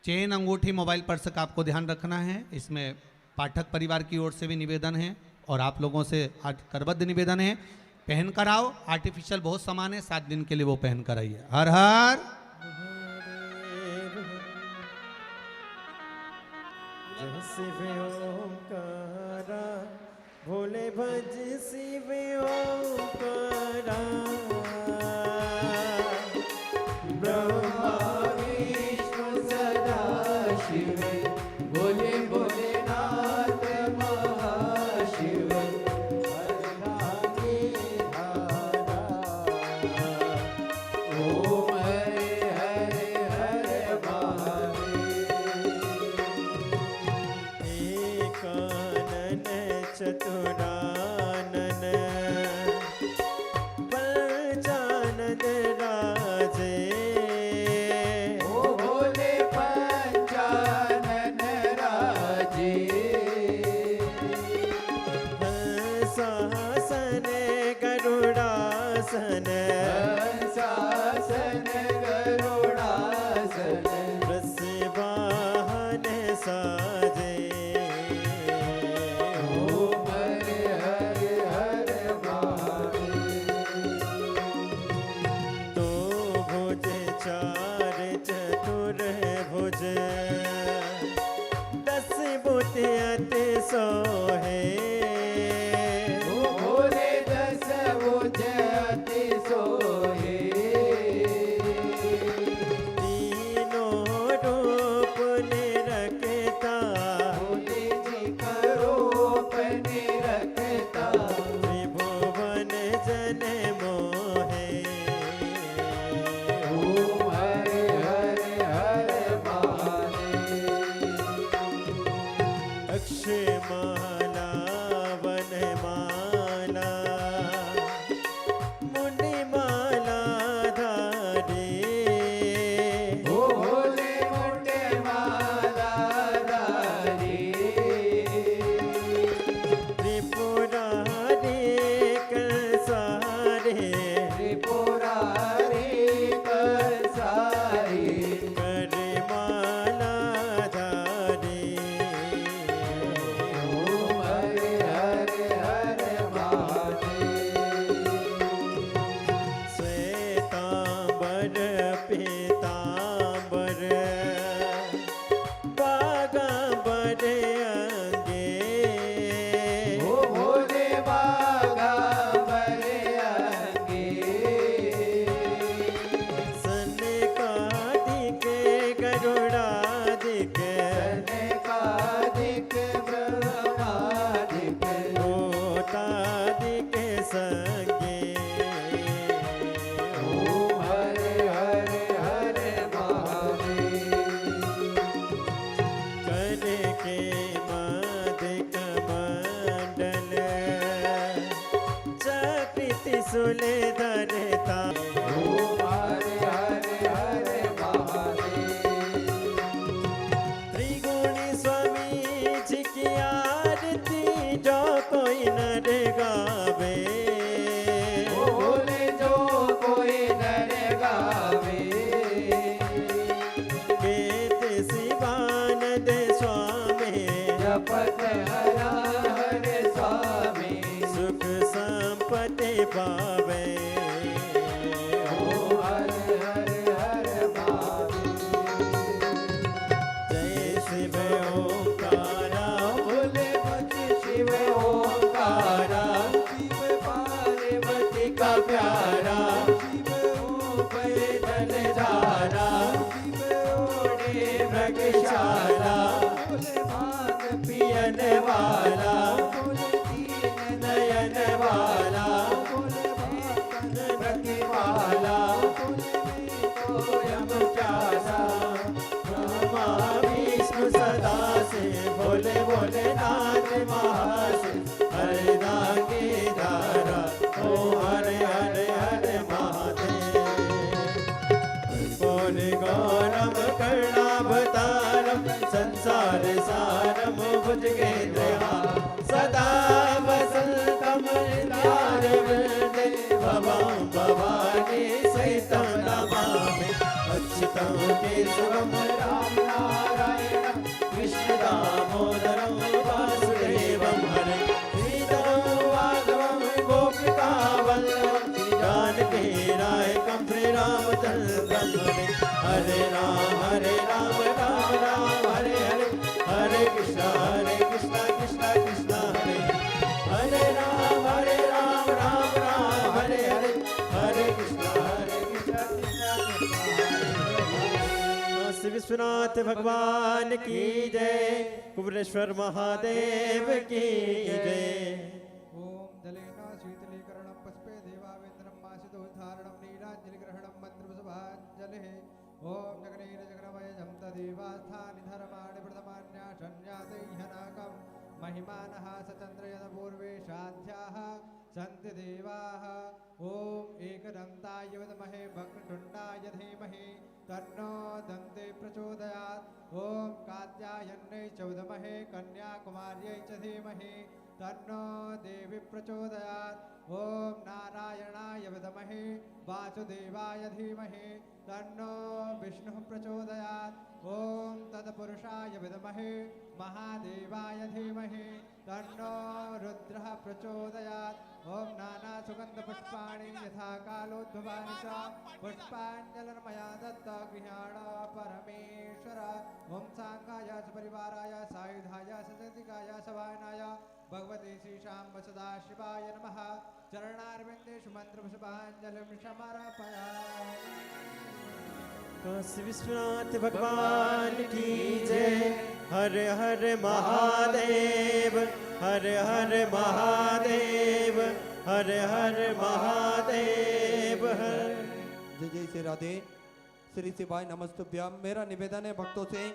चेन, अंगूठी, मोबाइल पर्स का आपको ध्यान रखना है। इसमें पाठक परिवार की ओर से भी निवेदन है और आप लोगों से करबद्ध निवेदन है, पहन कर आओ। आर्टिफिशियल बहुत सामान है, 7 दिन के लिए वो पहन कर आइए। हर हर जय शिव ओंकारा, भोले भज शिव ओंकारा, ओम हरे हरे हरे महादेव। एकानन चतुरानन पंचानन राजे ओ भोले पंचानन राजे। हंसासन गरुड़ासन हंसासन गरुड़ासन। वृषवाहन साजे ओम हरे हरे हरे महादेव। तो भुज चार चतुर भुज 10 बुत सोहे ओ भोले 10 भुज अति सोहे। तीनों रूप निरखता भोले जी का रूप निरखता। त्रिभुवन जन मोहे ओम हरे हरे हरे महादेव। अक्षमाला वनमाला मुनिमाला धारे ओ भोले मोटे माला धारी। त्रिपुरारी कंसारे त्रिपुरारी कंसारी। करमाला धारे ओम हरे हरे हरे महादेव। श्वेतांबर पीतांबर बागांबर अंगे ओ भोले बागांबर अंगे। सनकादिक गरुड़ादिक सनकादिक ब्रह्मादिक। भूतादिक संगे ओम हरे हरे हरे महादेव। कर के मादिक मंडल चक्रित सुल धरता ओम हरे हरे हरे महादेव। त्रिगुणी स्वामी जी की आरती जो कोई नर गावे ओ भोले जो कोई नर गावे। केत शिवानंद स्वामी जपत हरा हरे स्वामी। सुख संपत्ति पावे ओम हरे हरे हरे महादेव। जय शिव ओंकारा भोले पति शिव ओंकारा। शिव पार्वती का प्यारा। शिव पैदल जारा। शिव ओढ़े मृगशाला। भोले भांग पियन वाला। भोले दीन नयन वाला। भोले भक्तन प्रतिपाला। भोले में तो यम प्यासा। ब्रह्मा विष्णु सदा से भोले भोलेनाथ महाशिव। हरे दागे धारा ओ हरे हरे हरे महादेव। बोले गौरव कर्णावतारम संसार सारम भुजगेन्द्रहा। सदा वसंतम हृदयारविंदे भवां भवानी सहितं नमामि। अच्युतं केशवं राम नारायणं कृष्ण दामोदरं वासुदेवं हरे। श्रीधरं वाधवं गोपिका वल्लभं जानकी नायकं श्रीरामचन्द्रं हरे। हरे राम राम राम हरे हरे। हरे कृष्ण कृष्ण कृष्ण हरे हरे। राम राम हरे हरे। हरे कृष्ण कृष्ण काशी विश्वनाथ भगवान की जय। कुबरेश्वर महादेव की जय। ओम जलेन शीतलीकरणं पुष्पे देवावेन्द्रं मासिदोद्धारणं नीलाञ्जलिग्रहणं मंत्र महिमानः सचन्द्रयनपूर्वे साध्याः सन्ति देवाः ॐ एकदन्ताय विद्महे वक्रतुण्डाय धीमहि तन्नो दन्ते प्रचोदयात् ॐ कात्यायन्यै च विद्महे कन्याकुमार्यै च धीमहि तन्नो देवी प्रचोदयात् ॐ नारायणाय विद्महे वासुदेवाय धीमहि तन्नो विष्णुः प्रचोदयात् ॐ तत्पुरुषाय विद्महे महादेवाय धीमहि तन्नो रुद्रः प्रचोदयात् ॐ नानासुगन्धपुष्पाणि यथा कालोद्भवानि च पुष्पाञ्जलिर्मया दत्ता गृहाण परमेश्वर ॐ साङ्गाय सपरिवाराय सायुधाय सचतिकाय सवायनाय भगवते श्रीशाम्ब सदाशिवाय नमः चरणारविन्देषु मन्त्रपुष्पाञ्जलिं समर्पयामि। काशी विश्वनाथ भगवान की जय। हर हर महादेव, हर हर महादेव, हर हर महादेव। जय जय श्री राधे। श्री शिवाय नमस्तुभ्यम। मेरा निवेदन है भक्तों से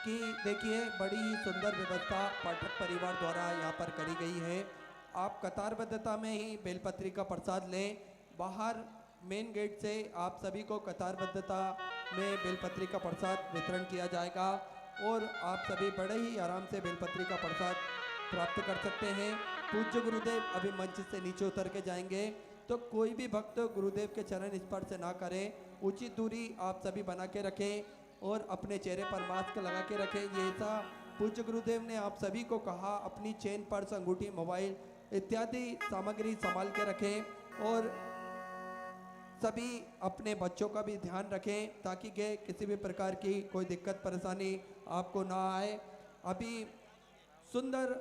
कि देखिए बड़ी ही सुंदर व्यवस्था पाठक परिवार द्वारा यहाँ पर करी गई है। आप कतारबद्धता में ही बेलपत्री का प्रसाद लें। बाहर मेन गेट से आप सभी को कतारबद्धता में बेलपत्री का प्रसाद वितरण किया जाएगा और आप सभी बड़े ही आराम से बेलपत्री का प्रसाद प्राप्त कर सकते हैं। पूज्य गुरुदेव अभी मंच से नीचे उतर के जाएंगे, तो कोई भी भक्त गुरुदेव के चरण स्पर्श ना करे। उचित दूरी आप सभी बना के रखें और अपने चेहरे पर मास्क लगा के रखें। ये ऐसा पूज्य गुरुदेव ने आप सभी को कहा, अपनी चेन, पर्स, अंगूठी, मोबाइल इत्यादि सामग्री संभाल के रखें और सभी अपने बच्चों का भी ध्यान रखें ताकि के किसी भी प्रकार की कोई दिक्कत परेशानी आपको ना आए। अभी सुंदर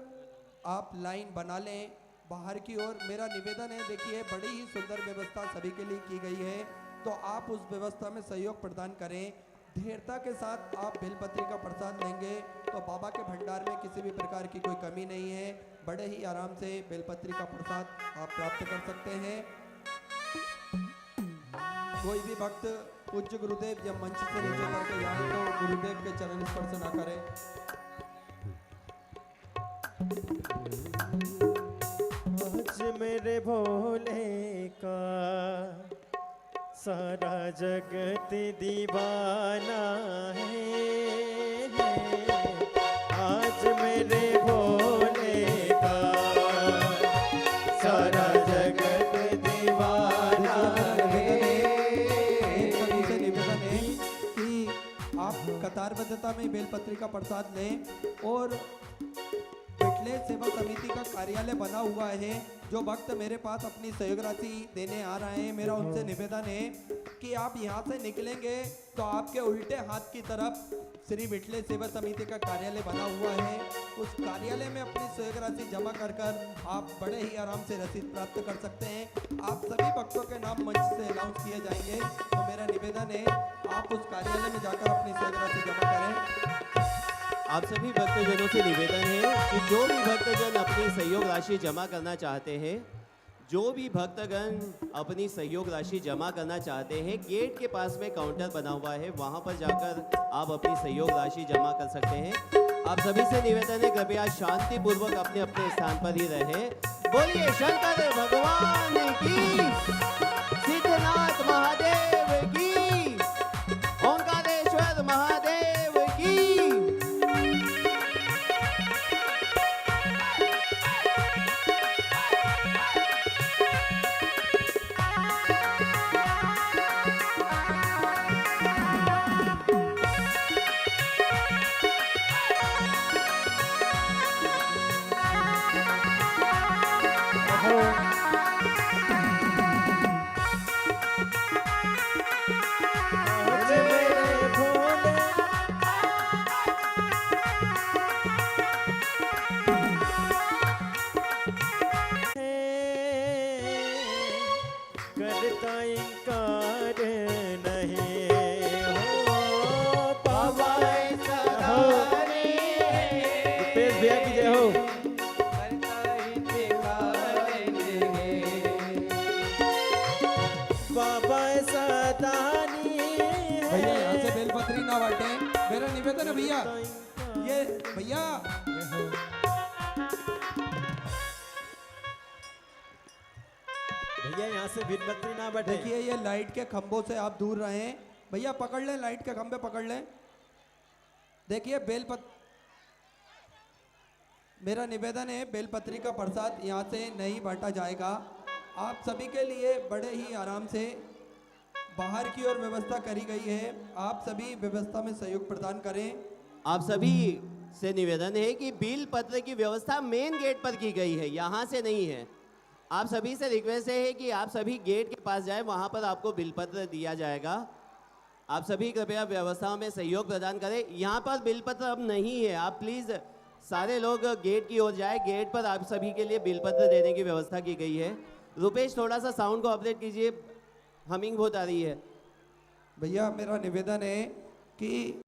आप लाइन बना लें बाहर की ओर। मेरा निवेदन है, देखिए बड़ी ही सुंदर व्यवस्था सभी के लिए की गई है, तो आप उस व्यवस्था में सहयोग प्रदान करें। धीरता के साथ आप बेलपत्री का प्रसाद लेंगे तो बाबा के भंडार में किसी भी प्रकार की कोई कमी नहीं है। बड़े ही आराम से बेलपत्री का प्रसाद आप प्राप्त कर सकते हैं। कोई भी भक्त पूज्य गुरुदेव जब मंच से नीचे उतर के जाए तो गुरुदेव के चरण स्पर्श ना करे। आज मेरे भोले का सारा जगत दीवाना है। आज मेरे भोले का सारा जगत दीवाना है। सभी से निवेदन है कि आप कतारबद्धता में बेलपत्री का प्रसाद लें और पिछले सेवा समिति का कार्यालय बना हुआ है। जो भक्त मेरे पास अपनी सहयोग राशि देने आ रहे हैं, मेरा उनसे निवेदन है कि आप यहाँ से निकलेंगे तो आपके उल्टे हाथ की तरफ श्री विठले सेवा समिति का कार्यालय बना हुआ है। उस कार्यालय में अपनी सहयोग राशि जमा कर आप बड़े ही आराम से रसीद प्राप्त कर सकते हैं। आप सभी भक्तों के नाम मंच से अनाउंस किए जाएंगे, तो मेरा निवेदन है आप उस कार्यालय में जाकर अपनी सहयोग राशि जमा करें। आप सभी भक्तजनों से निवेदन है कि जो भी भक्तजन अपनी सहयोग राशि जमा करना चाहते हैं, जो भी भक्तगण अपनी सहयोग राशि जमा करना चाहते हैं, गेट के पास में काउंटर बना हुआ है, वहां पर जाकर आप अपनी सहयोग राशि जमा कर सकते हैं। आप सभी से निवेदन है कृपया शांति पूर्वक अपने अपने स्थान पर ही रहे। बोलिए शंकर भगवान की, सिद्धनाथ महादेव की, ओंकारेश्वर महादेव की। आज मेरे भोले करता इनकार नहीं हो पावाए सदानी। रुपेश भैया की जय हो। बाबा सदानी भैया यहाँ से बेलपत्री ना बांटे। मेरा निवेदन है भैया, ये भैया भैया यहाँ से बिलपत्री ना बटे। देखिए ये लाइट के खंभों से आप दूर रहें। भैया पकड़ लें, लाइट के खंभे पकड़ लें। देखिए मेरा निवेदन है, बेलपत्री का प्रसाद यहाँ से नहीं बांटा जाएगा। आप सभी के लिए बड़े ही आराम से बाहर की ओर व्यवस्था करी गई है। आप सभी व्यवस्था में सहयोग प्रदान करें। आप सभी से निवेदन है कि बिल पत्र की व्यवस्था मेन गेट पर की गई है, यहाँ से नहीं है। आप सभी से रिक्वेस्ट है कि आप सभी गेट के पास जाएं, वहाँ पर आपको बिल पत्र दिया जाएगा। आप सभी कृपया व्यवस्थाओं में सहयोग प्रदान करें। यहाँ पर बिल पत्र अब नहीं है। आप प्लीज़ सारे लोग गेट की ओर जाए। गेट पर आप सभी के लिए बिल पत्र देने की व्यवस्था की गई है। रुपेश थोड़ा सा साउंड को ऑपरेट कीजिए, हमिंग बहुत आ रही है। भैया मेरा निवेदन है कि